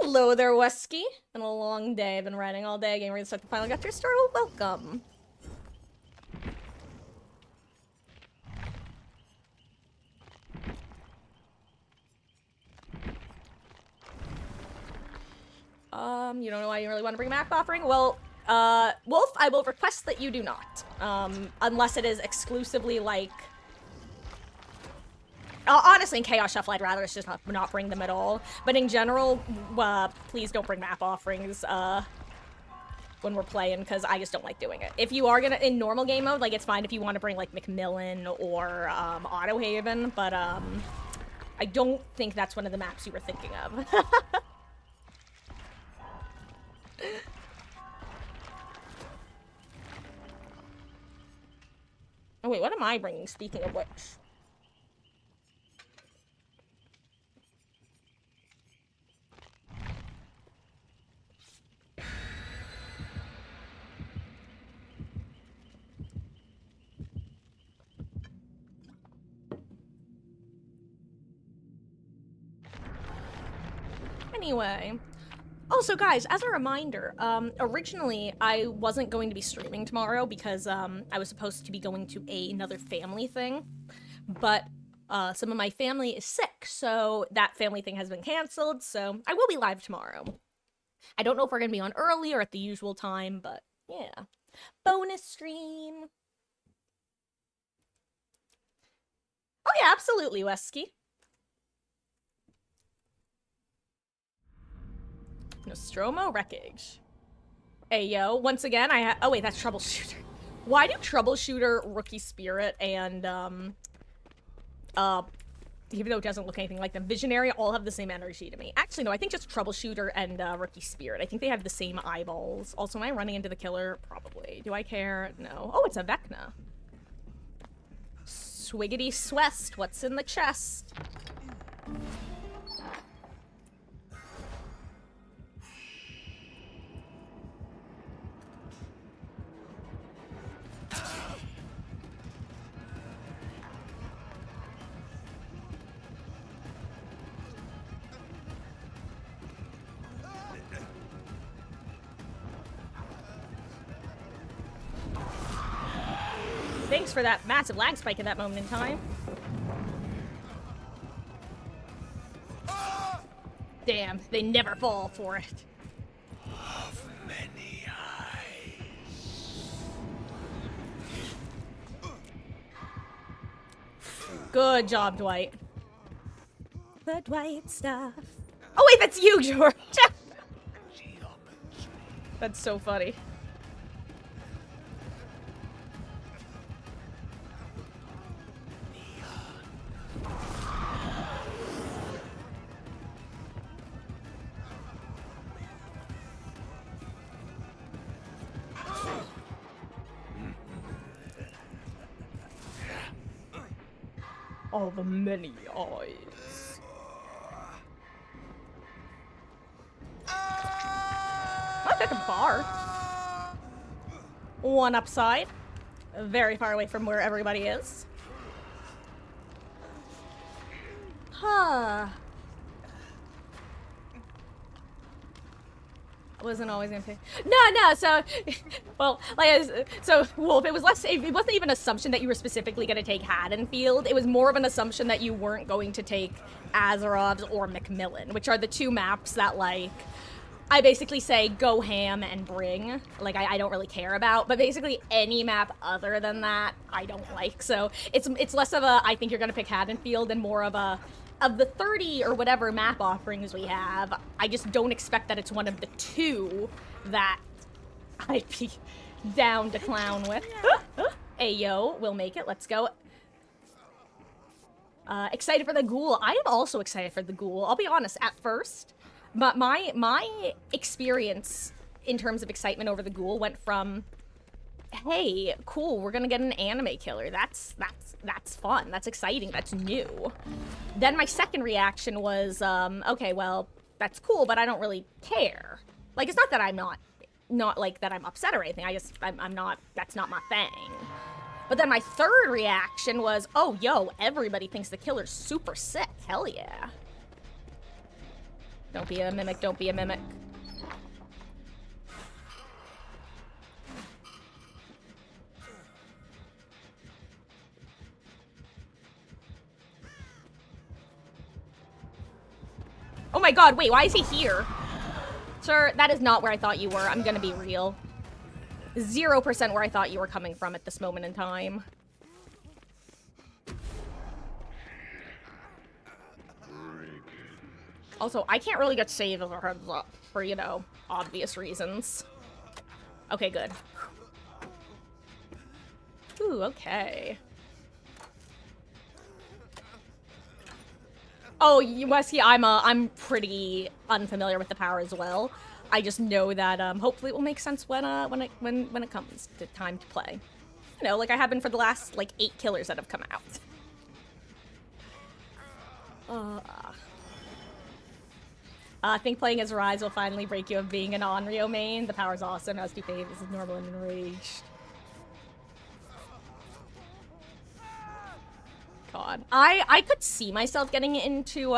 Hello there, Wesky. Been a long day. I've been writing all day. Getting ready to start the final got your story. Well, welcome. You don't know why you really want to bring a map offering? Well, Wolf, I will request that you do not. Unless it is exclusively, like... honestly, in Chaos Shuffle, I'd rather just not bring them at all. But in general, please don't bring map offerings, when we're playing, because I just don't like doing it. If you are gonna, in normal game mode, like, it's fine if you want to bring, like, Macmillan or, Auto Haven, but, I don't think that's one of the maps you were thinking of. Oh, wait, what am I bringing, speaking of which? Anyway. Also, guys, as a reminder, originally I wasn't going to be streaming tomorrow because I was supposed to be going to another family thing, but some of my family is sick, so that family thing has been canceled, so I will be live tomorrow. I don't know if we're going to be on early or at the usual time, but yeah. Bonus stream. Oh yeah, absolutely, Wesky. Nostromo Wreckage. Hey, yo. Once again, oh, wait, that's Troubleshooter. Why do Troubleshooter, Rookie Spirit, and, even though it doesn't look anything like them, Visionary all have the same energy to me? Actually, no, I think just Troubleshooter and, Rookie Spirit. I think they have the same eyeballs. Also, am I running into the killer? Probably. Do I care? No. Oh, it's a Vecna. Swiggity Swest. What's in the chest? Thanks for that massive lag spike at that moment in time. Damn, they never fall for it. Of many eyes. Good job, Dwight. The Dwight stuff. Oh wait, that's you, George. That's so funny. All the many eyes. far. One upside. Very far away from where everybody is. Huh. I wasn't always gonna pick. No, so, well, so, Wolf, it wasn't even an assumption that you were specifically gonna take Haddonfield. It was more of an assumption that you weren't going to take Azerov's or Macmillan, which are the two maps that, like, I basically say go ham and bring. Like, I don't really care about, but basically any map other than that, I don't like. So it's less of a, I think you're gonna pick Haddonfield and more of a, of the 30 or whatever map offerings we have, I just don't expect that it's one of the two that I'd be down to clown with. Ayo, we'll make it, let's go. Excited for the ghoul. I am also excited for the ghoul. I'll be honest, at first, but my experience in terms of excitement over the ghoul went from, hey, cool, we're gonna get an anime killer. That's fun. That's exciting. That's new. Then my second reaction was, okay, well, that's cool, but I don't really care. Like, it's not that I'm not like that I'm upset or anything. I'm not, that's not my thing. But then my third reaction was, oh, yo, everybody thinks the killer's super sick. Hell yeah. Don't be a mimic, don't be a mimic. Oh my god, wait, why is he here? Sir, that is not where I thought you were. I'm gonna be real. 0% where I thought you were coming from at this moment in time. Also, I can't really get saved as a heads up for, you know, obvious reasons. Okay, good. Ooh, okay. Oh, Wesky, I'm pretty unfamiliar with the power as well. I just know that hopefully it will make sense when it comes to time to play. You know, like I have been for the last like 8 killers that have come out. I think playing as Rise will finally break you of being an Onryo main. The power's awesome, as do Faves is normal and enraged. God. I could see myself getting into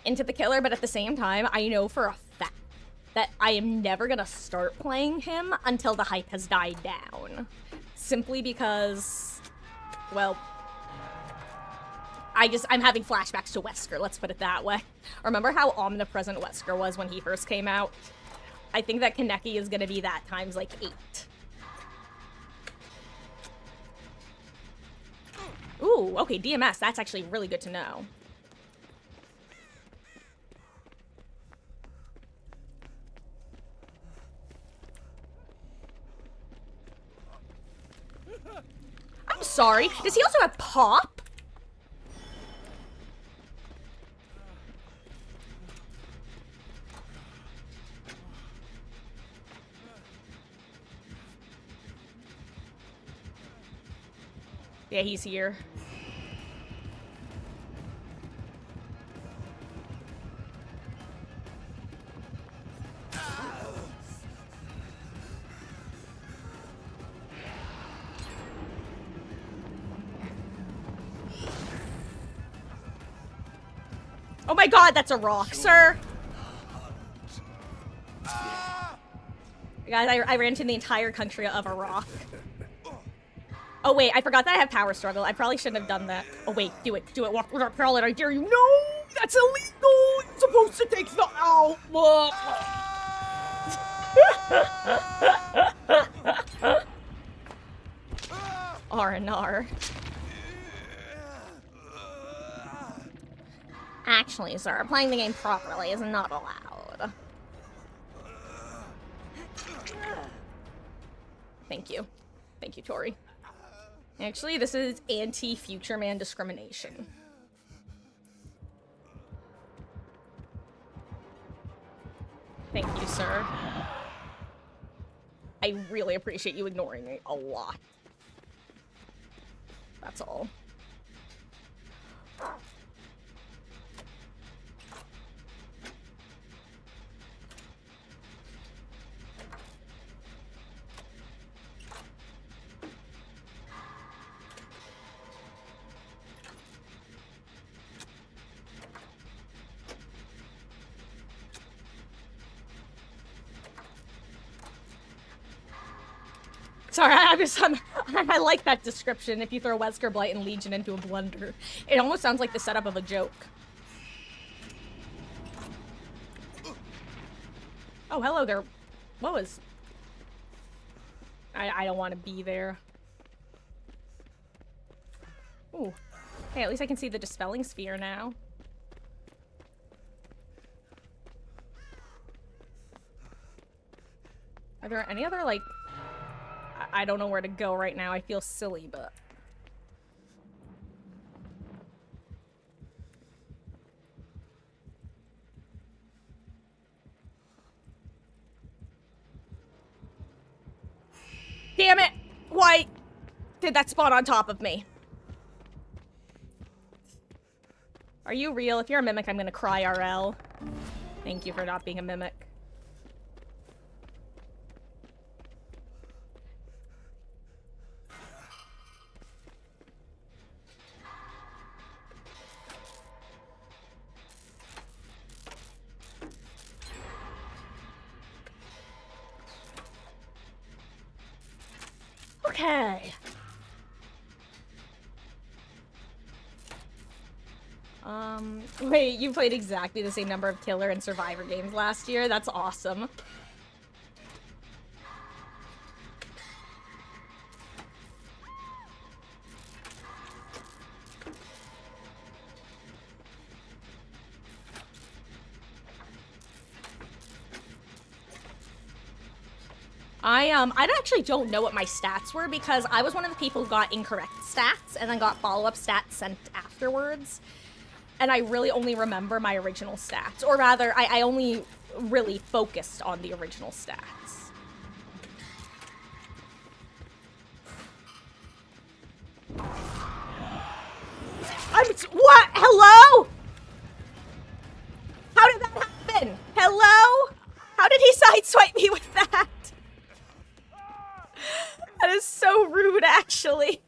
the killer, but at the same time, I know for a fact that I am never gonna start playing him until the hype has died down. Simply because, well, I'm having flashbacks to Wesker, let's put it that way. Remember how omnipresent Wesker was when he first came out? I think that Kaneki is gonna be that times like 8. Ooh, okay, DMS, that's actually really good to know. I'm sorry, does he also have pop? Yeah, he's here. Oh my god, that's a rock, sir! Guys, I ran into the entire country of a rock. Oh wait, I forgot that I have power struggle. I probably shouldn't have done that. Oh wait, do it. Walk with our Prowler, I dare you. No! That's illegal! It's supposed to take the out! R&R. Actually, sir, playing the game properly is not allowed. Thank you. Thank you, Tori. Actually, this is anti-Future Man discrimination. Thank you, sir. I really appreciate you ignoring me a lot. That's all. Sorry, I like that description. If you throw Wesker, Blight, and Legion into a blender. It almost sounds like the setup of a joke. Oh, hello there. What was... I don't want to be there. Ooh. Hey, at least I can see the Dispelling Sphere now. Are there any other, like... I don't know where to go right now. I feel silly, but... Damn it! Why did that spawn on top of me? Are you real? If you're a mimic, I'm gonna cry RL. Thank you for not being a mimic. Okay. Wait, you played exactly the same number of Killer and Survivor games last year? That's awesome. I actually don't know what my stats were because I was one of the people who got incorrect stats and then got follow-up stats sent afterwards. And I really only remember my original stats. Or rather, I only really focused on the original stats. What? Hello? How did that happen? Hello? How did he sideswipe me with that? That is so rude, actually.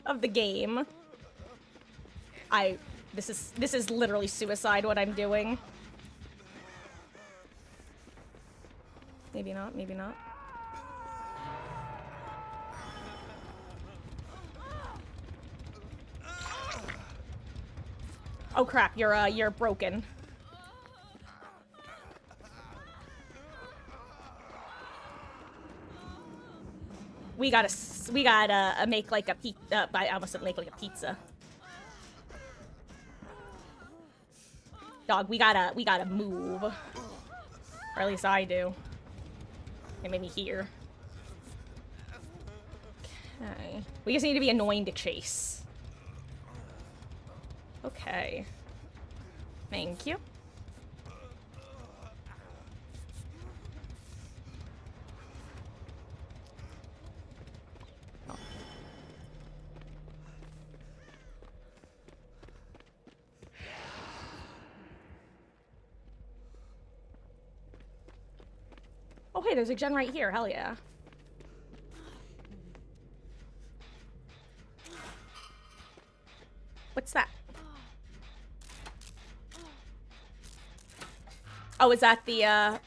Of the game. This is literally suicide what I'm doing. Maybe not, maybe not. Oh crap, you're broken. We gotta make like a pizza. I almost said make like a pizza. Dog, we gotta move. Or at least I do. It made me hear. Okay. We just need to be annoying to chase. Okay. Thank you. Oh, hey, there's a gen right here. Hell yeah. What's that? Oh, is that the,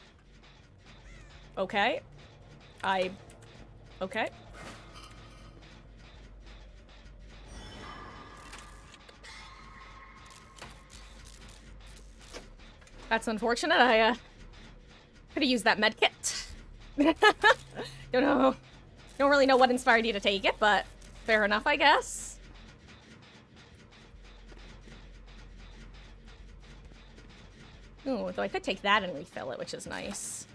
okay. Okay. That's unfortunate. I, could have used that med kit. Don't know. Don't really know what inspired you to take it, but fair enough, I guess. Ooh, though I could take that and refill it, which is nice.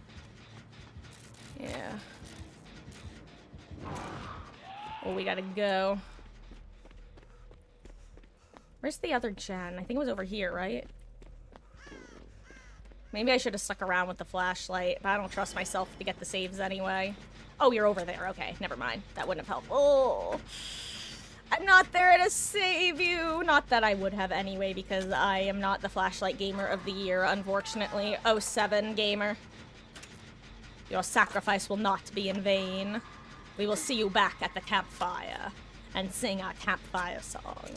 Yeah. Oh, we gotta go. Where's the other gen? I think it was over here, right? Maybe I should have stuck around with the flashlight, but I don't trust myself to get the saves anyway. Oh, you're over there. Okay, never mind. That wouldn't have helped. Oh, I'm not there to save you. Not that I would have anyway, because I am not the flashlight gamer of the year, unfortunately. 07 gamer. Your sacrifice will not be in vain. We will see you back at the campfire and sing our campfire song.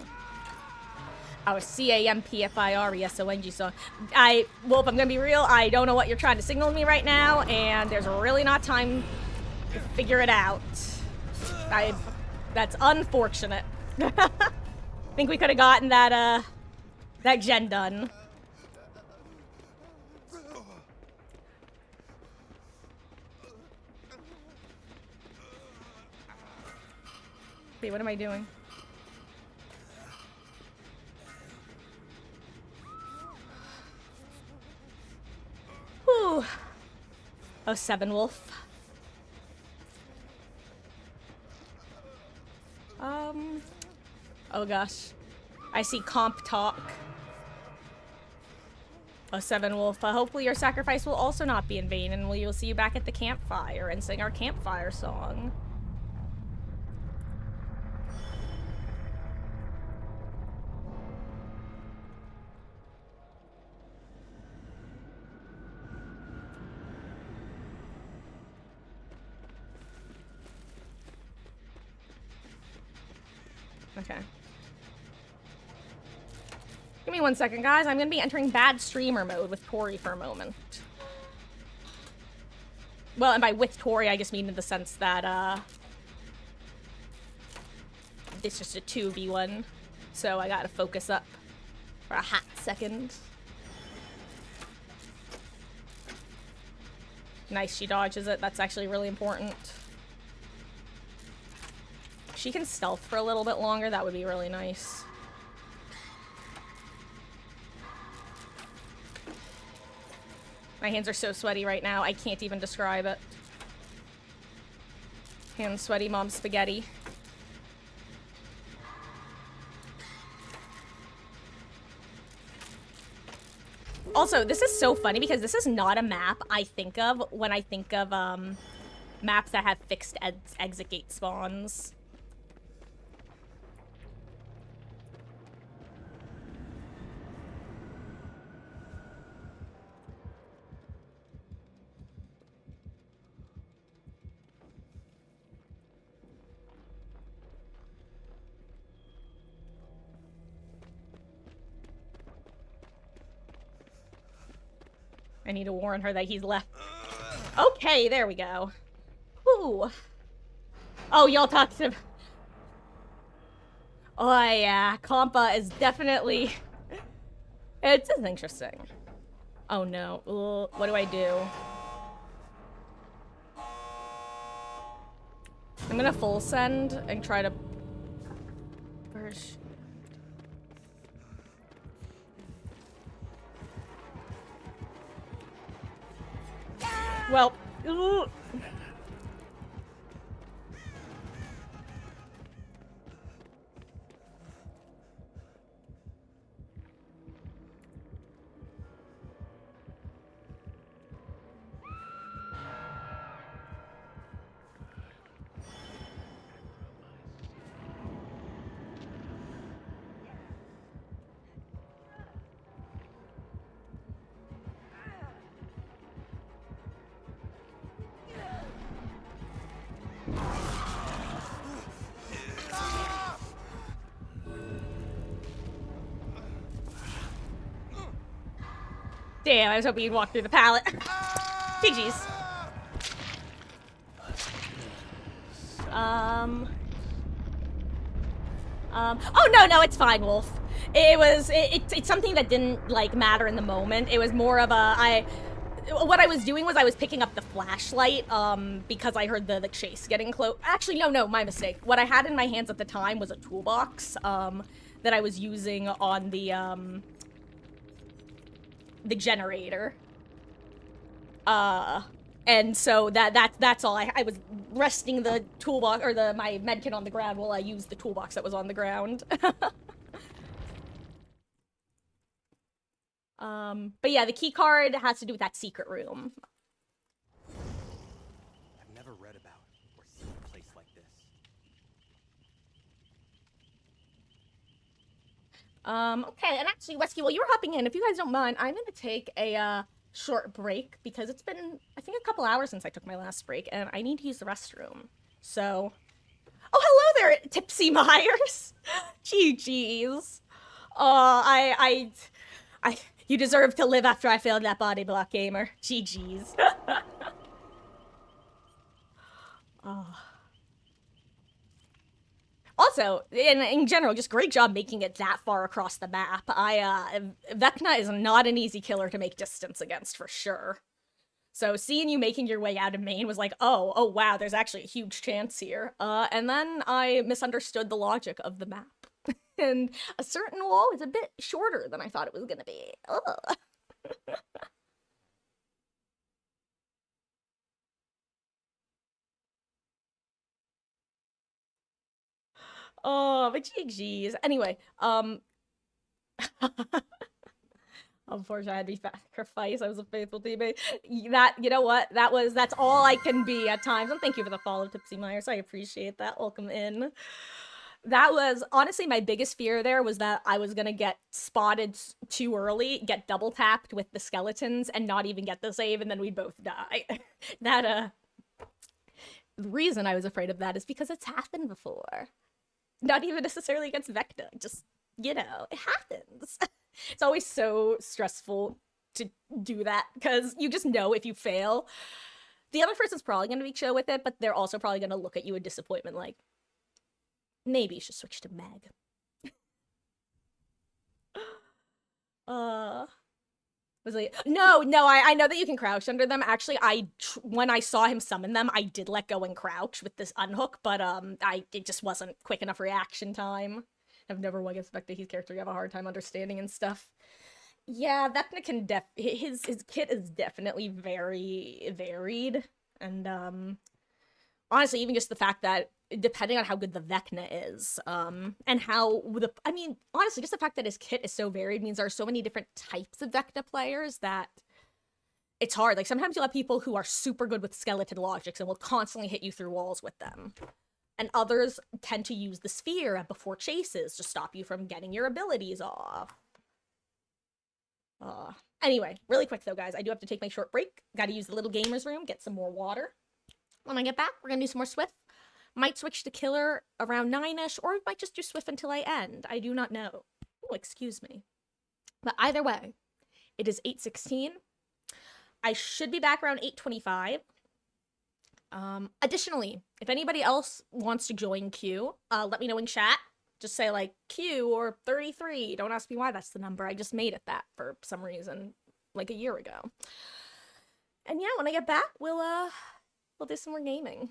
Our CAMPFIRESONG song. Well, if I'm gonna be real, I don't know what you're trying to signal to me right now, and there's really not time figure it out. That's unfortunate. Think we could have gotten that gen done. Wait, what am I doing? Whew. Oh, Seven Wolf. Oh gosh. I see comp talk. Oh, Seven Wolf. Hopefully your sacrifice will also not be in vain, and we will see you back at the campfire and sing our campfire song. Okay. Give me 1 second, guys. I'm gonna be entering bad streamer mode with Tori for a moment. Well, and by with Tori, I just mean in the sense that, it's just a 2v1. So I gotta focus up for a hot second. Nice, she dodges it. That's actually really important. If she can stealth for a little bit longer, that would be really nice. My hands are so sweaty right now, I can't even describe it. Hands sweaty, mom spaghetti. Also, this is so funny because this is not a map I think of when I think of maps that have fixed exit gate spawns. I need to warn her that he's left. Okay, there we go. Ooh. Oh, y'all talked to... Oh, yeah. Compa is definitely... It's interesting. Oh, no. Ugh, what do I do? I'm gonna full send and try to... Where's... Well, ooh. Damn, I was hoping you'd walk through the pallet. GG's. Oh, no, it's fine, Wolf. It's something that didn't, like, matter in the moment. It was more of what I was doing was I was picking up the flashlight, because I heard the chase getting close. Actually, no, my mistake. What I had in my hands at the time was a toolbox, that I was using on the generator. And so that's all. I was resting the toolbox, or my medkit on the ground while I used the toolbox that was on the ground. But yeah, the key card has to do with that secret room. I've never read about or seen a place like this. Okay, and actually, Wesky, while you were hopping in, if you guys don't mind, I'm gonna take a, short break, because it's been, I think, a couple hours since I took my last break, and I need to use the restroom. So... Oh, hello there, Tipsy Myers! GG's. You deserve to live after I failed that body block, gamer. GG's. Also, in general, just great job making it that far across the map. Vecna is not an easy killer to make distance against for sure. So seeing you making your way out of Maine was like, oh wow, there's actually a huge chance here. And then I misunderstood the logic of the map. And a certain wall is a bit shorter than I thought it was gonna be. Ugh. Oh, but GG's. Anyway, unfortunately, I had to be sacrificed. I was a faithful teammate. That, you know what? That's all I can be at times. And thank you for the follow, Tipsy Myers. I appreciate that. Welcome in. That was honestly my biggest fear there was that I was gonna get spotted too early, get double tapped with the skeletons, and not even get the save, and then we'd both die. That, the reason I was afraid of that is because it's happened before. Not even necessarily against Vecna, just, you know, it happens. It's always so stressful to do that because you just know if you fail, the other person's probably going to be chill with it, but they're also probably going to look at you in disappointment like, maybe you should switch to Meg. Was like, no, I know that you can crouch under them. Actually, when I saw him summon them, I did let go and crouch with this unhook, but it just wasn't quick enough reaction time. I've never once expected his character to have a hard time understanding and stuff. Yeah, Vecna can his kit is definitely very varied, and honestly, even just the fact that depending on how good the Vecna is, and I mean, honestly, just the fact that his kit is so varied means there are so many different types of Vecna players that it's hard. Like, sometimes you'll have people who are super good with skeleton logics and will constantly hit you through walls with them. And others tend to use the sphere before chases to stop you from getting your abilities off. Anyway, really quick though, guys, I do have to take my short break. Gotta use the little gamer's room, get some more water. When I get back, we're gonna do some more Swift. Might switch to Killer around 9ish, or we might just do Swift until I end. I do not know. Oh, excuse me. But either way, it is 8:16. I should be back around 8:25. Additionally, if anybody else wants to join Q, let me know in chat. Just say like Q or 33. Don't ask me why that's the number. I just made it that for some reason, like a year ago. And yeah, when I get back, we'll do some more gaming.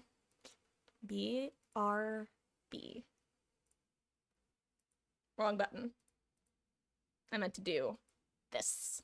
BRB. Wrong button. I meant to do this.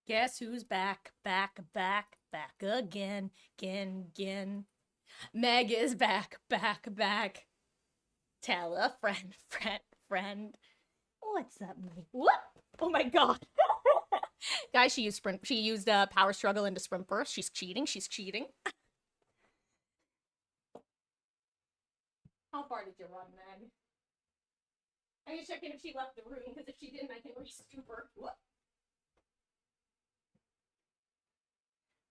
Guess who's back, back, back, back again, again, again. Meg is back, back, back. Tell a friend, friend, friend. What's up, Meg? What? Oh my god. Guys, she used sprint. She used power struggle into sprint burst. She's cheating. She's cheating. How far did you run, Meg? I need to check in if she left the room, because if she didn't, I can re-scoop her. What?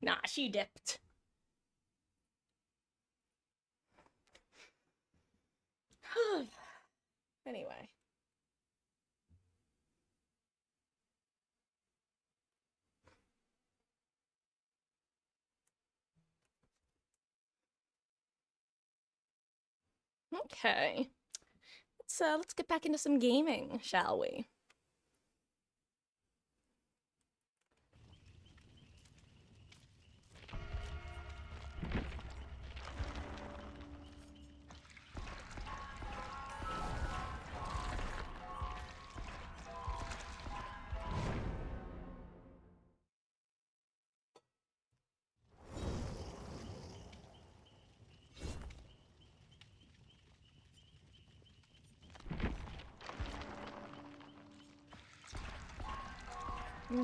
Nah, she dipped. Anyway. Okay. Let's get back into some gaming, shall we? I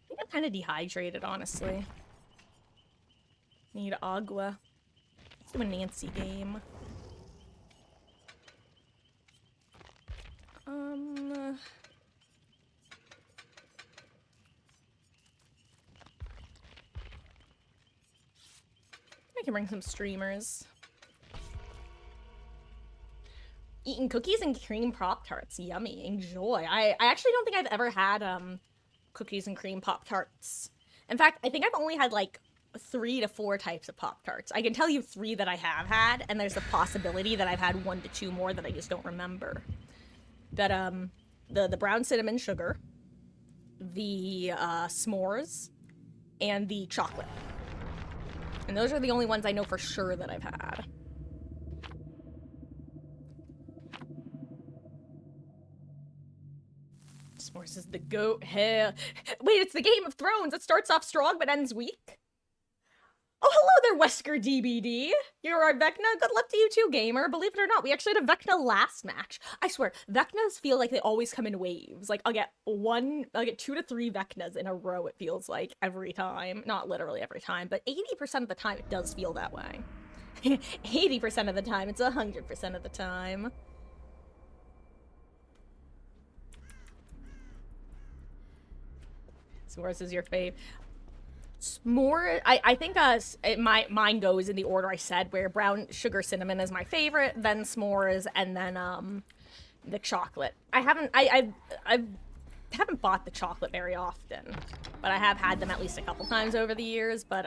think I'm kind of dehydrated, honestly. Need agua. Let's do a Nancy game. I can bring some streamers. Eating cookies and cream Pop-Tarts. Yummy. Enjoy. I actually don't think I've ever had cookies and cream Pop-Tarts. In fact, I think I've only had like 3 to 4 types of Pop-Tarts. I can tell you 3 that I have had, and there's a possibility that I've had 1 to 2 more that I just don't remember. But the brown cinnamon sugar, the s'mores, and the chocolate. And those are the only ones I know for sure that I've had. S'mores is the goat. Hell. Wait, it's the Game of Thrones. It starts off strong but ends weak. Oh, hello there, Wesker DBD. You're our Vecna. Good luck to you too, gamer. Believe it or not, we actually had a Vecna last match. I swear, Vecnas feel like they always come in waves. Like, I'll get 2 to 3 Vecnas in a row, it feels like, every time. Not literally every time, but 80% of the time it does feel that way. 80% of the time, it's 100% of the time. S'mores is your fave. S'more, I think mine goes in the order I said, where brown sugar cinnamon is my favorite, then s'mores, and then the chocolate. I haven't bought the chocolate very often, but I have had them at least a couple times over the years. But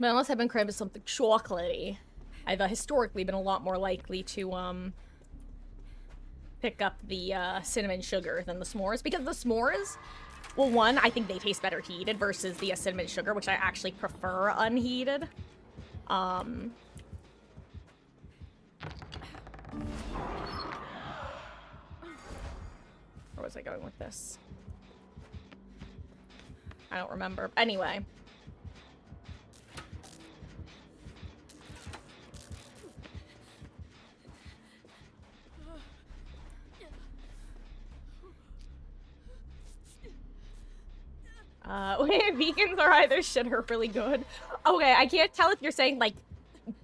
unless I've been craving something chocolatey, I've historically been a lot more likely to pick up the cinnamon sugar than the s'mores, because the s'mores, well, one, I think they taste better heated versus the cinnamon sugar, which I actually prefer unheated. Where was I going with this? I don't remember. Anyway. Vegans are either shit or really good. Okay, I can't tell if you're saying like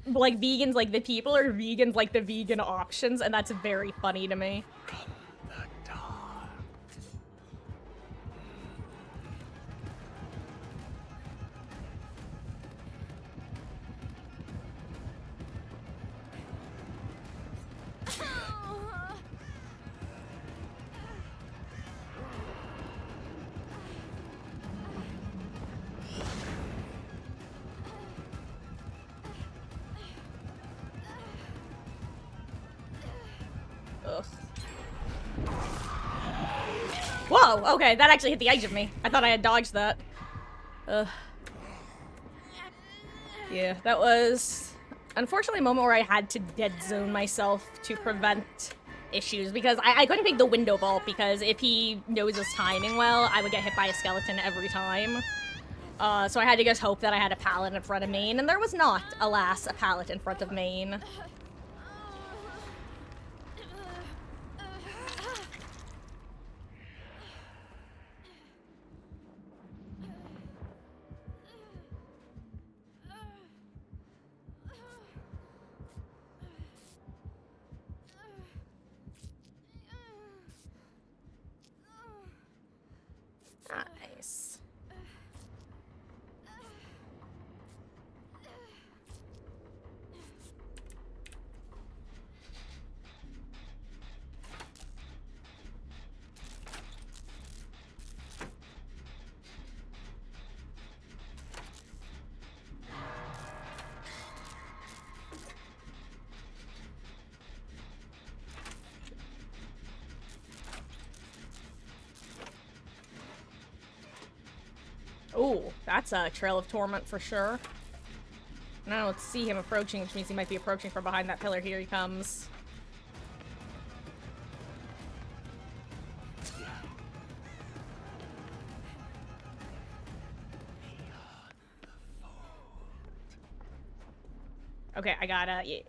vegans like the people or vegans like the vegan options, and that's very funny to me. Ugh. Whoa, okay, that actually hit the edge of me. I thought I had dodged that. Yeah, that was unfortunately a moment where I had to dead zone myself to prevent issues because I couldn't pick the window vault because if he knows his timing well, I would get hit by a skeleton every time. So I had to just hope that I had a pallet in front of Maine, and there was not, alas, a pallet in front of Maine. Nice. Ooh, that's a Trail of Torment for sure. And I don't see him approaching, which means he might be approaching from behind that pillar. Here he comes. Okay, I gotta... Yeah.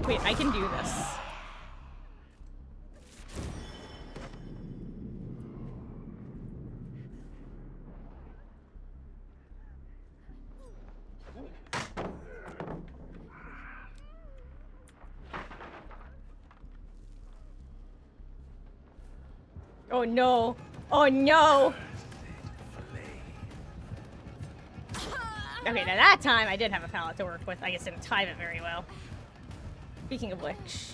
Wait, I can do this. Oh no! Oh no! Okay, now that time I did have a pallet to work with. I just didn't time it very well. Speaking of which...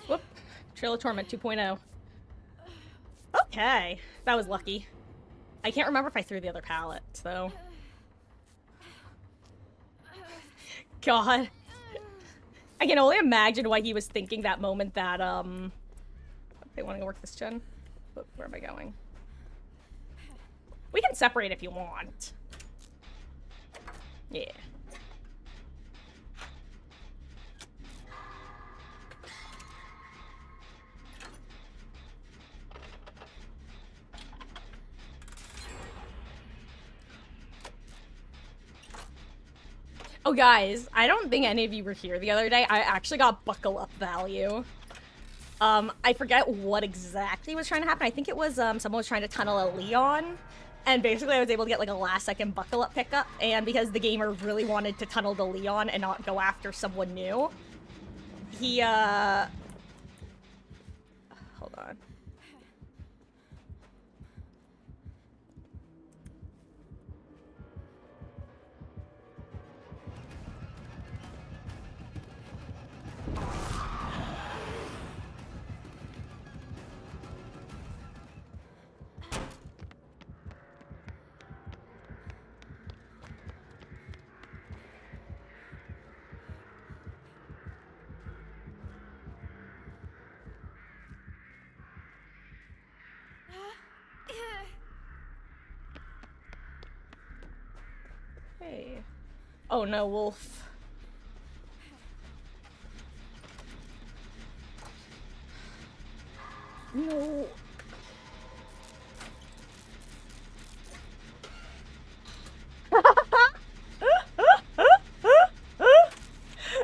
Whoop. Trail of Torment 2.0. Okay. That was lucky. I can't remember if I threw the other pallet, though. God. I can only imagine why he was thinking that moment that, they want to work this gen. Where am I going? We can separate if you want. Yeah. Oh, guys, I don't think any of you were here the other day. I actually got buckle up value. I forget what exactly was trying to happen. I think it was, someone was trying to tunnel a Leon. And basically I was able to get like a last second buckle up pickup. And because the gamer really wanted to tunnel the Leon and not go after someone new, he, hold on. Hey. Oh no, Wolf. No.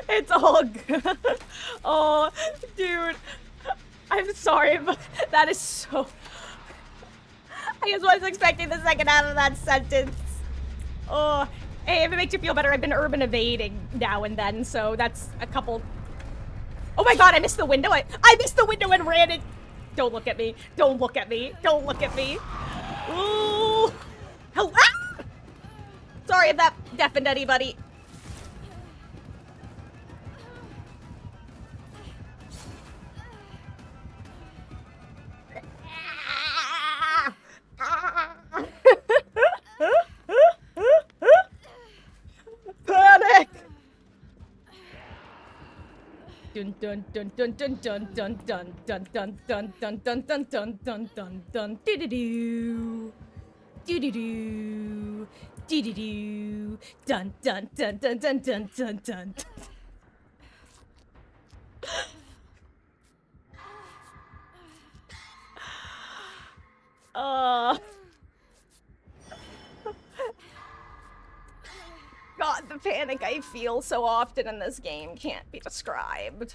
It's all good. Oh, dude. I'm sorry, but that is so... I just wasn't expecting the second half of that sentence. Oh, hey, if it makes you feel better, I've been urban evading now and then, so that's a couple... Oh my god, I missed the window. I missed the window and ran it. Don't look at me. Don't look at me. Don't look at me. Ooh. Hello. Ah! Sorry if that deafened anybody. Panic. Dun dun dun dun dun dun dun dun dun dun dun dun dun dun dun dun dun dun doo doo doo doo doo doo doo doo doo dun dun dun dun dun dun dun dun. God, the panic I feel so often in this game can't be described.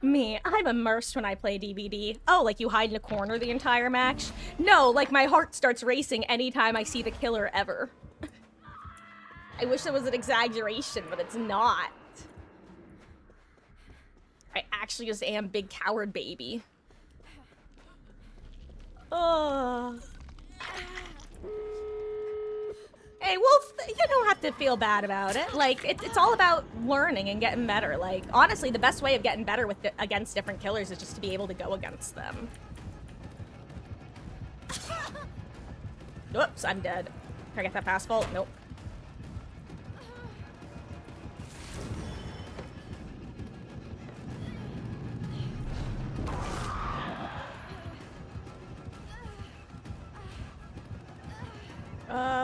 Me, I'm immersed when I play DVD. Oh, like you hide in a corner the entire match? No, like my heart starts racing anytime I see the killer ever. I wish it was an exaggeration, but it's not. I actually just am big coward baby. Oh. Hey, Wolf, you don't have to feel bad about it. Like, it's all about learning and getting better. Like, honestly, the best way of getting better against different killers is just to be able to go against them. Oops, I'm dead. Can I get that pass fault? Nope.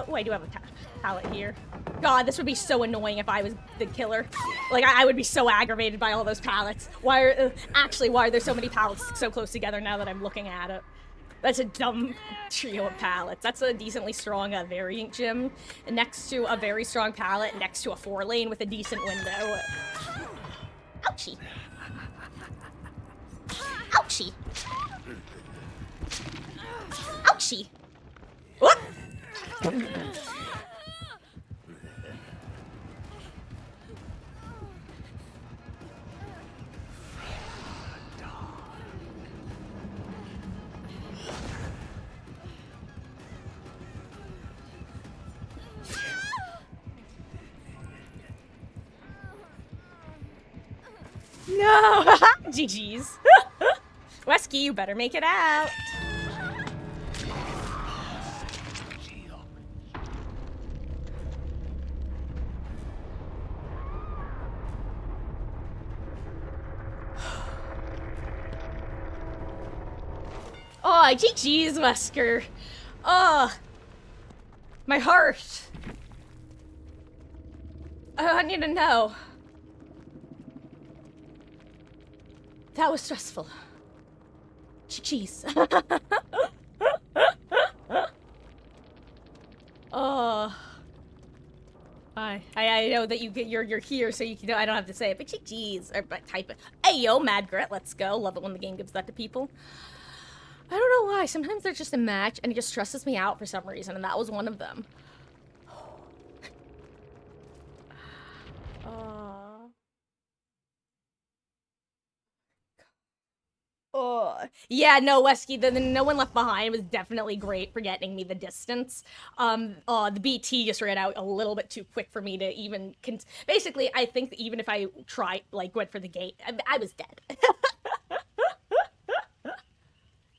Oh, I do have a pallet here. God, this would be so annoying if I was the killer. Like, I would be so aggravated by all those pallets. Why are there so many pallets so close together now that I'm looking at it? That's a dumb trio of pallets. That's a decently strong variant gym next to a very strong pallet next to a 4-lane with a decent window. Ouchie. Ouchie. Ouchie. Whoop. No! GG's. Wesky, you better make it out. Oh, GG's, Wesker. Oh, my heart. I need to know. That was stressful. Jeez. Oh. I know that you're here, so you can. I don't have to say it, but jeez, or but type it. Hey yo, Mad Grit, let's go. Love it when the game gives that to people. I don't know why. Sometimes there's just a match, and it just stresses me out for some reason, and that was one of them. Oh, yeah, no, Wesky, the No One Left Behind was definitely great for getting me the distance. The BT just ran out a little bit too quick for me to even, basically, I think that even if I tried, like, went for the gate, I was dead.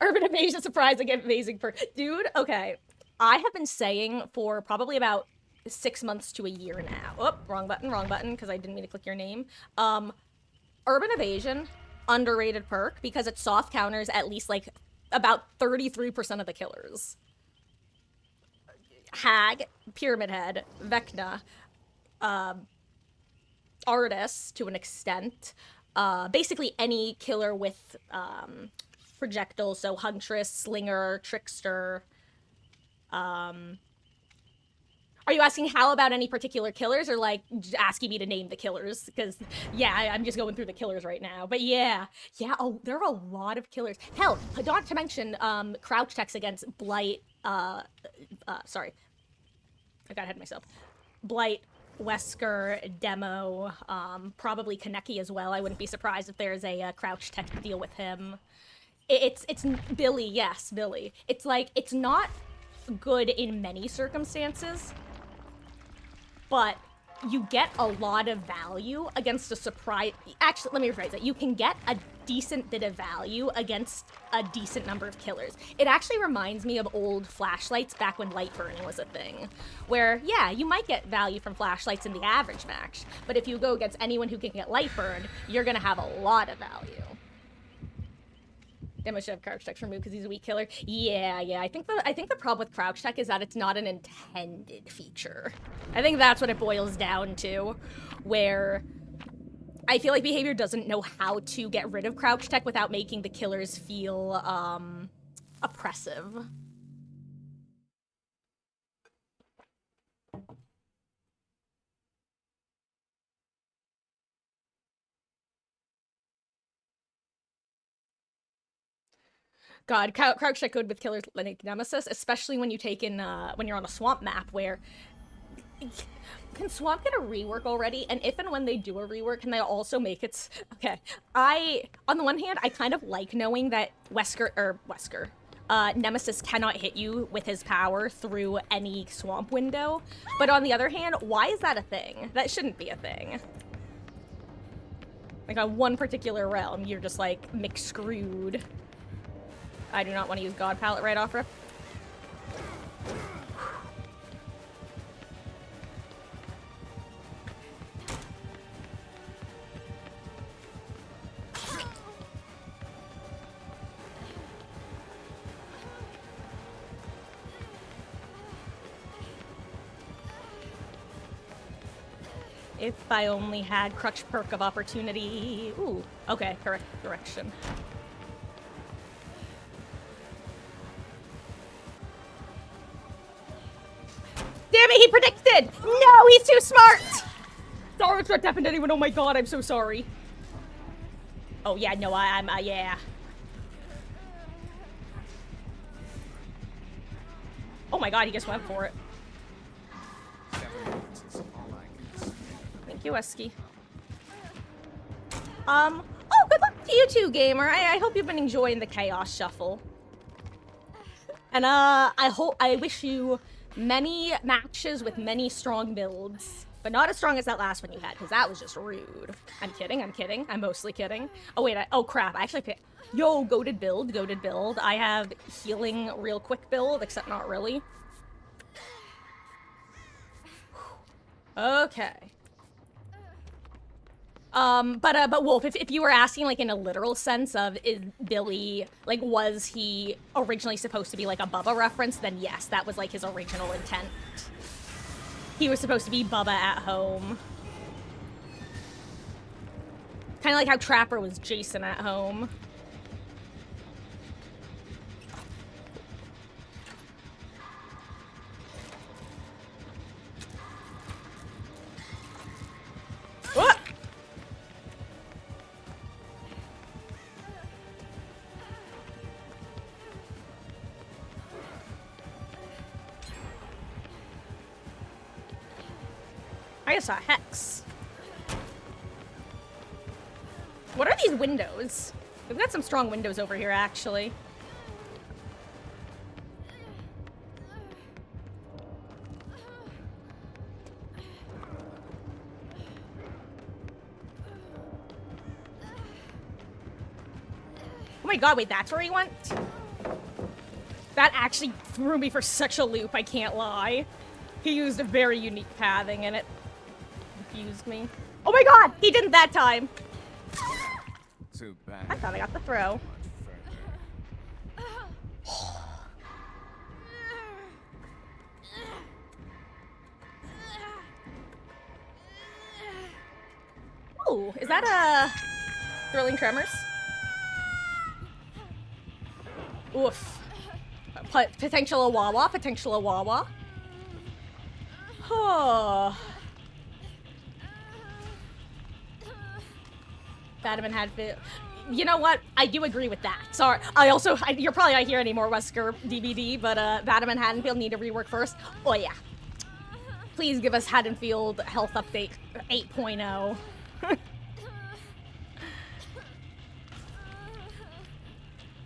Urban Evasion, surprising, amazing for, dude, okay. I have been saying for probably about 6 months to a year now. Oh, wrong button, because I didn't mean to click your name. Urban Evasion, underrated perk because it soft counters at least like about 33% of the killers. Hag, Pyramid Head, Vecna, Artis to an extent. Basically any killer with projectiles, so Huntress, Slinger, Trickster. Are you asking how about any particular killers, or like asking me to name the killers? Because yeah, I'm just going through the killers right now. But yeah, oh, there are a lot of killers. Hell, not to mention crouch techs against Blight. Sorry, I got ahead of myself. Blight, Wesker, Demo, probably Kaneki as well. I wouldn't be surprised if there's a crouch tech to deal with him. It's Billy, yes, Billy. It's like, it's not good in many circumstances, but you get a lot of value against a surprise. Actually, let me rephrase it. You can get a decent bit of value against a decent number of killers. It actually reminds me of old flashlights back when light burning was a thing, where, yeah, you might get value from flashlights in the average match, but if you go against anyone who can get light burned, you're gonna have a lot of value. Demo should have crouch tech removed because he's a weak killer. Yeah. I think the problem with crouch tech is that it's not an intended feature. I think that's what it boils down to, where I feel like behavior doesn't know how to get rid of crouch tech without making the killers feel oppressive. God, crouch check good with killers like Nemesis, especially when you take in when you're on a swamp map where can swamp get a rework already? And if and when they do a rework, can they also make it okay? On the one hand, I kind of like knowing that Nemesis cannot hit you with his power through any swamp window. But on the other hand, why is that a thing? That shouldn't be a thing. Like on one particular realm, you're just like McScrewed. I do not want to use God Palette right off rip. If I only had Crutch Perk of Opportunity. Ooh, okay, correct direction. Damn it, he predicted! No, he's too smart! Sorry, it's not deafened anyone. Oh my god, I'm so sorry. Oh yeah, no, I'm yeah. Oh my god, he just went for it. Thank you, Esky. Oh, good luck to you too, gamer. I hope you've been enjoying the Chaos Shuffle. And I wish you many matches with many strong builds, but not as strong as that last one you had, because that was just rude. I'm kidding. I'm mostly kidding. Oh wait, oh crap, I actually picked. Yo, goated build. I have healing real quick build, except not really. Okay. But Wolf, if you were asking, like, in a literal sense of, is Billy, like, was he originally supposed to be, like, a Bubba reference, then yes, that was, like, his original intent. He was supposed to be Bubba at home. Kind of like how Trapper was Jason at home. What? I just saw Hex. What are these windows? We've got some strong windows over here, actually. Oh my god, wait, that's where he went? That actually threw me for such a loop, I can't lie. He used a very unique pathing and it confused me. Oh my god, he didn't that time! Too bad. I thought I got the throw. Ooh, is that a Thrilling Tremors? Oof. Potential a Wawa, potential a Wawa. Oh. Batman had fit. You know what? I do agree with that. Sorry. You're probably not hearing any more Wesker DVD, but Batman Haddonfield need to rework first. Oh yeah. Please give us Haddonfield Health Update 8.0.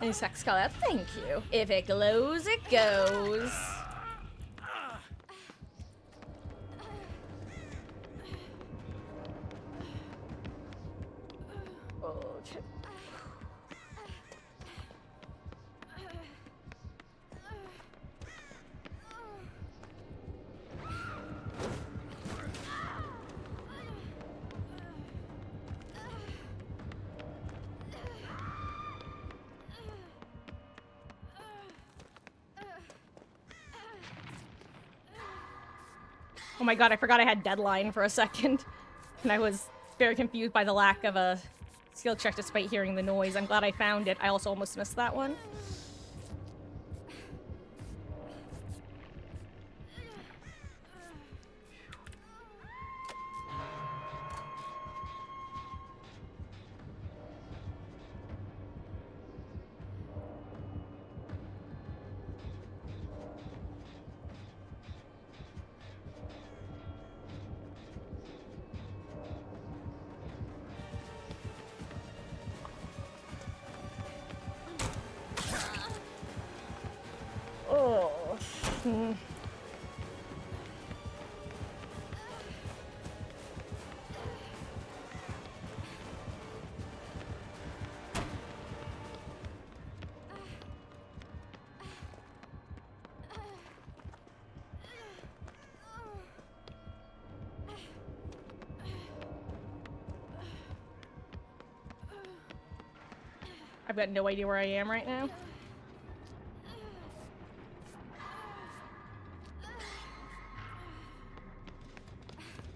Any sex color? Thank you. If it glows, it goes. Okay. Oh my god, I forgot I had deadline for a second. And I was very confused by the lack of a skill check despite hearing the noise. I'm glad I found it. I also almost missed that one. Oh. I've got no idea where I am right now.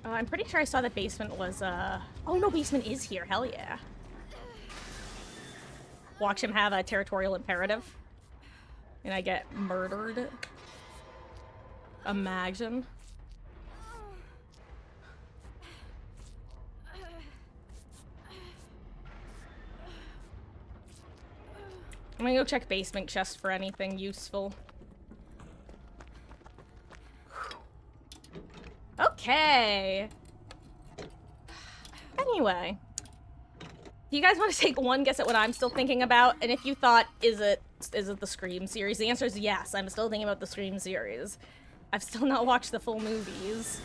I'm pretty sure I saw that basement was, oh no, basement is here, hell yeah. Watch him have a territorial imperative. And I get murdered. Imagine. I'm gonna go check basement chest for anything useful. Okay. Anyway. Do you guys want to take one guess at what I'm still thinking about? And if you thought, is it the Scream series? The answer is yes, I'm still thinking about the Scream series. I've still not watched the full movies.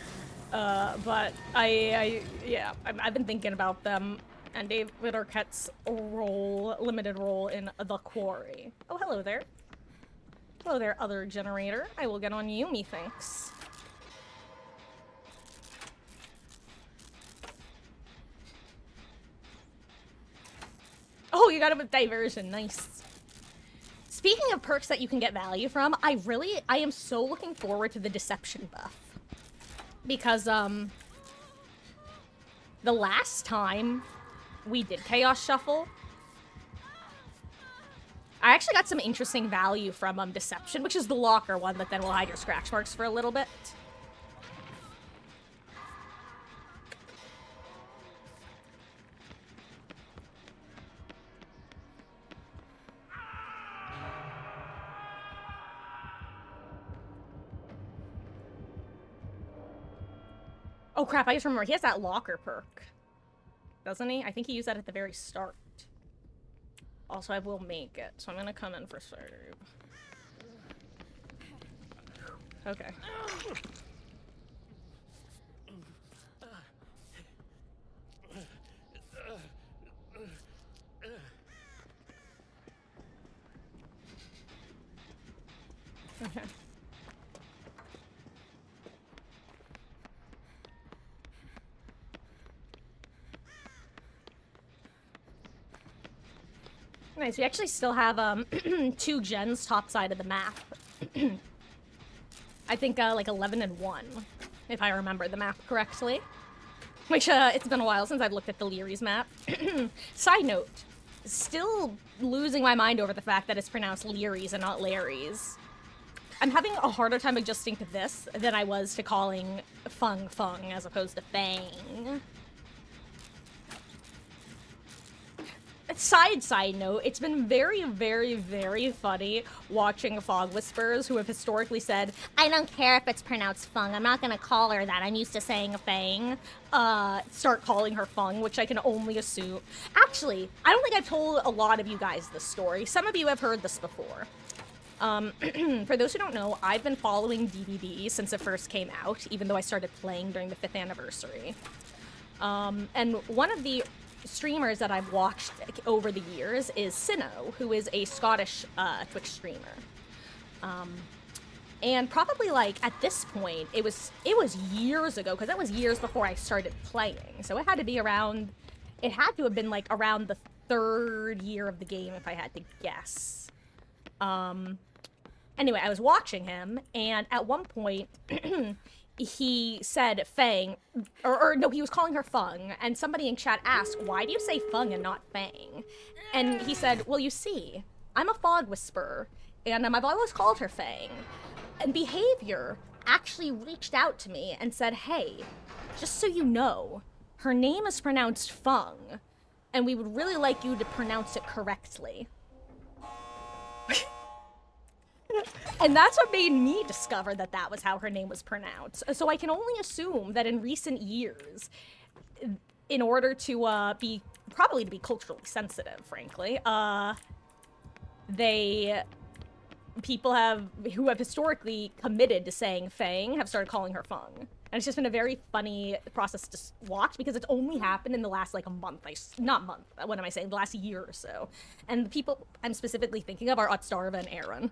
But yeah, I've been thinking about them. And David Arquette's limited role in The Quarry. Oh, hello there. Hello there, other generator. I will get on you, methinks. Oh, you got it with diversion. Nice. Speaking of perks that you can get value from, I am so looking forward to the deception buff. Because, the last time we did Chaos Shuffle, I actually got some interesting value from, Deception, which is the locker one that then will hide your scratch marks for a little bit. Oh crap, I just remember, he has that locker perk. Doesn't he? I think he used that at the very start. Also, I will make it, so I'm gonna come in for serve. Okay. Okay. Nice, we actually still have, 2 gens top side of the map. I think, like 11 and 1, if I remember the map correctly. Which, it's been a while since I've looked at the Leary's map. Side note, still losing my mind over the fact that it's pronounced Leary's and not Larry's. I'm having a harder time adjusting to this than I was to calling Fung Fung as opposed to Fang. Side note, it's been very, very, very funny watching Fog Whisperers who have historically said, I don't care if it's pronounced Fung, I'm not gonna call her that, I'm used to saying Fang, start calling her Fung, which I can only assume. Actually, I don't think I've told a lot of you guys this story. Some of you have heard this before. For those who don't know, I've been following DBD since it first came out, even though I started playing during the 5th anniversary. And one of the streamers that I've watched over the years is Sinnoh, who is a Scottish Twitch streamer. And probably like at this point, it was years ago, because that was years before I started playing. So it had to have been like around the 3rd year of the game if I had to guess. Anyway, I was watching him, and at one point, he said Fang, or no, he was calling her Fung, and somebody in chat asked, why do you say Fung and not Fang? And he said, well, you see, I'm a Fog Whisperer, and I've always called her Fang. And Behavior actually reached out to me and said, hey, just so you know, her name is pronounced Fung, and we would really like you to pronounce it correctly. And that's what made me discover that that was how her name was pronounced. So I can only assume that in recent years, in order to be culturally sensitive, frankly, people who have historically committed to saying Fang have started calling her Fung. And it's just been a very funny process to watch because it's only happened in the last like a month. What am I saying? The last year or so. And the people I'm specifically thinking of are Otstarva and Aaron.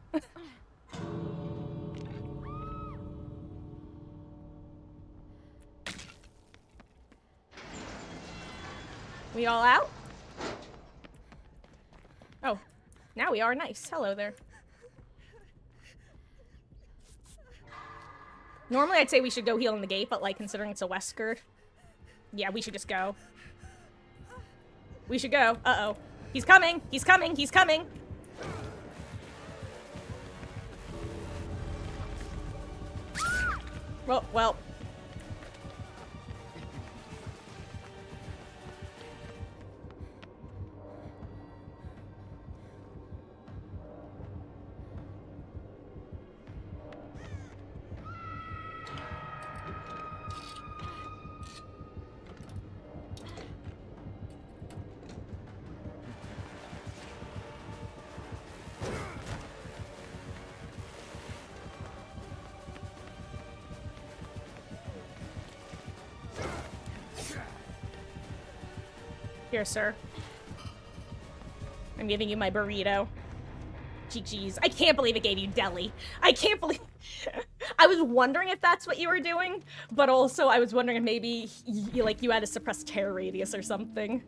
We all out? Oh, now we are. Nice. Hello there. Normally I'd say we should go heal in the gate, but like considering it's a Wesker, yeah, we should just go. We should go. Uh-oh. He's coming! He's coming! He's coming! Well. Here, sir. I'm giving you my burrito. GG's. I can't believe it gave you deli. I can't believe... I was wondering if that's what you were doing, but also I was wondering if maybe you had a suppressed terror radius or something.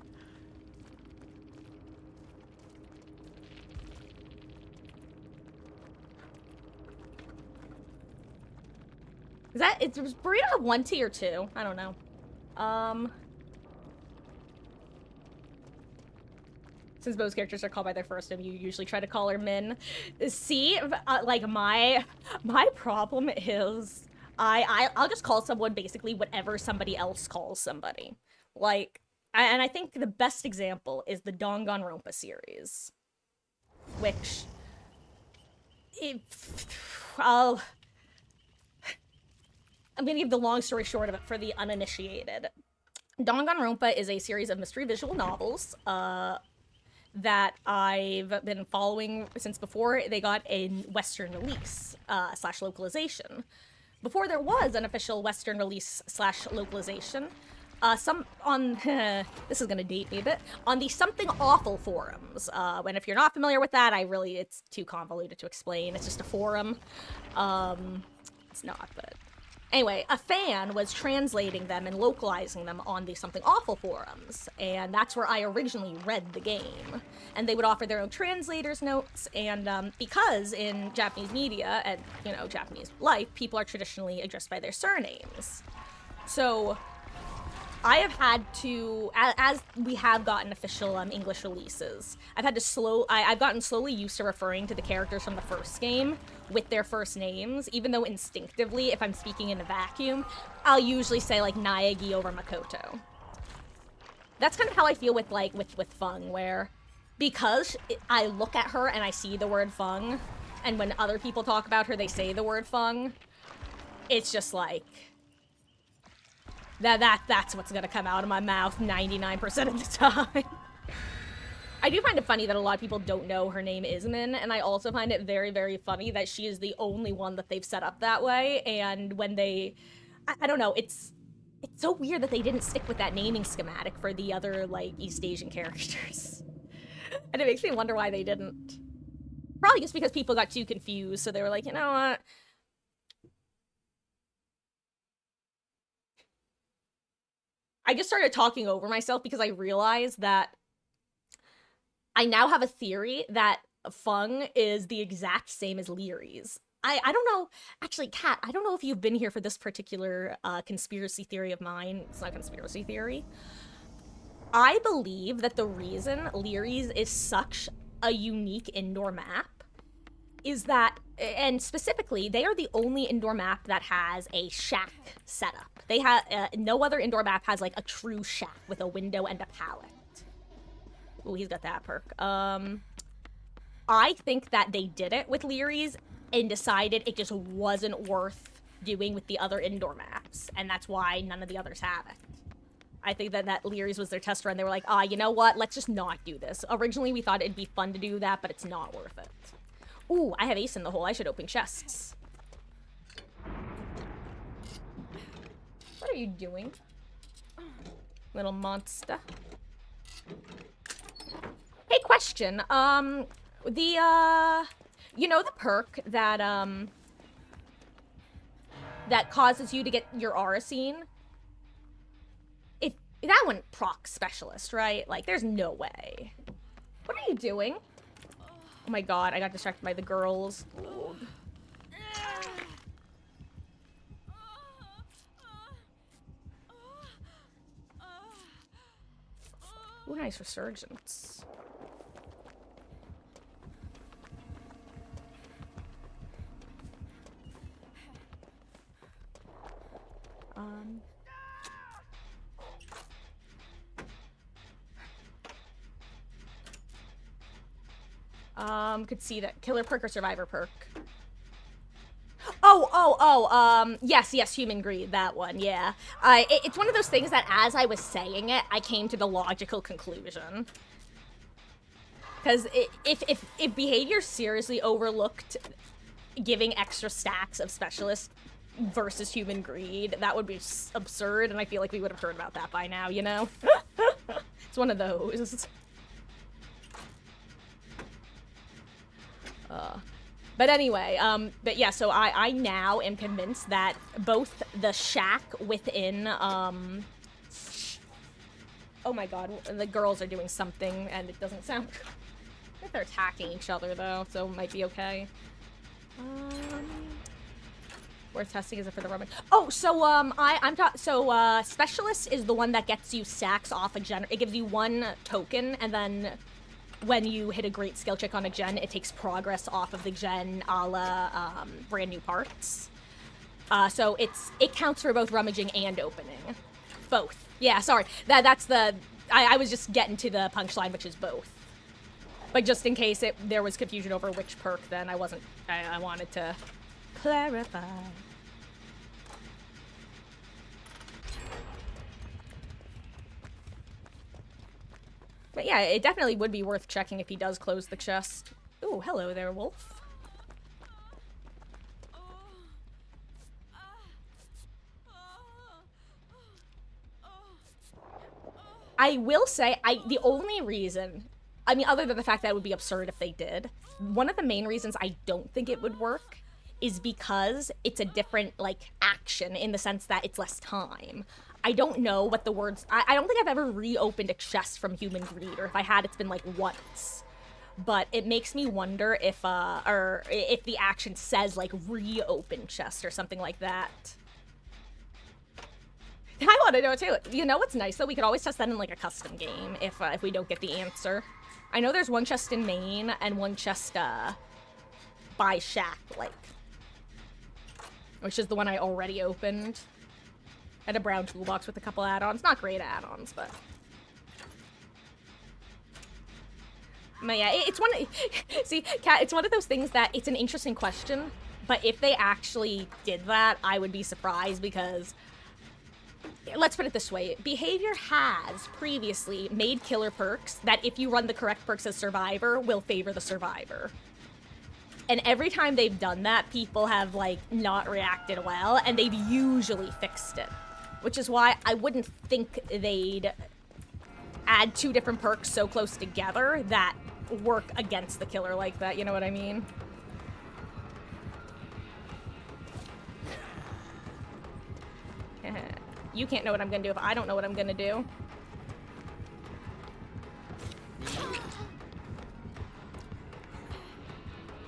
Was burrito have 1 T or 2? I don't know. Since most characters are called by their first name, you usually try to call her Min. See, like my problem is I'll just call someone basically whatever somebody else calls somebody. Like, and I think the best example is the Danganronpa series, which I'm gonna give the long story short of it for the uninitiated. Danganronpa is a series of mystery visual novels, that I've been following since before they got a Western release, / localization. Before there was an official Western release / localization, this is gonna date me a bit, on the Something Awful forums. And if you're not familiar with that, it's too convoluted to explain. It's just a forum. It's not, but... Anyway, a fan was translating them and localizing them on the Something Awful forums, and that's where I originally read the game. And they would offer their own translator's notes, and because in Japanese media and, Japanese life, people are traditionally addressed by their surnames. So, I have had to, as we have gotten official English releases, I've gotten slowly used to referring to the characters from the first game with their first names, even though instinctively, if I'm speaking in a vacuum, I'll usually say, like, Naegi over Makoto. That's kind of how I feel with, like, with Fung, where because I look at her and I see the word Fung, and when other people talk about her, they say the word Fung, it's just like... That's what's gonna come out of my mouth 99% of the time. I do find it funny that a lot of people don't know her name is Min, and I also find it very, very funny that she is the only one that they've set up that way, and when they... I don't know, it's so weird that they didn't stick with that naming schematic for the other, like, East Asian characters. And it makes me wonder why they didn't. Probably just because people got too confused, so they were like, you know what? I just started talking over myself because I realized that I now have a theory that Fung is the exact same as Leary's. I don't know. Actually, Kat, I don't know if you've been here for this particular conspiracy theory of mine. It's not a conspiracy theory. I believe that the reason Leary's is such a unique indoor map is that, and specifically, they are the only indoor map that has a shack setup. They have, no other indoor map has, like, a true shack with a window and a pallet. Ooh, he's got that perk. I think that they did it with Leary's and decided it just wasn't worth doing with the other indoor maps, and that's why none of the others have it. I think that Leary's was their test run. They were like, you know what? Let's just not do this. Originally, we thought it'd be fun to do that, but it's not worth it. Ooh, I have ace in the hole. I should open chests. What are you doing? Little monster. Hey, question. You know the perk that, that causes you to get your aura seen? If that one proc specialist, right? Like, there's no way. What are you doing? Oh my god, I got distracted by the girls. Ooh. Ooh, nice resurgence. Could see that killer perk or survivor perk. Yes, human greed, that one, yeah. It's one of those things that as I was saying it, I came to the logical conclusion. Because if behavior seriously overlooked giving extra stacks of specialist versus human greed, that would be absurd, and I feel like we would have heard about that by now, you know? It's one of those. But anyway, but yeah, so I now am convinced that both the shack within, oh my god, the girls are doing something, and it doesn't sound good. I think they're attacking each other, though, so it might be okay. We're testing, is it for the rummage? Oh, so, specialist is the one that gets you stacks off a gen. It gives you one token, and then when you hit a great skill check on a gen, it takes progress off of the gen a la brand new parts. So it counts for both rummaging and opening. Both. Yeah, sorry. That's the... I was just getting to the punchline, which is both. But just in case there was confusion over which perk, then I wanted to clarify. But yeah, it definitely would be worth checking if he does close the chest. Ooh, hello there, wolf. I will say, the only reason, I mean, other than the fact that it would be absurd if they did, one of the main reasons I don't think it would work is because it's a different, like, action in the sense that it's less time. I don't know what the words... I don't think I've ever reopened a chest from human greed, or if I had, it's been, like, once. But it makes me wonder if the action says, like, reopen chest or something like that. I want to know too. You know what's nice though? We could always test that in like a custom game if we don't get the answer. I know there's one chest in Maine and one chest by Shack Lake, which is the one I already opened. And a brown toolbox with a couple add-ons. Not great add-ons, but yeah, it's one. See, Kat, it's one of those things that it's an interesting question, but if they actually did that, I would be surprised because. Let's put it this way. Behavior has previously made killer perks that if you run the correct perks as survivor will favor the survivor. And every time they've done that, people have, like, not reacted well, and they've usually fixed it. Which is why I wouldn't think they'd add two different perks so close together that work against the killer like that, you know what I mean? You can't know what I'm gonna do if I don't know what I'm gonna do.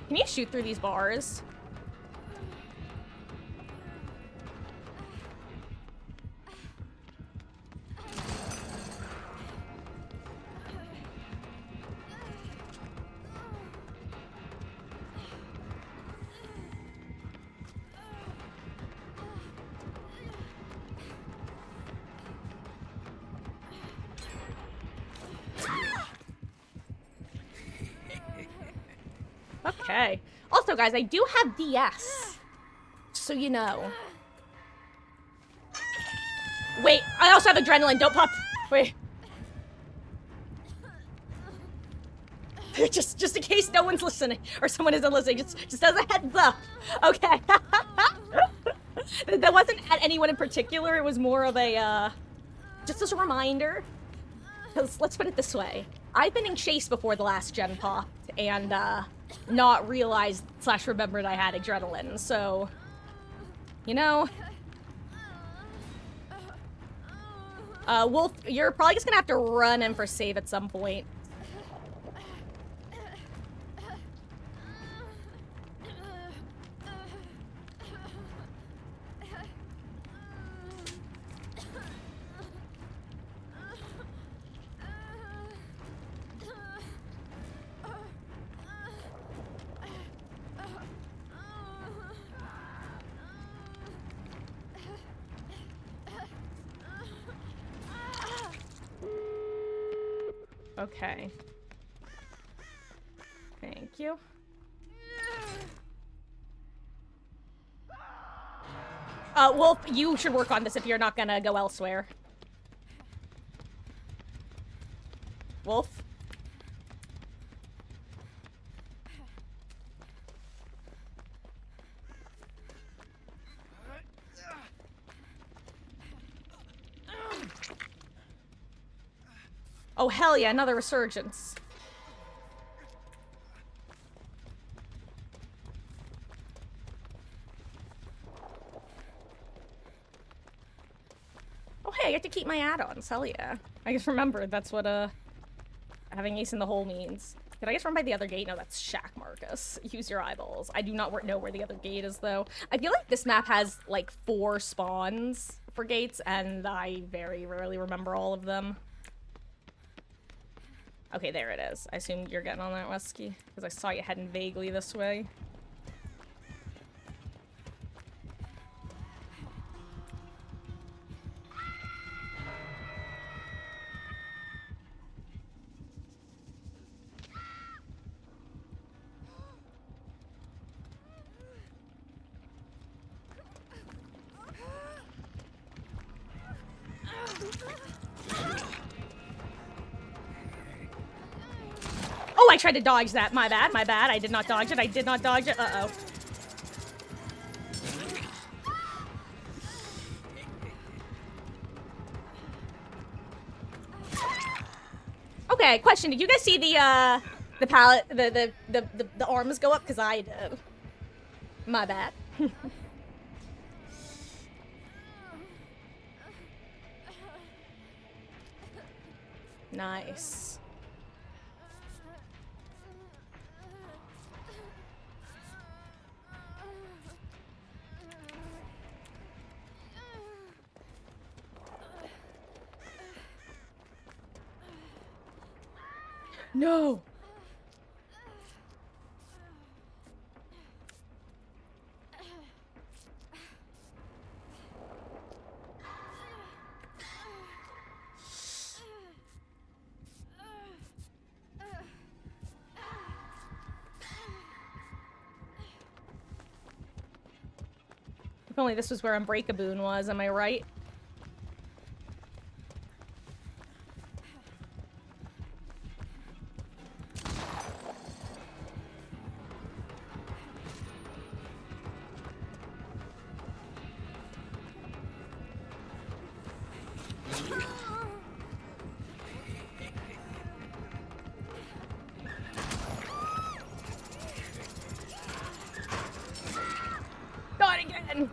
Can you shoot through these bars? Okay. Also, guys, I do have DS. So you know. Wait, I also have adrenaline. Don't pop. Wait. just in case no one's listening. Or someone isn't listening. Just as a heads up. Okay. That wasn't at anyone in particular. It was more of a, just as a reminder. Because, let's put it this way. I've been in Chase before the last gen popped. And, not realized / remembered I had adrenaline, so you know. Wolf, you're probably just gonna have to run in for save at some point. Okay. Thank you. Wolf, you should work on this if you're not gonna go elsewhere. Wolf? Oh, hell yeah, another resurgence. Oh, hey, I get to keep my add-ons. Hell yeah. I just remembered that's what, having ace in the hole means. Did I just run by the other gate? No, that's Shack Marcus. Use your eyeballs. I do not know where the other gate is, though. I feel like this map has, like, 4 spawns for gates, and I very rarely remember all of them. Okay, there it is. I assume you're getting on that, Wesky, because I saw you heading vaguely this way. Oh, I tried to dodge that. My bad, my bad. I did not dodge it. I did not dodge it. Uh-oh. Okay, question. Did you guys see the pallet, the arms go up? Because I did. My bad. Nice. No! If only this was where Unbreakaboon was, am I right? Not again!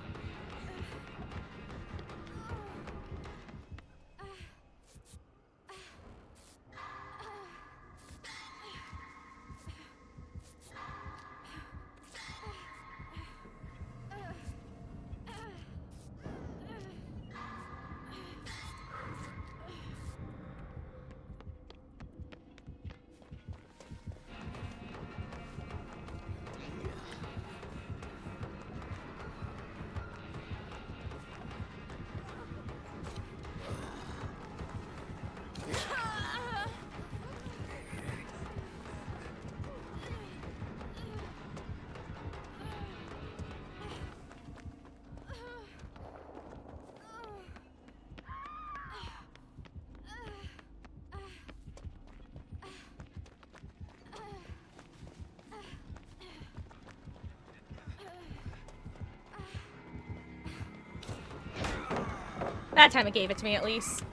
That time it gave it to me, at least.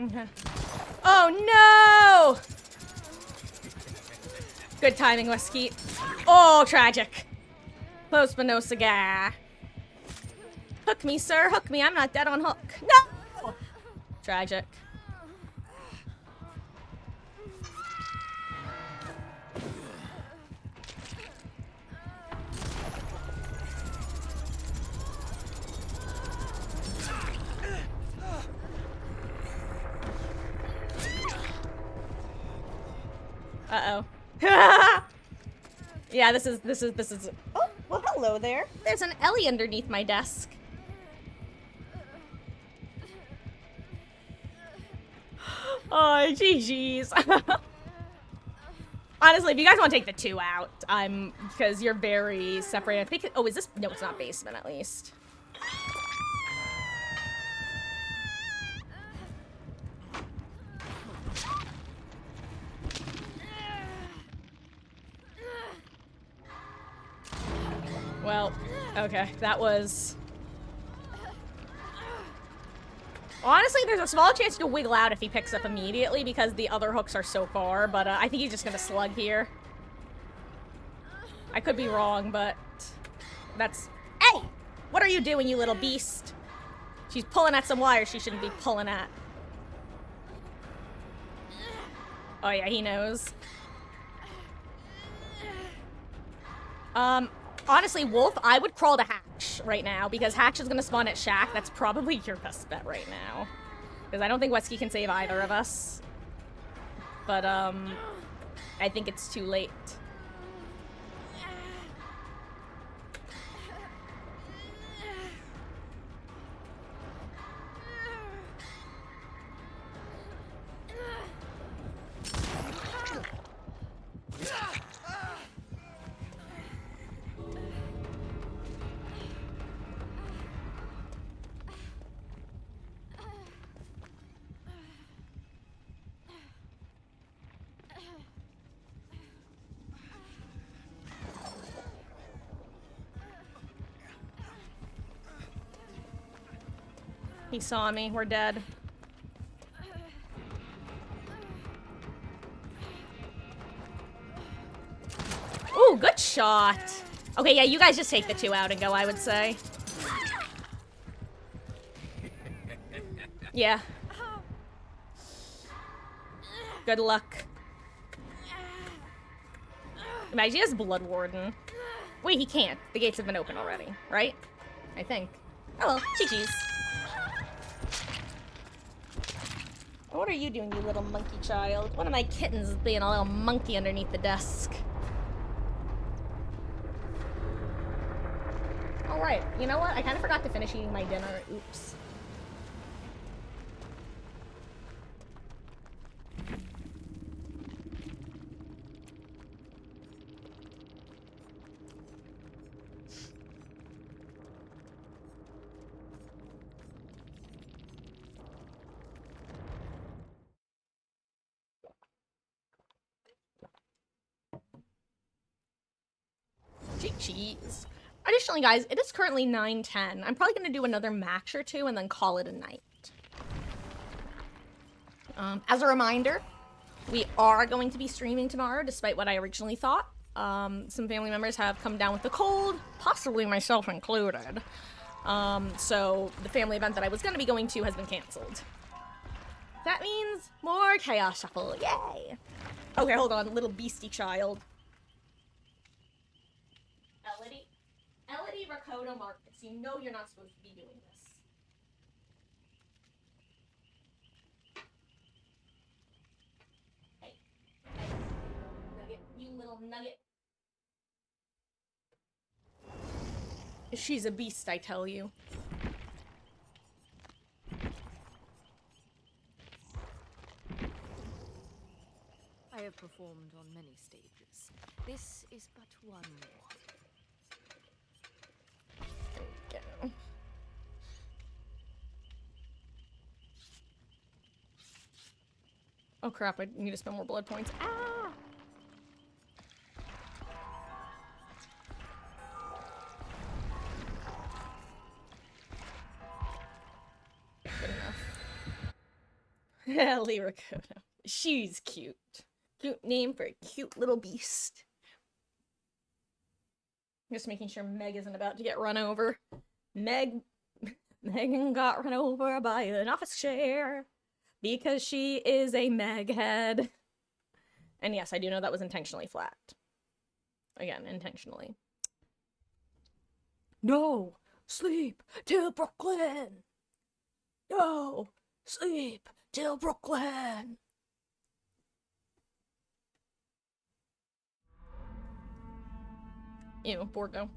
Okay. Oh no! Good timing, Westkeet. Oh, tragic. Close but no cigar. Hook me, sir. Hook me. I'm not dead on hook. No! Tragic. Uh-oh. Yeah, this is... Oh, well, hello there. There's an Ellie underneath my desk. Oh, GG's. Honestly, if you guys want to take the 2 out, because you're very separated. I think oh, is this? No, it's not basement, at least. Well, okay, that was... Honestly, there's a small chance to wiggle out if he picks up immediately because the other hooks are so far, but I think he's just gonna slug here. I could be wrong, but that's... Hey! What are you doing, you little beast? She's pulling at some wires she shouldn't be pulling at. Oh yeah, he knows. Honestly, Wolf, I would crawl to Hatch right now, because Hatch is gonna spawn at Shack. That's probably your best bet right now. Because I don't think Wesky can save either of us. But, I think it's too late. He saw me. We're dead. Ooh, good shot. Okay, yeah, you guys just take the 2 out and go, I would say. Yeah. Good luck. Imagine he has Blood Warden. Wait, he can't. The gates have been open already, right? I think. Oh well, GG's. What are you doing, you little monkey child? One of my kittens is being a little monkey underneath the desk. Alright, you know what? I kind of forgot to finish eating my dinner. Oops. Jeez. Additionally, guys, it is currently 9:10. I'm probably going to do another match or 2 and then call it a night. As a reminder, we are going to be streaming tomorrow, despite what I originally thought. Some family members have come down with a cold, possibly myself included. So the family event that I was going to be going to has been canceled. That means more Chaos Shuffle. Yay! Okay, hold on, little beastie child. Elodie Rakoto Marcus, you know you're not supposed to be doing this. Hey. Nugget, you little nugget. She's a beast, I tell you. I have performed on many stages. This is but one more. There we go. Oh crap, I need to spend more blood points. Ah! Good enough. Ellie Rakoto. She's cute. Cute name for a cute little beast. Just making sure Meg isn't about to get run over. Megan got run over by an office chair because she is a Meg head. And yes, I do know that was intentionally flat. Again, intentionally. No, sleep till Brooklyn. No, sleep till Brooklyn. Ew, Borgo.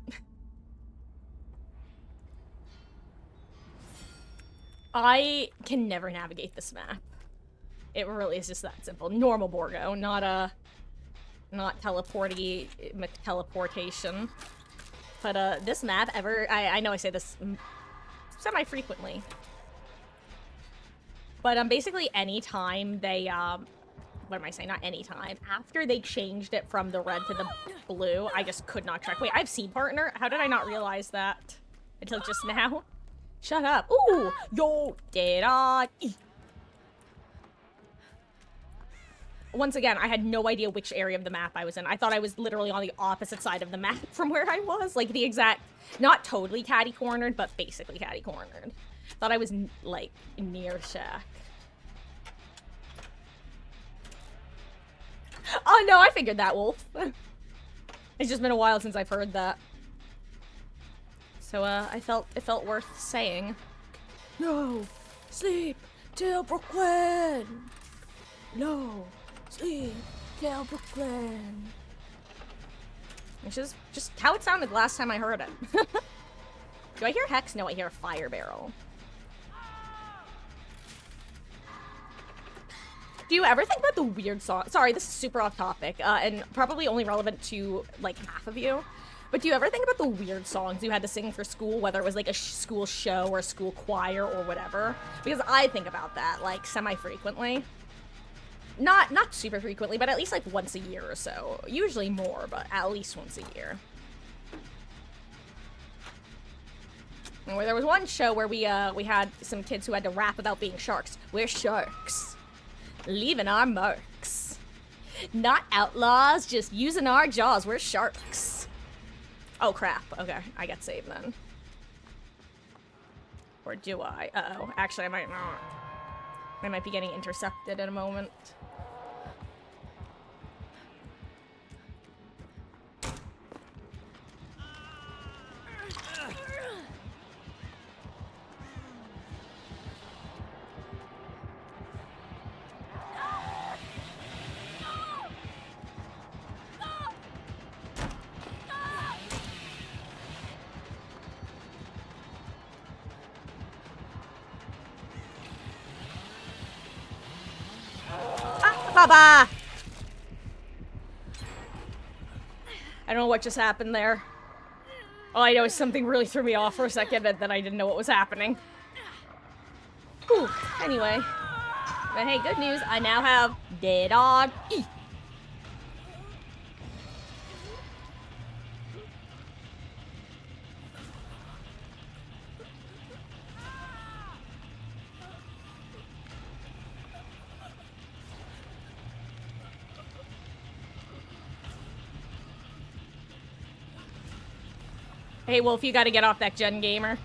I can never navigate this map. It really is just that simple. Normal Borgo, not teleportation. But this map I know I say this semi-frequently. But basically anytime they what am I saying? Not anytime. After they changed it from the red to the blue, I just could not track. Wait, I have Sea Partner? How did I not realize that until just now? Shut up. Ooh! Yo! Did I? Once again, I had no idea which area of the map I was in. I thought I was literally on the opposite side of the map from where I was. Like, the exact... Not totally catty-cornered, but basically catty-cornered. Thought I was, like, near Shack. Oh no, I figured that, Wolf. It's just been a while since I've heard that. So, it felt worth saying. No, sleep till Brooklyn. No, sleep till Brooklyn. Which is just how it sounded last time I heard it. Do I hear Hex? No, I hear a fire barrel. Do you ever think about the weird song? Sorry, this is super off topic, and probably only relevant to, like, half of you. But do you ever think about the weird songs you had to sing for school, whether it was, like, a school show or a school choir or whatever? Because I think about that, like, semi-frequently. Not super frequently, but at least, like, once a year or so. Usually more, but at least once a year. And where there was one show where we had some kids who had to rap about being sharks. We're sharks. Leaving our marks. Not outlaws, just using our jaws. We're sharks. Oh, crap. Okay, I got saved then. Or do I? Uh-oh. Actually, I might not. I might be getting intercepted in a moment. Baba! I don't know what just happened there. All I know is something really threw me off for a second and then I didn't know what was happening. Whew. Anyway. But hey, good news. I now have dead dog. Hey, Wolf, you gotta get off that gen gamer.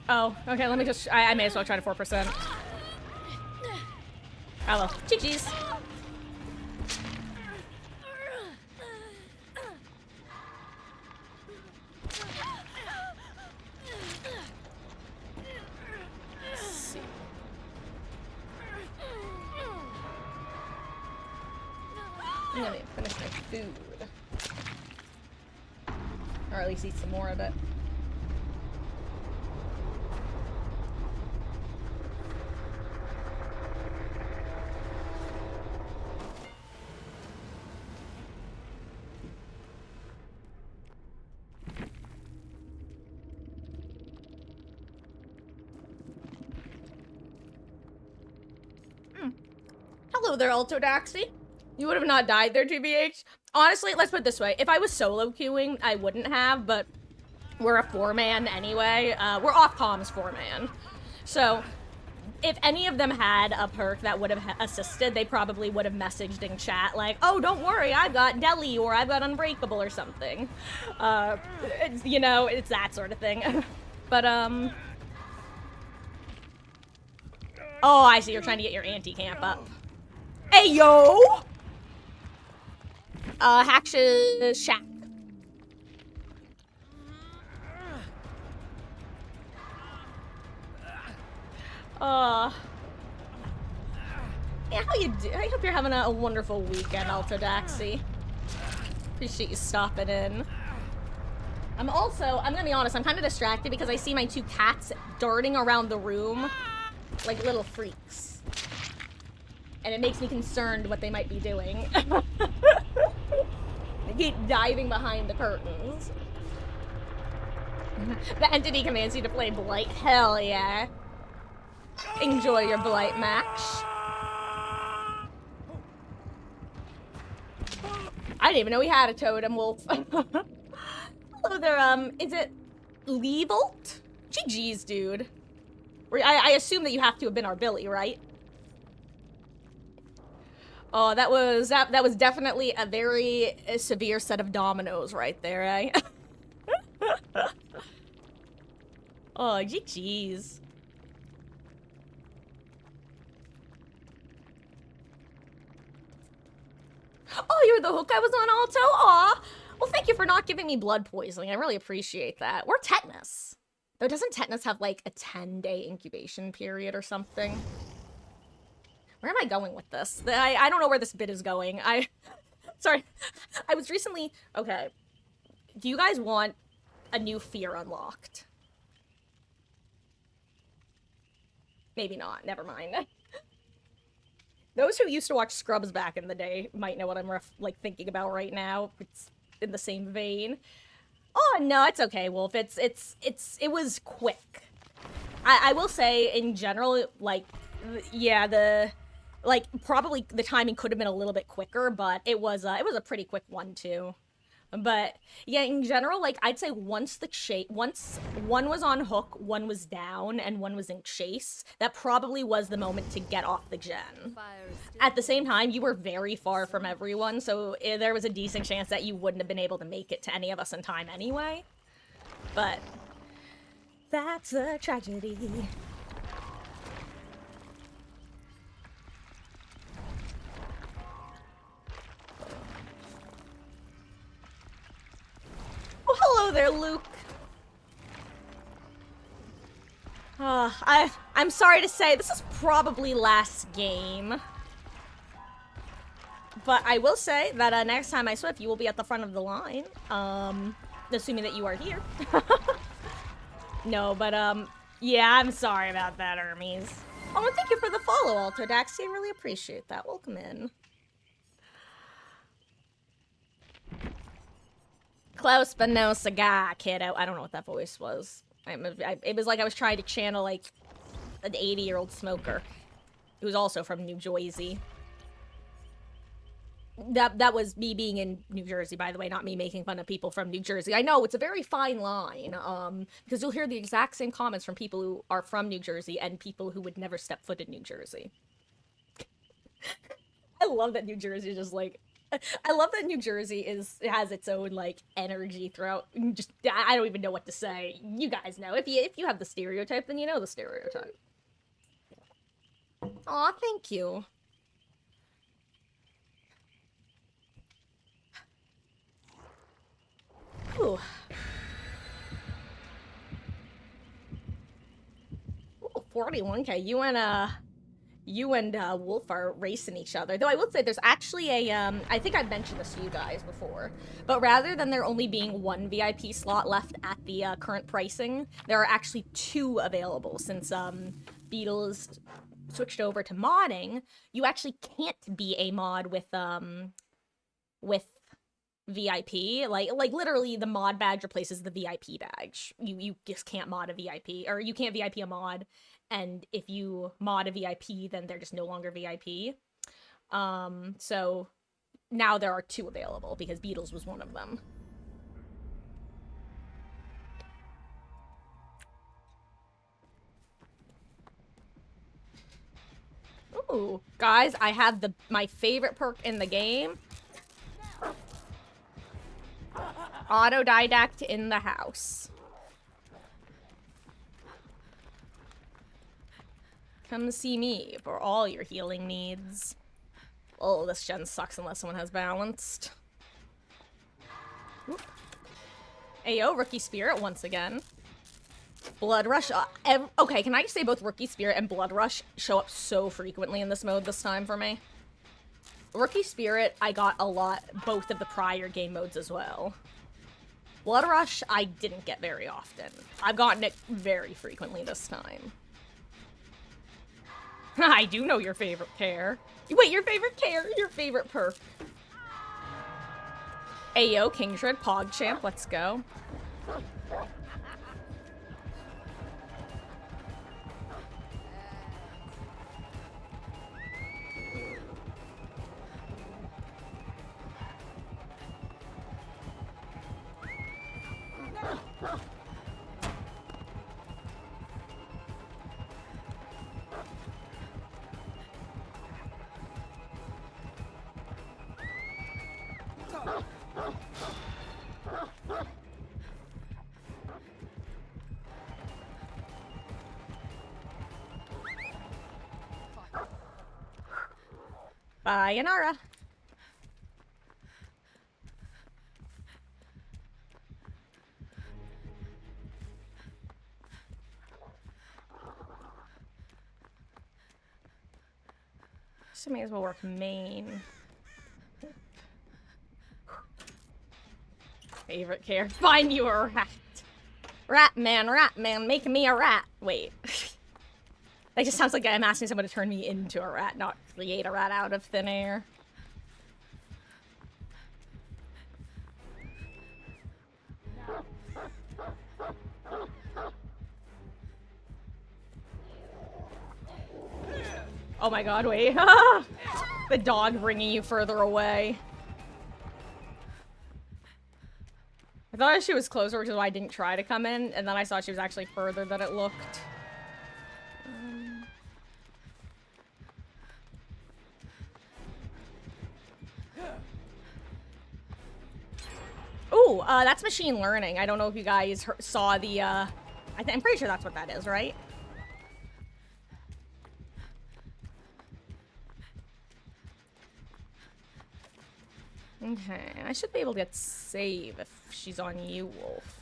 Oh, okay, let me just... I may as well try to 4%. Oh well. GG's. I'm gonna finish my food. Or at least eat some more of it. Hello there, Altodaxy. You would have not died there, TBH. Honestly, let's put it this way. If I was solo queuing, I wouldn't have, but we're a 4-man anyway. We're off comms 4-man. So, if any of them had a perk that would have assisted, they probably would have messaged in chat like, oh, don't worry, I've got Deli or I've got Unbreakable or something. You know, it's that sort of thing. But, oh, I see. You're trying to get your anti-camp up. Hey, yo! Hacksh's shack. Yeah, how you do? I hope you're having a wonderful weekend, Altodaxy. Appreciate you stopping in. I'm gonna be honest, I'm kind of distracted because I see my 2 cats darting around the room like little freaks. And it makes me concerned what they might be doing. They keep diving behind the curtains. The entity commands you to play Blight. Hell yeah. Enjoy your Blight match. I didn't even know we had a totem wolf. Hello there, is it Levolt? GG's, dude. I assume that you have to have been our Billy, right? Oh, that was definitely a very severe set of dominoes right there, eh? Oh, GG's. Oh, you're the hook I was on, Alto? Aw. Well, thank you for not giving me blood poisoning. I really appreciate that. Or tetanus. Though, doesn't tetanus have, like, a 10-day incubation period or something? Where am I going with this? I don't know where this bit is going. Sorry. I was recently... Okay. Do you guys want a new fear unlocked? Maybe not. Never mind. Those who used to watch Scrubs back in the day might know what I'm thinking about right now. It's in the same vein. Oh no, it's okay, Wolf. It was quick. I will say in general, like, yeah, Like, probably the timing could have been a little bit quicker, but it was a pretty quick one too. But yeah, in general, like I'd say once once one was on hook, one was down, and one was in chase, that probably was the moment to get off the gen. At the same time, you were very far from everyone, so there was a decent chance that you wouldn't have been able to make it to any of us in time anyway. But that's a tragedy. Oh, hello there, Luke. I'm sorry to say, this is probably last game. But I will say that next time I Swift, you will be at the front of the line. Assuming that you are here. No, but yeah, I'm sorry about that, Hermes. Oh, and thank you for the follow, Altodaxi. I really appreciate that. Welcome in. Close but no cigar, kiddo. I don't know what that voice was. It was like I was trying to channel like an 80-year-old smoker who's also from New Jersey. That was me being in New Jersey, by the way, not me making fun of people from New Jersey. I know it's a very fine line, because you'll hear the exact same comments from people who are from New Jersey and people who would never step foot in New Jersey. I love that New Jersey is just like, I love that New Jersey has its own like energy throughout. Just I don't even know what to say. You guys know if you have the stereotype, then you know the stereotype. Aw, thank you. Ooh. Ooh, 41k. You and Wolf are racing each other. Though I will say there's actually a, I think I've mentioned this to you guys before, but rather than there only being one VIP slot left at the current pricing, there are actually 2 available since Beatles switched over to modding. You actually can't be a mod with VIP. Like literally the mod badge replaces the VIP badge. You just can't mod a VIP, or you can't VIP a mod. And if you mod a VIP, then they're just no longer VIP. So now there are 2 available because Beatles was one of them. Ooh, guys, I have my favorite perk in the game. Autodidact in the house. Come see me for all your healing needs. Oh, this gen sucks unless someone has balanced. Oop. Ayo, Rookie Spirit once again. Blood Rush. Okay, can I just say both Rookie Spirit and Blood Rush show up so frequently in this mode this time for me? Rookie Spirit, I got a lot, both of the prior game modes as well. Blood Rush, I didn't get very often. I've gotten it very frequently this time. I do know your favorite care. Wait, your favorite care? Your favorite perk. Ayo, Kingshred, PogChamp, let's go. Sayonara. So may as well work main. Favorite care. Find you a rat. Rat man, make me a rat. Wait. That just sounds like I'm asking someone to turn me into a rat, not create a rat out of thin air. Oh my god, wait. The dog bringing you further away. I thought she was closer, which is why I didn't try to come in, and then I saw she was actually further than it looked. Ooh, that's machine learning. I don't know if you guys saw the, I'm pretty sure that's what that is, right? Okay, I should be able to get save if she's on you, Wolf.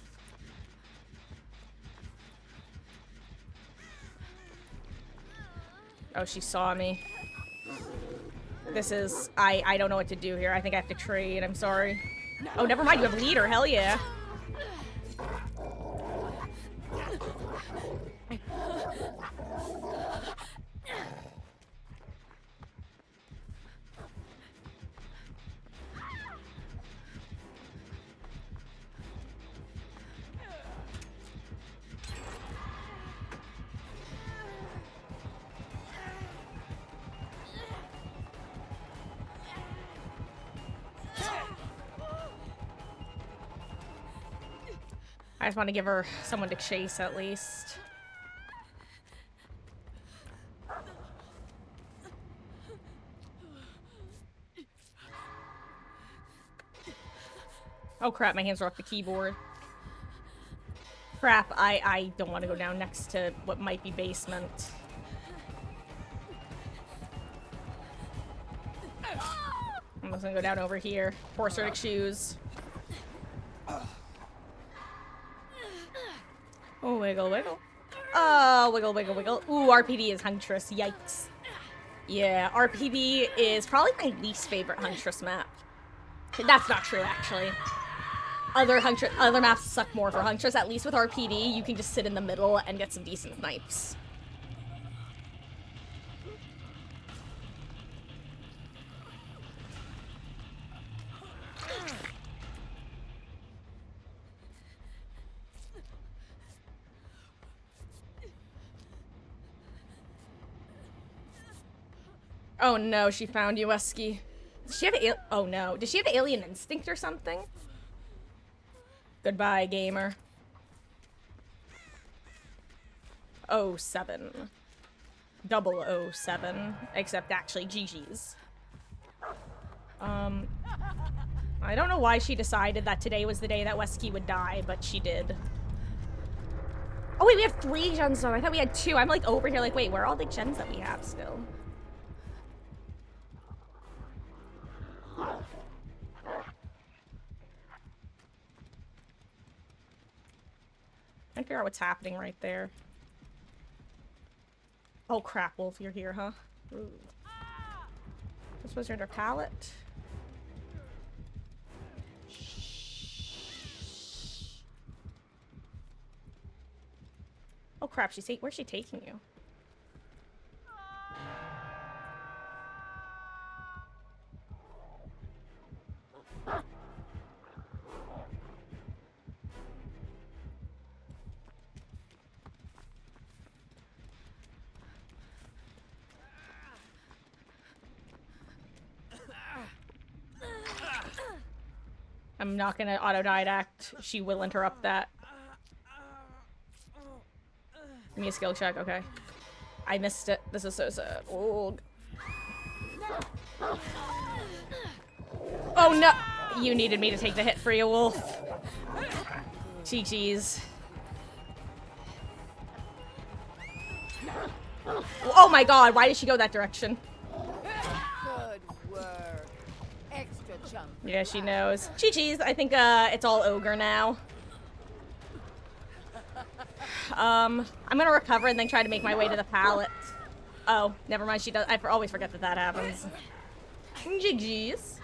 Oh, she saw me. This is... I don't know what to do here. I think I have to trade. I'm sorry. Oh, never mind. You have leader. Hell yeah. I just want to give her someone to chase at least. Oh crap, my hands are off the keyboard. Crap, I don't want to go down next to what might be basement. I'm just gonna go down over here. Horse shoes. Oh, wiggle, wiggle. Oh, wiggle, wiggle, wiggle. Ooh, RPD is Huntress. Yikes. Yeah, RPD is probably my least favorite Huntress map. That's not true, actually. Other maps suck more for Huntress. At least with RPD, you can just sit in the middle and get some decent snipes. Oh no, she found you, Esky. Does she have oh no. Does she have alien instinct or something? Goodbye, gamer. 07. 007. Except actually GG's. I don't know why she decided that today was the day that Wesky would die, but she did. Oh wait, we have 3 gens though. I thought we had 2. I'm like over here like, wait, where are all the gens that we have still? I figure out what's happening right there. Oh crap, Wolf, you're here, huh? Ooh. This was under pallet. Oh crap, where's she taking you? I'm not gonna autodidact. She will interrupt that. Give me a skill check, okay. I missed it. This is so sad. Oh. Oh no! You needed me to take the hit for you, Wolf. Chi-Chi's. Oh my god, why did she go that direction? Good work. Extra chunk. Yeah, she knows. Chi-Chi's, I think it's all ogre now. I'm gonna recover and then try to make my way to the pallet. Oh, never mind, she does. I always forget that that happens. GG's.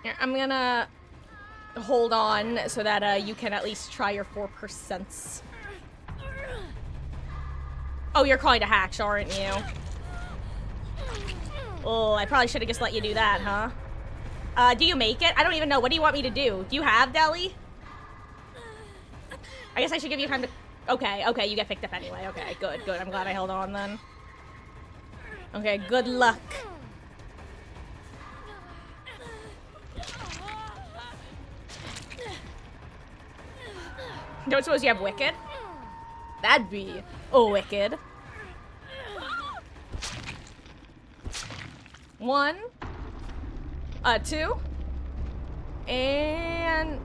Here, I'm gonna hold on so that you can at least try your 4%. Oh, you're calling to hatch, aren't you? Oh, I probably should have just let you do that, huh? Do you make it? I don't even know. What do you want me to do? Do you have deli? I guess I should give you time to... Okay, okay, you get picked up anyway. Okay, good, good. I'm glad I held on then. Okay, good luck. Don't suppose you have Wicked? That'd be wicked. 1, 2, and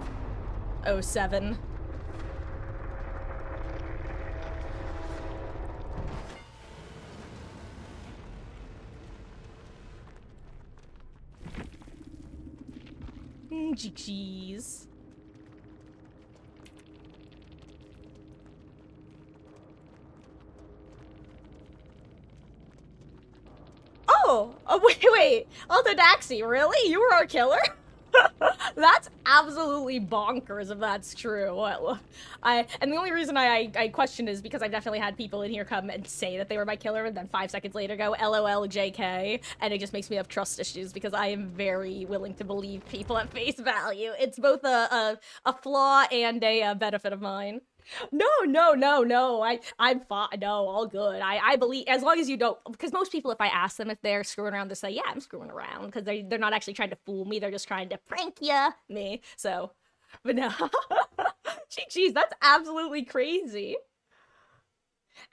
07. Jeez. Oh, wait. Alto Daxi, really? You were our killer? That's absolutely bonkers if that's true. And the only reason I question is because I've definitely had people in here come and say that they were my killer and then 5 seconds later go LOL JK, and it just makes me have trust issues because I am very willing to believe people at face value. It's both a flaw and a benefit of mine. No, I'm fine. No, all good. I believe, as long as you don't, because most people, if I ask them if they're screwing around, they say, yeah, I'm screwing around, because they're not actually trying to fool me, they're just trying to prank me, so, but no. Jeez, that's absolutely crazy.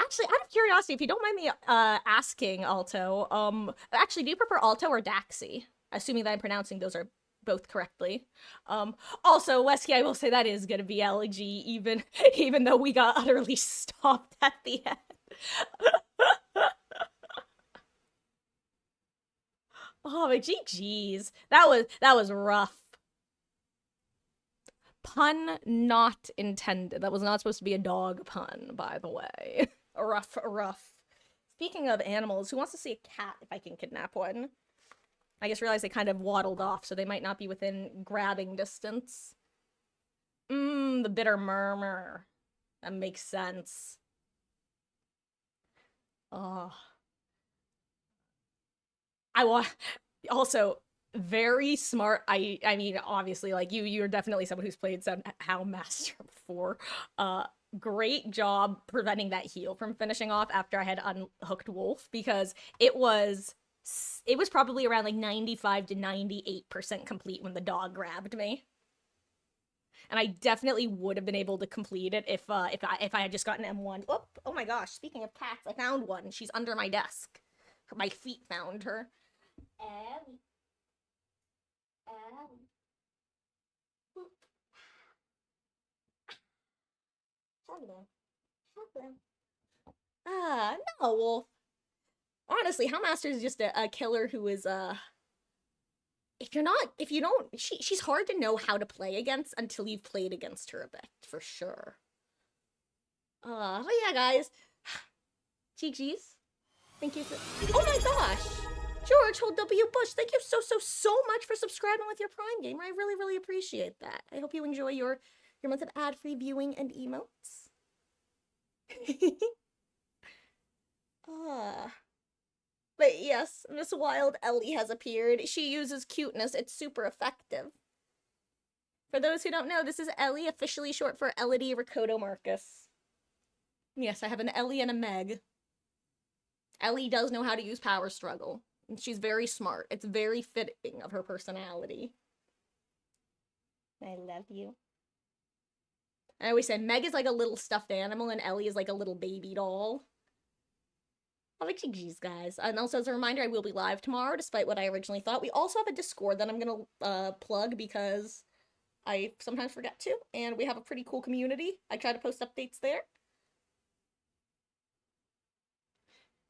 Actually, out of curiosity, if you don't mind me asking, Alto, actually, do you prefer Alto or Daxi? Assuming that I'm pronouncing those are both correctly. Also, Wesky, I will say that is gonna be LG, even though we got utterly stopped at the end. Oh, my GG's. That was rough. Pun not intended. That was not supposed to be a dog pun, by the way. Rough. Speaking of animals, who wants to see a cat if I can kidnap one? I just realized they kind of waddled off, so they might not be within grabbing distance. The bitter murmur. That makes sense. Oh. I want... Also, very smart. I mean, obviously, like, you're definitely someone who's played some How Master before. Great job preventing that heal from finishing off after I had unhooked Wolf, because it was probably around like 95 to 98% complete when the dog grabbed me. And I definitely would have been able to complete it if I had just gotten M1. Oh my gosh, speaking of cats, I found one. She's under my desk. My feet found her. Ellie. Hello. No, Wolf. Honestly, Hellmaster is just a killer who is, she's hard to know how to play against until you've played against her a bit, for sure. But yeah, guys. GG's. Thank you for, oh my gosh! George Hold W. Bush, thank you so much for subscribing with your Prime Gamer. I really appreciate that. I hope you enjoy your month of ad-free viewing and emotes. But yes, Miss Wild Ellie has appeared. She uses cuteness. It's super effective. For those who don't know, this is Ellie, officially short for Elodie Ricoto Marcus. Yes, I have an Ellie and a Meg. Ellie does know how to use Power Struggle. And she's very smart. It's very fitting of her personality. I love you. I always say Meg is like a little stuffed animal and Ellie is like a little baby doll. Oh, GG's, guys. And also, as a reminder, I will be live tomorrow, despite what I originally thought. We also have a Discord that I'm gonna plug because I sometimes forget to, and we have a pretty cool community. I try to post updates there.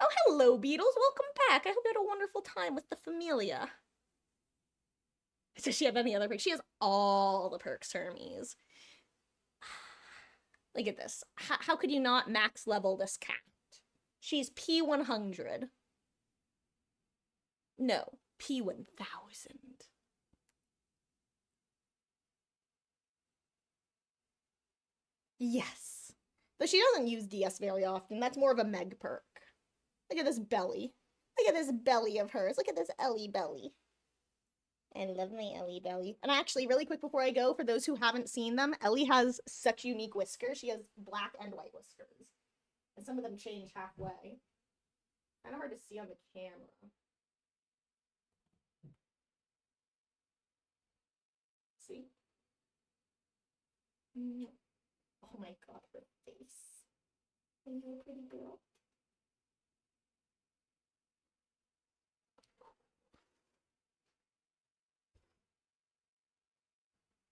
Oh, hello, Beetles. Welcome back. I hope you had a wonderful time with the Familia. Does she have any other perks? She has all the perks, Hermes. Look at this. How could you not max level this cat? She's P100. No, P1000. Yes. Though she doesn't use DS very often. That's more of a Meg perk. Look at this belly. Look at this belly of hers. Look at this Ellie belly. I love my Ellie belly. And actually, really quick before I go, for those who haven't seen them, Ellie has such unique whiskers. She has black and white whiskers. And some of them change halfway. Kind of hard to see on the camera. See? Oh my god, her face. Are you a pretty girl?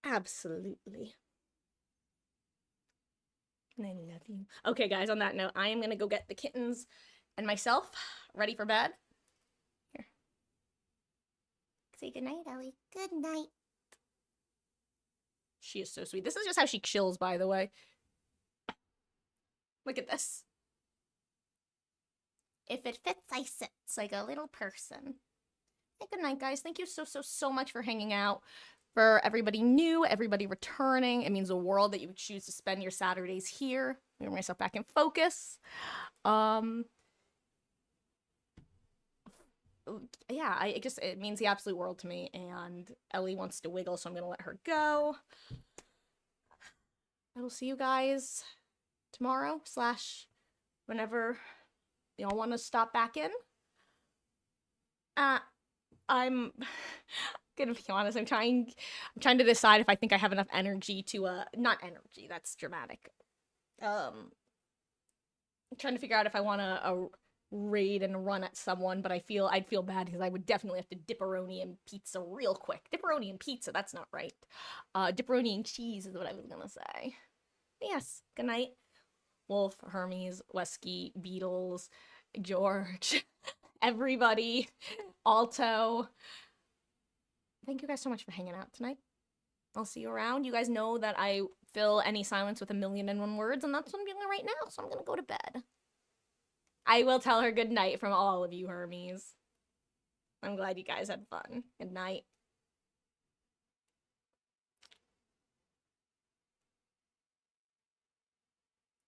Absolutely. And I love you. Okay, guys, on that note, I am gonna go get the kittens and myself ready for bed. Here. Say goodnight, Ellie. Good night. She is so sweet. This is just how she chills, by the way. Look at this. If it fits, I sit like a little person. Hey, good night, guys. Thank you so much for hanging out. For everybody new, everybody returning, it means the world that you would choose to spend your Saturdays here. Bring myself back in focus. Yeah, it means the absolute world to me, and Ellie wants to wiggle, so I'm gonna let her go. I will see you guys tomorrow / whenever y'all want to stop back in. I'm gonna be honest, I'm trying to decide if I think I have enough energy to not energy, that's dramatic. I'm trying to figure out if I want to raid and run at someone, but I'd feel bad because I would definitely have to dipperoni and pizza real quick. Dipperoni and pizza, that's not right. Dipperoni and cheese is what I was gonna say. But yes, good night. Wolf, Hermes, Wesky, Beatles, George, everybody, Alto. Thank you guys so much for hanging out tonight. I'll see you around. You guys know that I fill any silence with 1,000,001 words, and that's what I'm doing right now, so I'm gonna go to bed. I will tell her good night from all of you, Hermes. I'm glad you guys had fun. Good night.